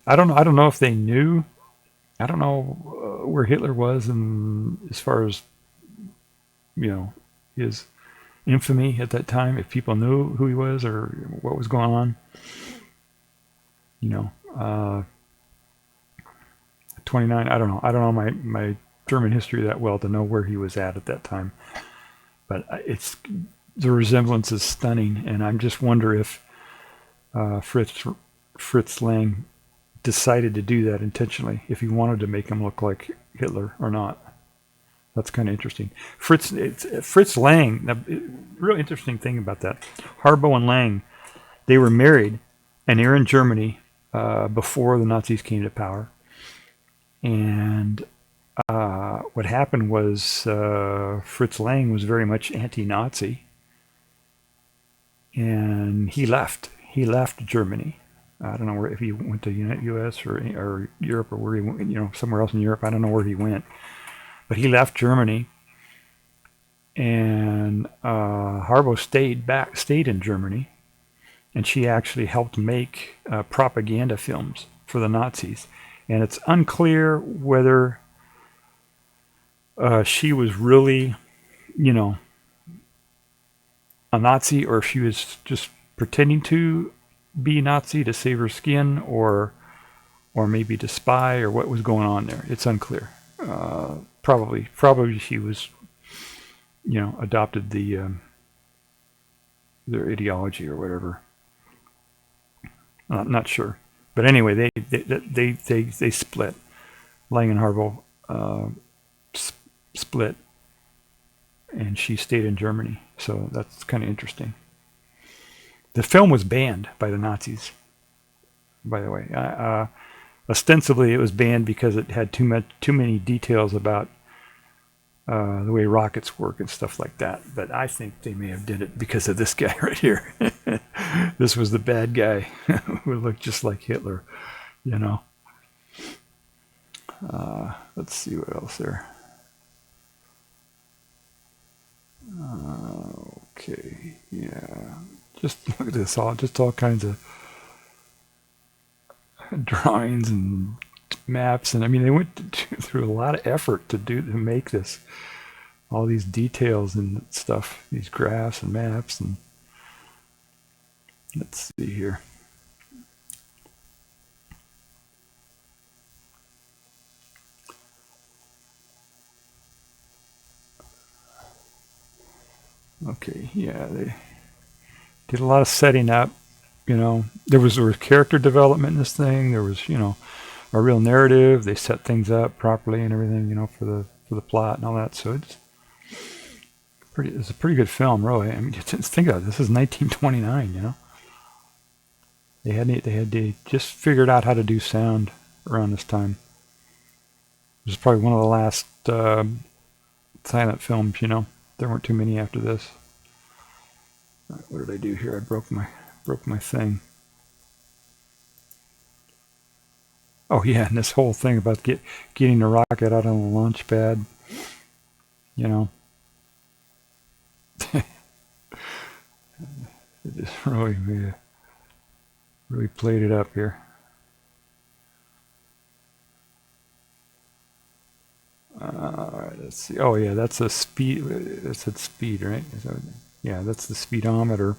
I don't know if they knew. I don't know where Hitler was, and as far as his infamy at that time, if people knew who he was or what was going on. 29. I don't know my German history that well to know where he was at that time. But the resemblance is stunning, and I just wonder if Fritz Lang decided to do that intentionally, if he wanted to make him look like Hitler or not. That's kind of interesting. Fritz Lang, the real interesting thing about that, Harbo and Lang, they were married, and they were in Germany before the Nazis came to power. And what happened was Fritz Lang was very much anti-Nazi, and he left. He left Germany. I don't know if he went to U.S. or Europe or where he went, somewhere else in Europe. I don't know where he went, but he left Germany, and Harbo stayed in Germany, and she actually helped make propaganda films for the Nazis. And it's unclear whether she was really, a Nazi, or if she was just pretending to be Nazi to save her skin, or maybe to spy, or what was going on there. It's unclear. Probably she was, adopted their ideology or whatever. Not sure. But anyway, they split. Lang and Harbo split, and she stayed in Germany. So that's kind of interesting. The film was banned by the Nazis, by the way. Ostensibly, it was banned because it had too many details about the way rockets work and stuff like that. But I think they may have did it because of this guy right here. This was the bad guy who looked just like Hitler, Let's see what else there. Okay, yeah. Just look at this, all kinds of drawings and maps, and I mean they went through a lot of effort to make this, all these details and stuff, these graphs and maps. And let's see here. Okay, yeah, they did a lot of setting up. There was character development in this thing. There was, a real narrative. They set things up properly and everything, for the plot and all that. So it's a pretty good film, really. I mean, just think about it. This is 1929. They just figured out how to do sound around this time. It was probably one of the last silent films. There weren't too many after this. What did I do here? I broke my thing. Oh yeah, and this whole thing about getting the rocket out on the launch pad. It just really played it up here. All right, let's see. Oh yeah, that's a speed. That's at speed, right? Yeah, that's the speedometer.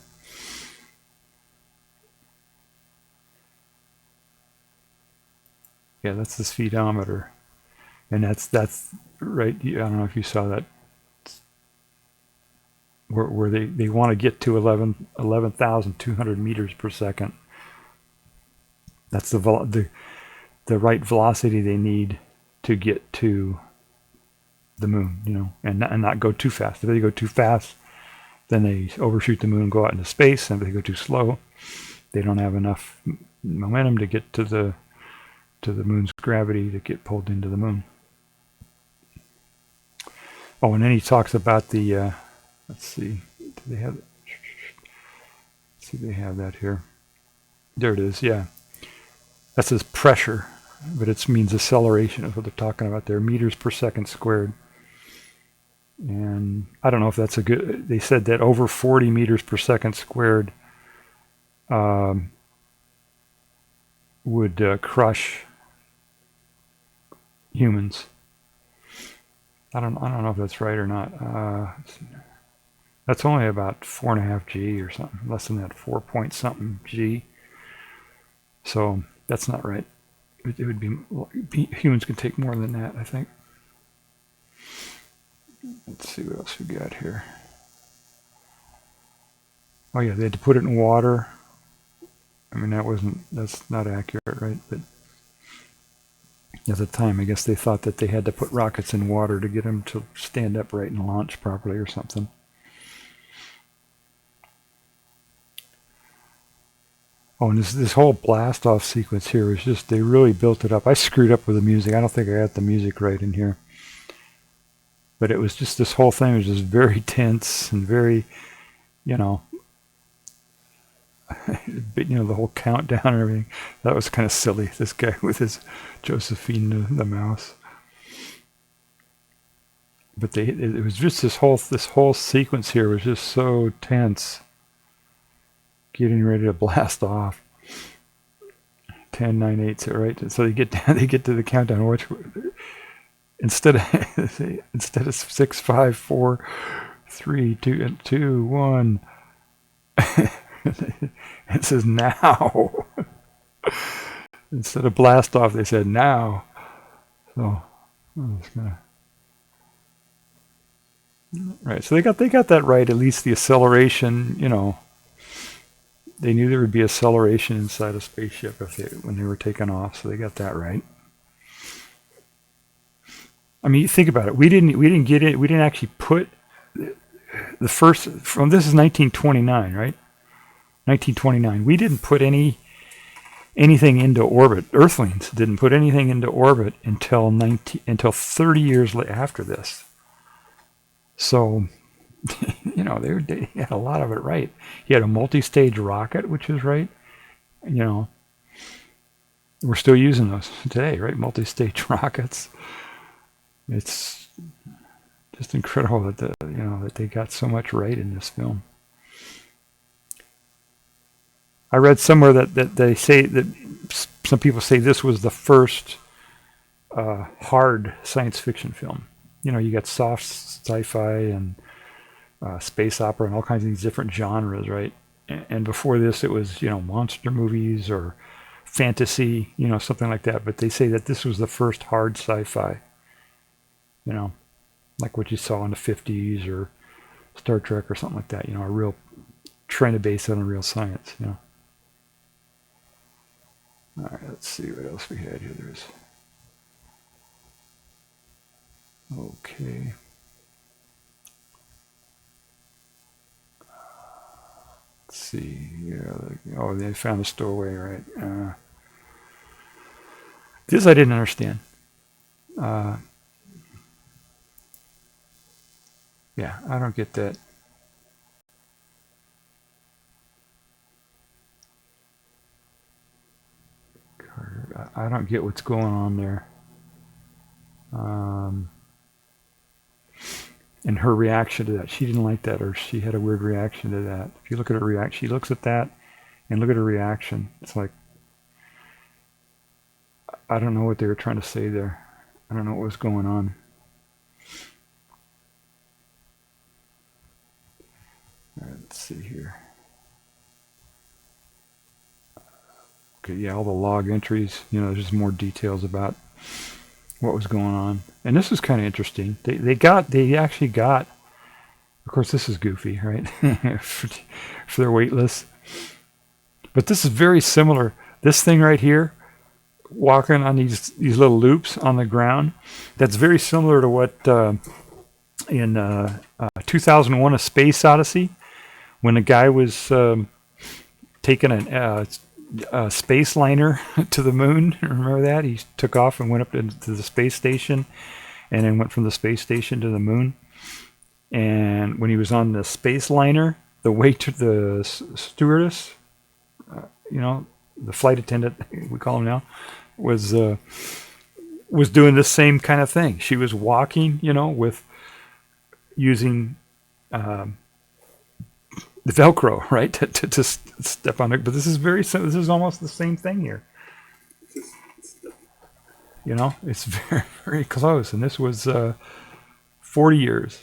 Yeah, that's the speedometer, and that's right. I don't know if you saw that, where they want to get to 11,200 meters per second. That's the right velocity they need to get to the moon, and not go too fast. If they go too fast, then they overshoot the moon and go out into space. And if they go too slow, they don't have enough momentum to get to the moon's gravity to get pulled into the moon. Oh, and then he talks about the, let's see, do they have, let's see if they have that here. There it is, yeah. That says pressure, but it means acceleration is what they're talking about there, meters per second squared. And I don't know if that's a good, they said that over 40 meters per second squared would crush humans. I don't know if that's right or not. That's only about 4.5 G or something, less than that, 4 point something G. So that's not right. It would be humans can take more than that, I think. Let's see what else we got here. Oh yeah, they had to put it in water. I mean, that's not accurate, right? But at the time, I guess they thought that they had to put rockets in water to get them to stand upright and launch properly or something. Oh, and this whole blast off sequence here is just, they really built it up. I screwed up with the music. I don't think I got the music right in here. But it was just, this whole thing was just very tense and very, the whole countdown and everything. That was kind of silly, this guy with his Josephine the mouse. But it was just this whole sequence here was just so tense. Getting ready to blast off. 10, 9, 8, right? So they get to the countdown. Watch, instead of 6, 5, 4, 3, 2, 1. It says now. Instead of blast off, they said now. So I'm just gonna. Right. So they got that right. At least the acceleration. They knew there would be acceleration inside a spaceship when they were taking off. So they got that right. I mean, think about it. We didn't get it. We didn't actually put the first from. This is 1929, right? 1929. We didn't put anything into orbit. Earthlings didn't put anything into orbit until 30 years after this. So, they had a lot of it right. He had a multi-stage rocket, which is right. We're still using those today, right? Multi-stage rockets. It's just incredible that they got so much right in this film. I read somewhere that they say that some people say this was the first hard science fiction film. You know, you got soft sci-fi and space opera and all kinds of these different genres, right? And before this, it was, you know, monster movies or fantasy, you know, something like that. But they say that this was the first hard sci-fi, you know, like what you saw in the 50s or Star Trek or something like that, you know, a real trying to base it on real science, you know. All right, let's see what else we had here. There's okay. Let's see. Yeah. Oh, they found a stowaway, right? This I didn't understand. Yeah, I don't get that. I don't get what's going on there. And her reaction to that, she didn't like that, or she had a weird reaction to that. If you look at her reaction, she looks at that and look at her reaction. It's like, I don't know what they were trying to say there. I don't know what was going on. All right, let's see here. Okay, yeah, all the log entries, you know, there's just more details about what was going on. And this was kind of interesting. They actually got, of course this is goofy, right? for their weightless. But this is very similar. This thing right here, walking on these little loops on the ground, that's very similar to what in 2001 A Space Odyssey, when a guy was taking a space liner to the moon. Remember that? He took off and went up to the space station and then went from the space station to the moon. And when he was on the space liner, the stewardess, you know, the flight attendant, we call him now, was doing the same kind of thing. She was walking, you know, with using the Velcro, right, to step on it. But this is this is almost the same thing here. You know, it's very, very close. And this was 40 years.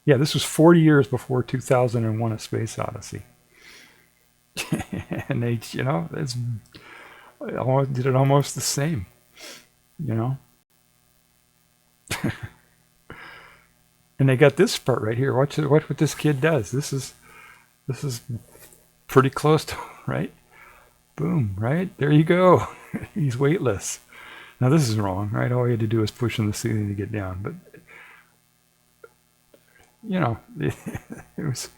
Yeah, this was 40 years before 2001 A Space Odyssey. And they, you know, did it almost the same, you know. And they got this part right here. Watch what this kid does. This is pretty close to, right? Boom, right? There you go. He's weightless. Now this is wrong, right? All he had to do was push on the ceiling to get down. But, you know, it was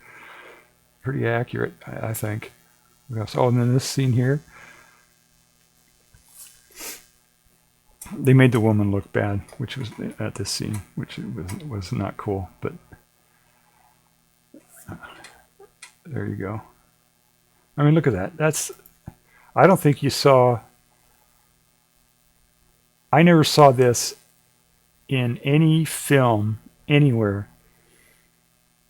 pretty accurate, I think. Oh, and then this scene here, they made the woman look bad, which was at this scene, which was not cool. But there you go. I mean, look at that. I don't think you saw. I never saw this in any film anywhere.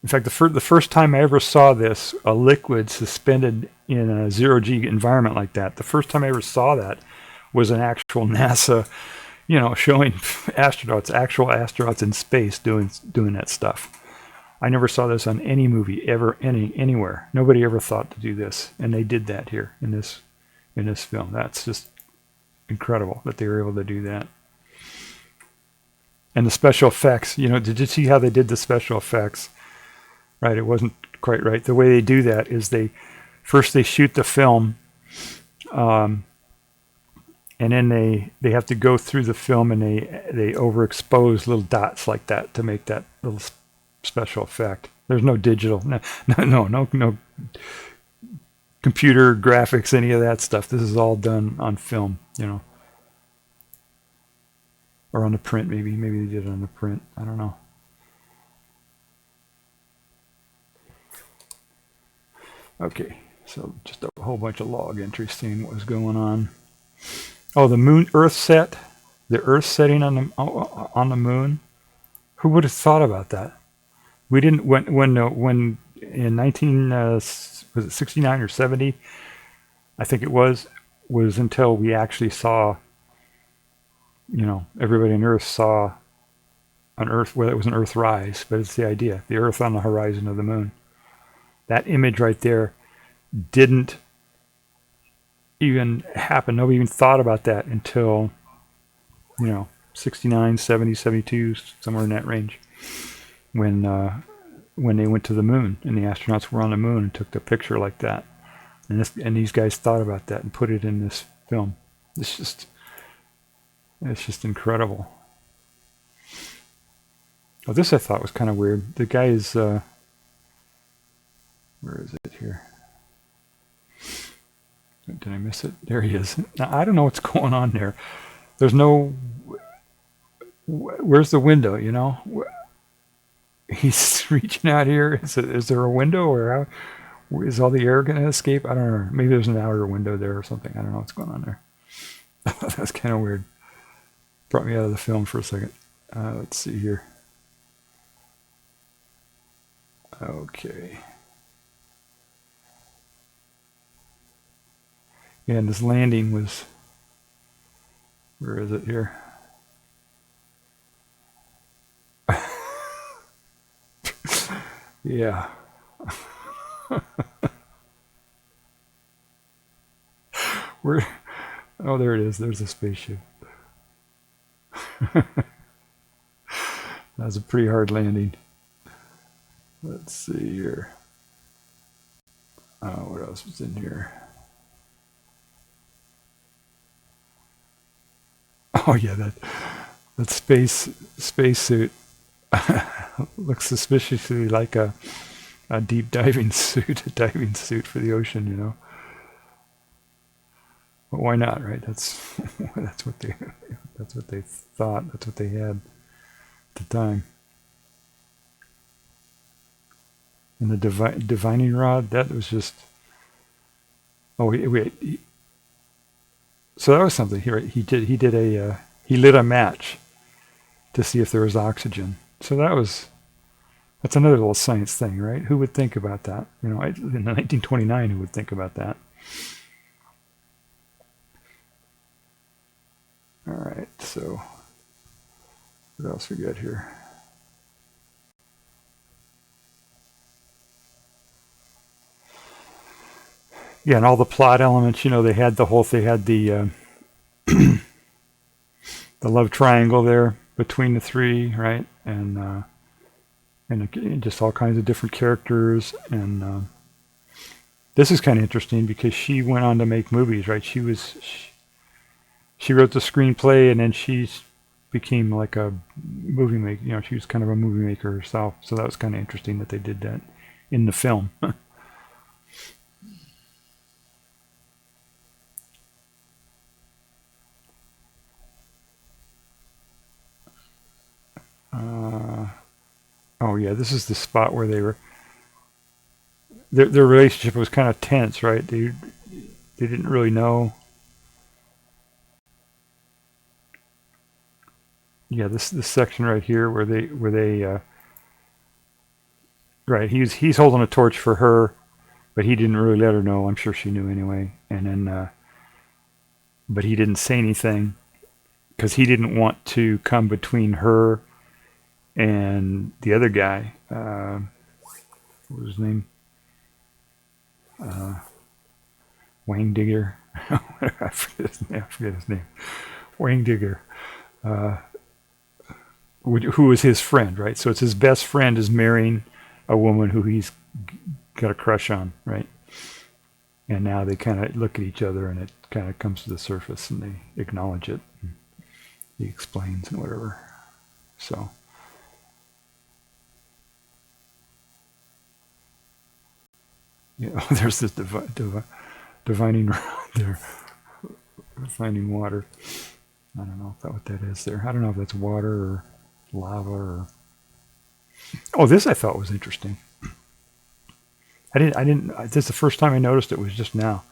In fact, the first time I ever saw this, a liquid suspended in a zero-G environment like that, the first time I ever saw that was an actual NASA, you know, showing actual astronauts in space doing that stuff. I never saw this on any movie ever, anywhere. Nobody ever thought to do this, and they did that here in this film. That's just incredible that they were able to do that. And the special effects, you know, did you see how they did the special effects? Right, it wasn't quite right. The way they do that is they shoot the film, and then they have to go through the film and they overexpose little dots like that to make that little special effect. There's no digital, no computer graphics, any of that stuff. This is all done on film, you know, or on the print. Maybe they did it on the print. I don't know. Okay, so just a whole bunch of log entries seeing what was going on. Oh, the Earth setting on the moon. Who would have thought about that? We didn't when in 1969 or 70, I think it was until we actually saw everybody on Earth saw an Earth, well, it was an Earth rise, but it's the idea, the Earth on the horizon of the moon. That image right there didn't even happen. Nobody even thought about that until, 69, 70, 72, somewhere in that range, when they went to the moon and the astronauts were on the moon and took the picture like that. And these guys thought about that and put it in this film. It's just incredible. Oh, this I thought was kind of weird. The guy is, where is it here? Did I miss it? There he is. Now, I don't know what's going on there. There's no, where's the window, He's reaching out here. Is there a window, or how, is all the air going to escape? I don't know. Maybe there's an outer window there or something. I don't know what's going on there. That's kind of weird. Brought me out of the film for a second. Let's see here. Okay. Yeah, and this landing was, where is it here? Yeah. Where? Oh, there it is. There's a spaceship. That was a pretty hard landing. Let's see here. What else was in here? Oh yeah, that spacesuit looks suspiciously like a deep diving suit, a diving suit for the ocean, But why not, right? That's what they thought. That's what they had at the time. And the divining rod, that was just. Oh wait. So that was something. He lit a match to see if there was oxygen. So that's another little science thing, right? Who would think about that? In 1929, who would think about that? All right, so what else we got here? Yeah, and all the plot elements, they had the the love triangle there between the three, right? And just all kinds of different characters. And this is kind of interesting because she went on to make movies, right? She wrote the screenplay, and then she became like a movie maker. She was kind of a movie maker herself. So that was kind of interesting that they did that in the film. Oh yeah, this is the spot where they were. Their relationship was kind of tense, right? They didn't really know. Yeah, this section right here where they right, he's holding a torch for her, but he didn't really let her know. I'm sure she knew anyway. And then, but he didn't say anything because he didn't want to come between her and the other guy. What was his name? Wang Digger. I forget his name. Wang Digger. Who was his friend, right? So it's his best friend is marrying a woman who he's got a crush on, right? And now they kind of look at each other, and it kind of comes to the surface, and they acknowledge it. And he explains and whatever. So. Yeah, there's this divining rod there, refining water. I don't know what that is there. I don't know if that's water or lava or. Oh, this I thought was interesting. I didn't. This is the first time I noticed it. Was just now.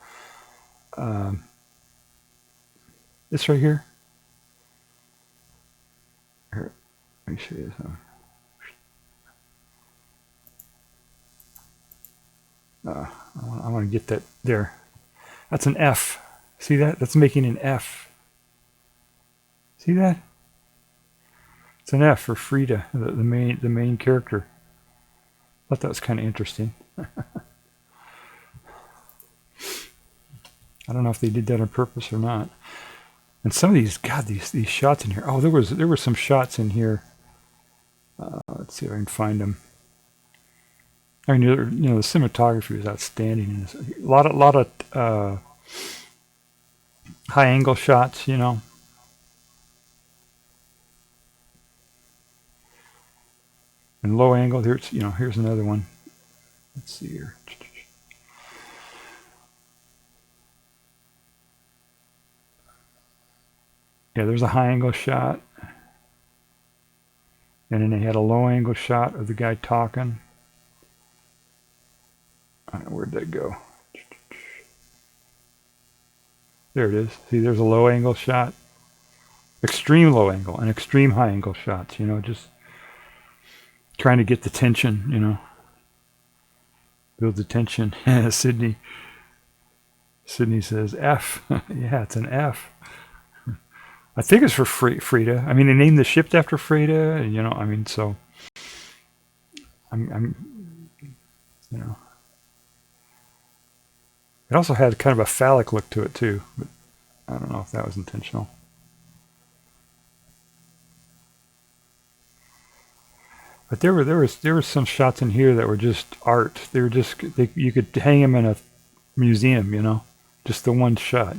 This right here. Here, let me show you something. I want to get that there. That's an F. See that? That's making an F. See that? It's an F for Frida, the main character. I thought that was kind of interesting. I don't know if they did that on purpose or not. And some of these, God, these shots in here. Oh, there were some shots in here. Let's see if I can find them. I mean, the cinematography was outstanding. A lot of high angle shots, and low angle. Here's another one. Let's see here. Yeah, there's a high angle shot. And then they had a low angle shot of the guy talking. I don't know, where'd that go? There it is. See, there's a low angle shot. Extreme low angle and extreme high angle shots, just trying to get the tension, build the tension. Sydney says F. Yeah, it's an F. I think it's for Frida. I mean, they named the ship after Frida, so I'm it also had kind of a phallic look to it too, but I don't know if that was intentional. But there were some shots in here that were just art. They were you could hang them in a museum, just the one shot,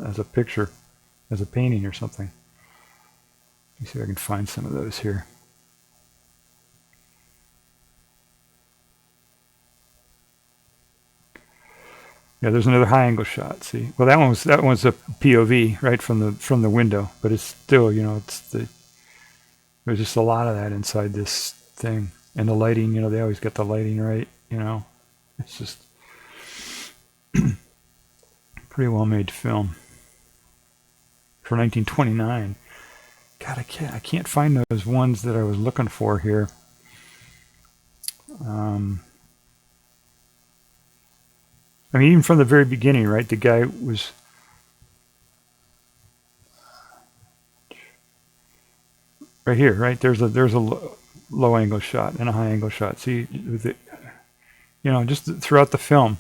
as a picture, as a painting or something. Let me see if I can find some of those here. Yeah, there's another high angle shot. See, well, that one was a POV right from the window, but it's still, there's just a lot of that inside this thing, and the lighting. They always get the lighting right. It's just pretty well made film for 1929. God, I can't find those ones that I was looking for here. I mean, even from the very beginning, right? The guy was right here, right? There's a low angle shot and a high angle shot. See, just throughout the film.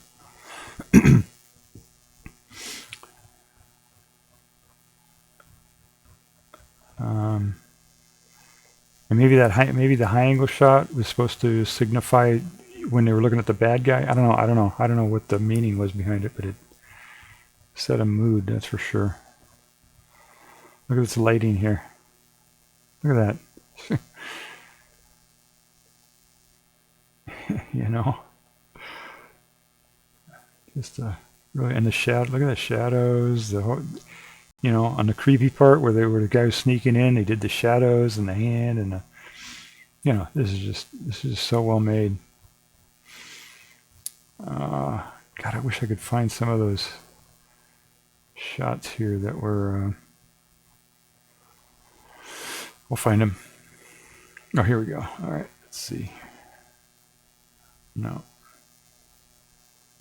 And maybe the high angle shot was supposed to signify when they were looking at the bad guy. I don't know what the meaning was behind it, but it set a mood, that's for sure. Look at this lighting here. Look at that. Just really, and the shadow. Look at the shadows. The whole, on the creepy part where the guy was sneaking in, they did the shadows and the hand and the, this is just so well made. God, I wish I could find some of those shots here that were. We'll find them. Oh, here we go. All right, let's see. No.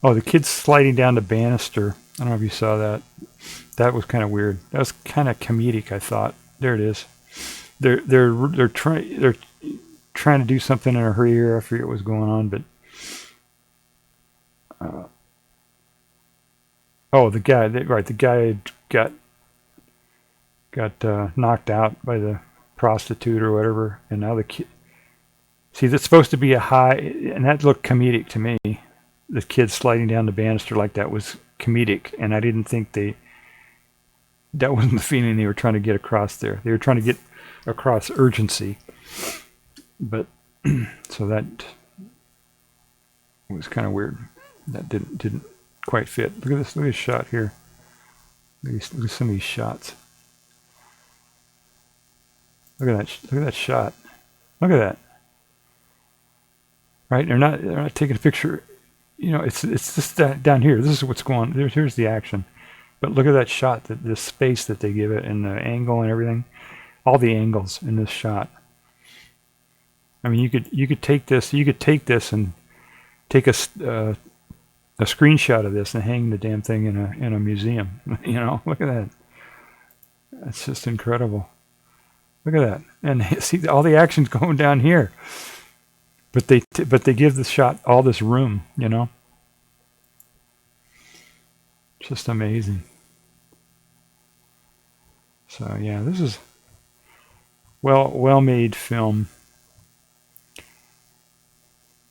Oh, the kid's sliding down the banister. I don't know if you saw that. That was kind of weird. That was kind of comedic, I thought. There it is. They're trying to do something in a hurry here. I forget what was going on, but the guy. The guy got knocked out by the prostitute or whatever, and now the kid. See, that's supposed to be a high, and that looked comedic to me. The kid sliding down the banister like that was comedic, and I didn't think that wasn't the feeling they were trying to get across there. They were trying to get across urgency, but so that was kind of weird. That didn't quite fit. Look at this. Look at this shot here. Look at some of these shots. Look at that. Look at that shot. Look at that. Right? They're not taking a picture. It's just that down here. This is what's going on. Here's the action. But look at that shot, the space that they give it, and the angle and everything. All the angles in this shot. I mean, you could take this and take a screenshot of this and hang the damn thing in a museum. Look at that. That's just incredible. Look at that. And see all the action's going down here. But they give the shot all this room, you know. Just amazing. So yeah, this is well made film,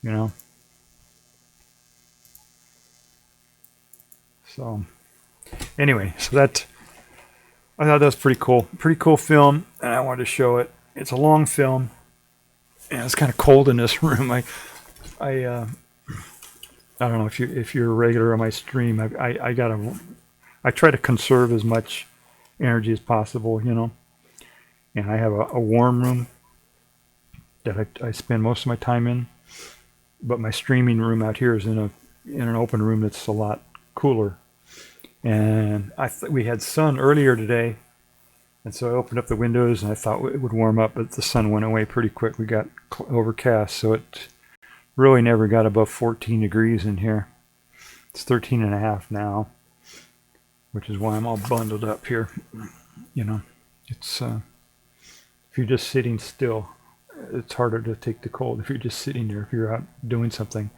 you know. So anyway, so that I thought that was pretty cool film, and I wanted to show it. It's a long film, and it's kind of cold in this room. I don't know if you're a regular on my stream. I try to conserve as much energy as possible, you know. And I have a warm room that I spend most of my time in, but my streaming room out here is in an open room that's a lot cooler. And we had sun earlier today, and so I opened up the windows and I thought it would warm up, but the sun went away pretty quick. We got overcast, so it really never got above 14 degrees in here. It's 13 and a half now, which is why I'm all bundled up here. You know, it's if you're just sitting still, it's harder to take the cold. If you're just sitting there, if you're out doing something,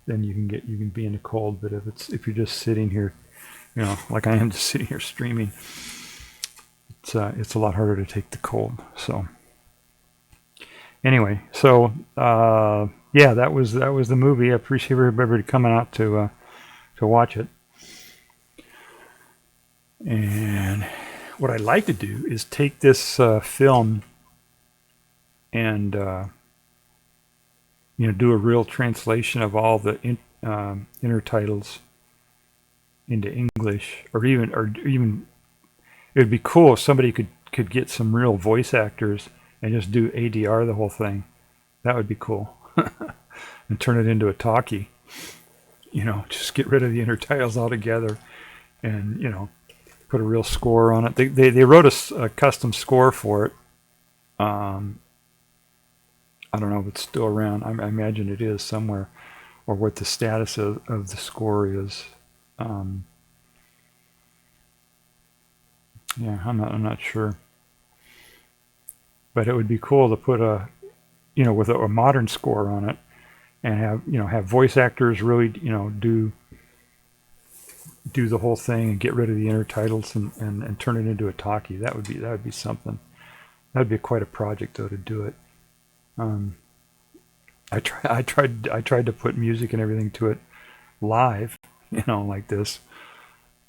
then you can be in the cold. But if you're just sitting here, you know, like I am just sitting here streaming, it's a lot harder to take the cold. So anyway, so yeah, that was the movie. I appreciate everybody coming out to watch it. And what I'd like to do is take this film and you know, do a real translation of all the intertitles into English, or even it would be cool if somebody could get some real voice actors and just do ADR the whole thing. That would be cool. And turn it into a talkie. You know, just get rid of the intertitles altogether, and you know, put a real score on it. They wrote a custom score for it. I don't know if it's still around. I imagine it is somewhere, or what the status of the score is. Yeah, I'm not sure. But it would be cool to put with a modern score on it, and have voice actors really, do the whole thing and get rid of the intertitles and turn it into a talkie. That would be something. That would be quite a project though to do it. I tried to put music and everything to it live, like this.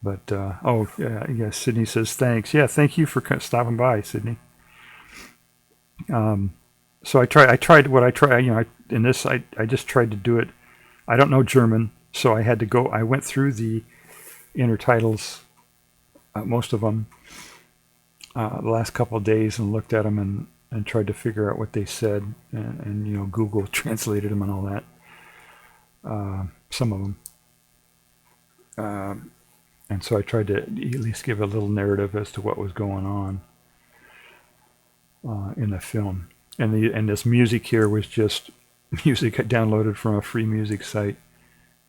But yeah, Sydney says thanks. Yeah, thank you for stopping by, Sydney. So I tried what I tried. In this I just tried to do it. I don't know German, so I had to go. I went through the intertitles, most of them, the last couple of days, and looked at them and tried to figure out what they said, and Google translated them and all that. Some of them. And so I tried to at least give a little narrative as to what was going on in the film. And this music here was just music I downloaded from a free music site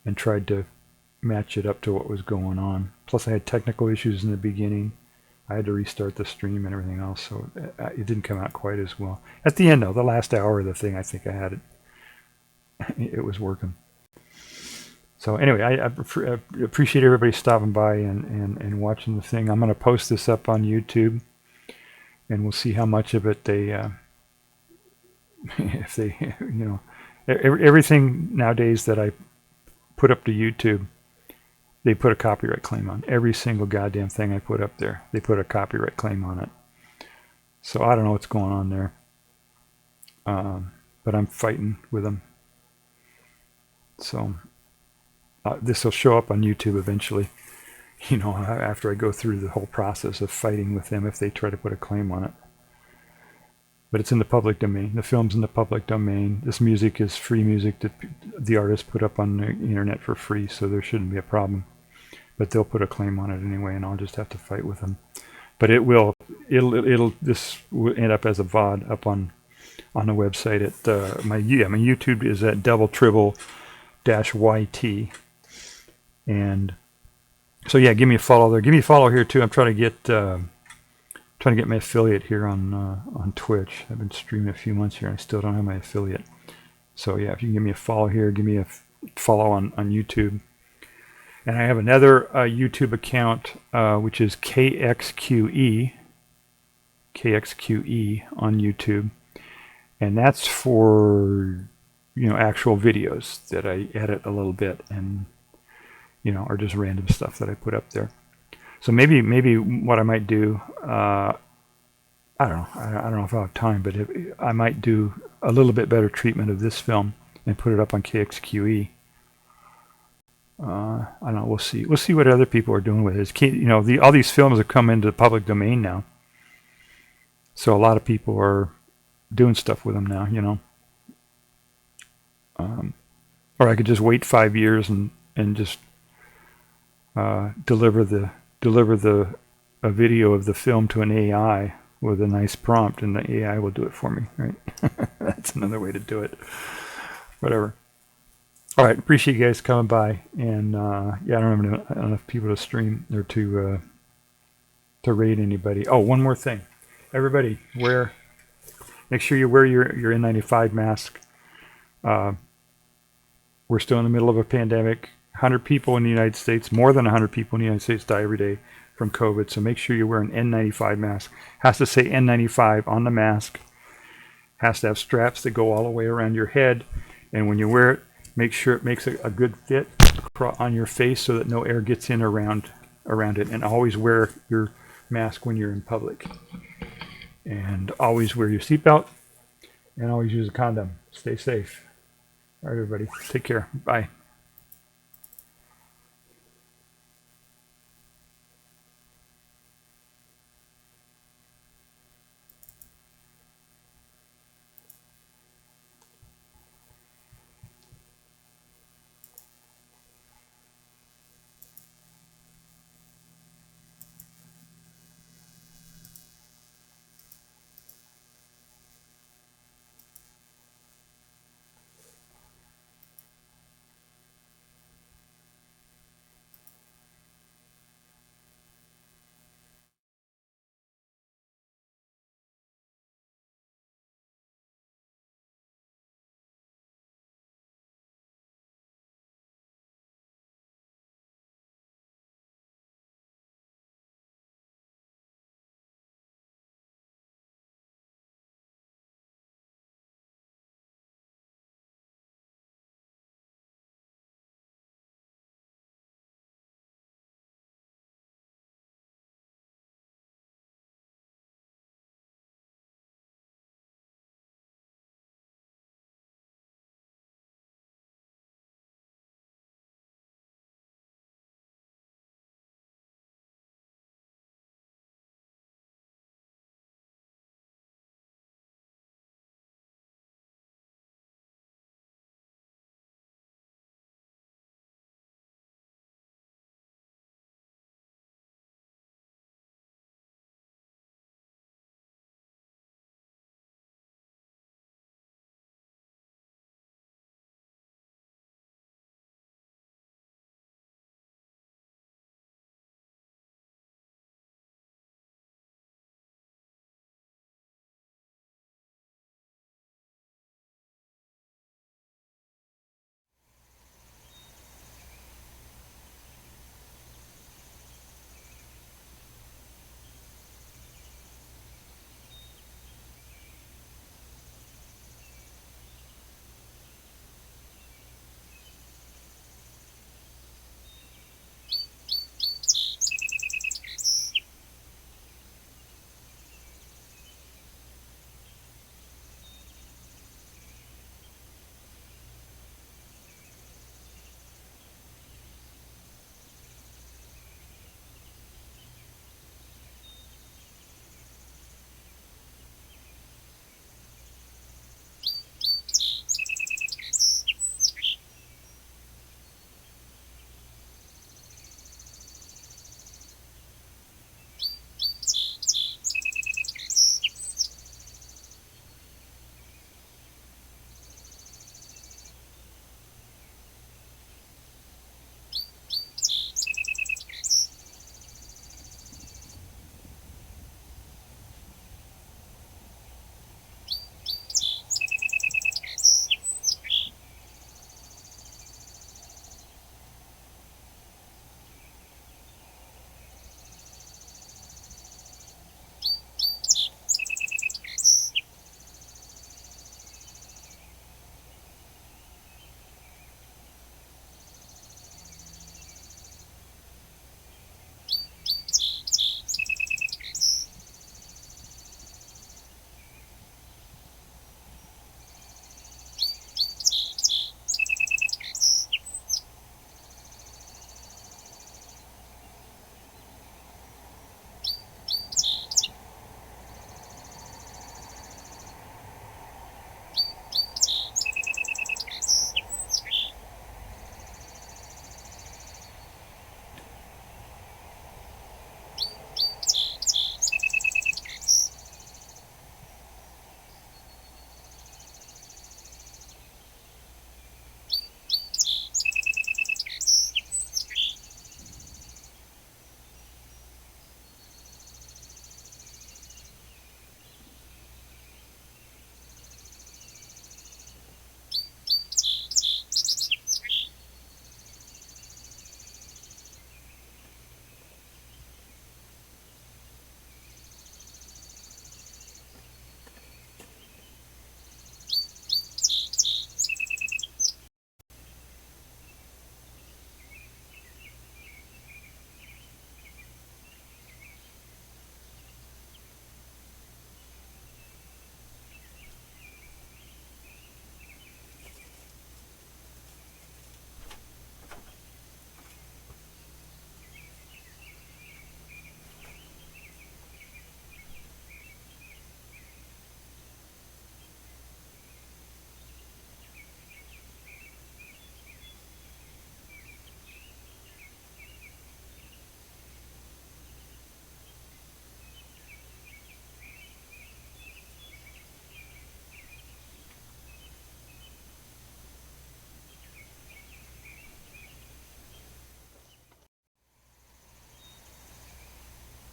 and tried to match it up to what was going on. Plus I had technical issues in the beginning. I had to restart the stream and everything else, so it didn't come out quite as well. At the end, though, the last hour of the thing, I think I had it. It was working. So anyway, I appreciate everybody stopping by and watching the thing. I'm going to post this up on YouTube, and we'll see how much of it they, if they, everything nowadays that I put up to YouTube, they put a copyright claim on. Every single goddamn thing I put up there, they put a copyright claim on it. So I don't know what's going on there. But I'm fighting with them. So this will show up on YouTube eventually, after I go through the whole process of fighting with them if they try to put a claim on it. But it's in the public domain. The film's in the public domain. This music is free music that the artist put up on the internet for free, so there shouldn't be a problem. But they'll put a claim on it anyway, and I'll just have to fight with them. But this will end up as a VOD up on the website at my YouTube is at doubletribble-yt. And so yeah, give me a follow there. Give me a follow here too. I'm trying to get trying to get my affiliate here on Twitch. I've been streaming a few months here, and I still don't have my affiliate. So yeah, if you can give me a follow here, give me a follow on YouTube. And I have another YouTube account, which is KXQE on YouTube, and that's for actual videos that I edit a little bit, and or just random stuff that I put up there. So maybe what I might do, I don't know. I don't know if I'll have time, but I might do a little bit better treatment of this film and put it up on KXQE. I don't know. We'll see. We'll see what other people are doing with it. All these films have come into the public domain now, so a lot of people are doing stuff with them now. Or I could just wait 5 years and just deliver a video of the film to an AI with a nice prompt, and the AI will do it for me. Right? That's another way to do it. Whatever. All right, appreciate you guys coming by, and I don't have enough people to stream or to rate anybody. Oh, one more thing, everybody, make sure you wear your N95 mask. We're still in the middle of a pandemic. 100 people in the United States, more than 100 people in the United States die every day from COVID. So make sure you wear an N95 mask. Has to say N95 on the mask. Has to have straps that go all the way around your head, and when you wear it, make sure it makes a good fit on your face so that no air gets in around it. And always wear your mask when you're in public. And always wear your seatbelt. And always use a condom. Stay safe. All right, everybody. Take care. Bye.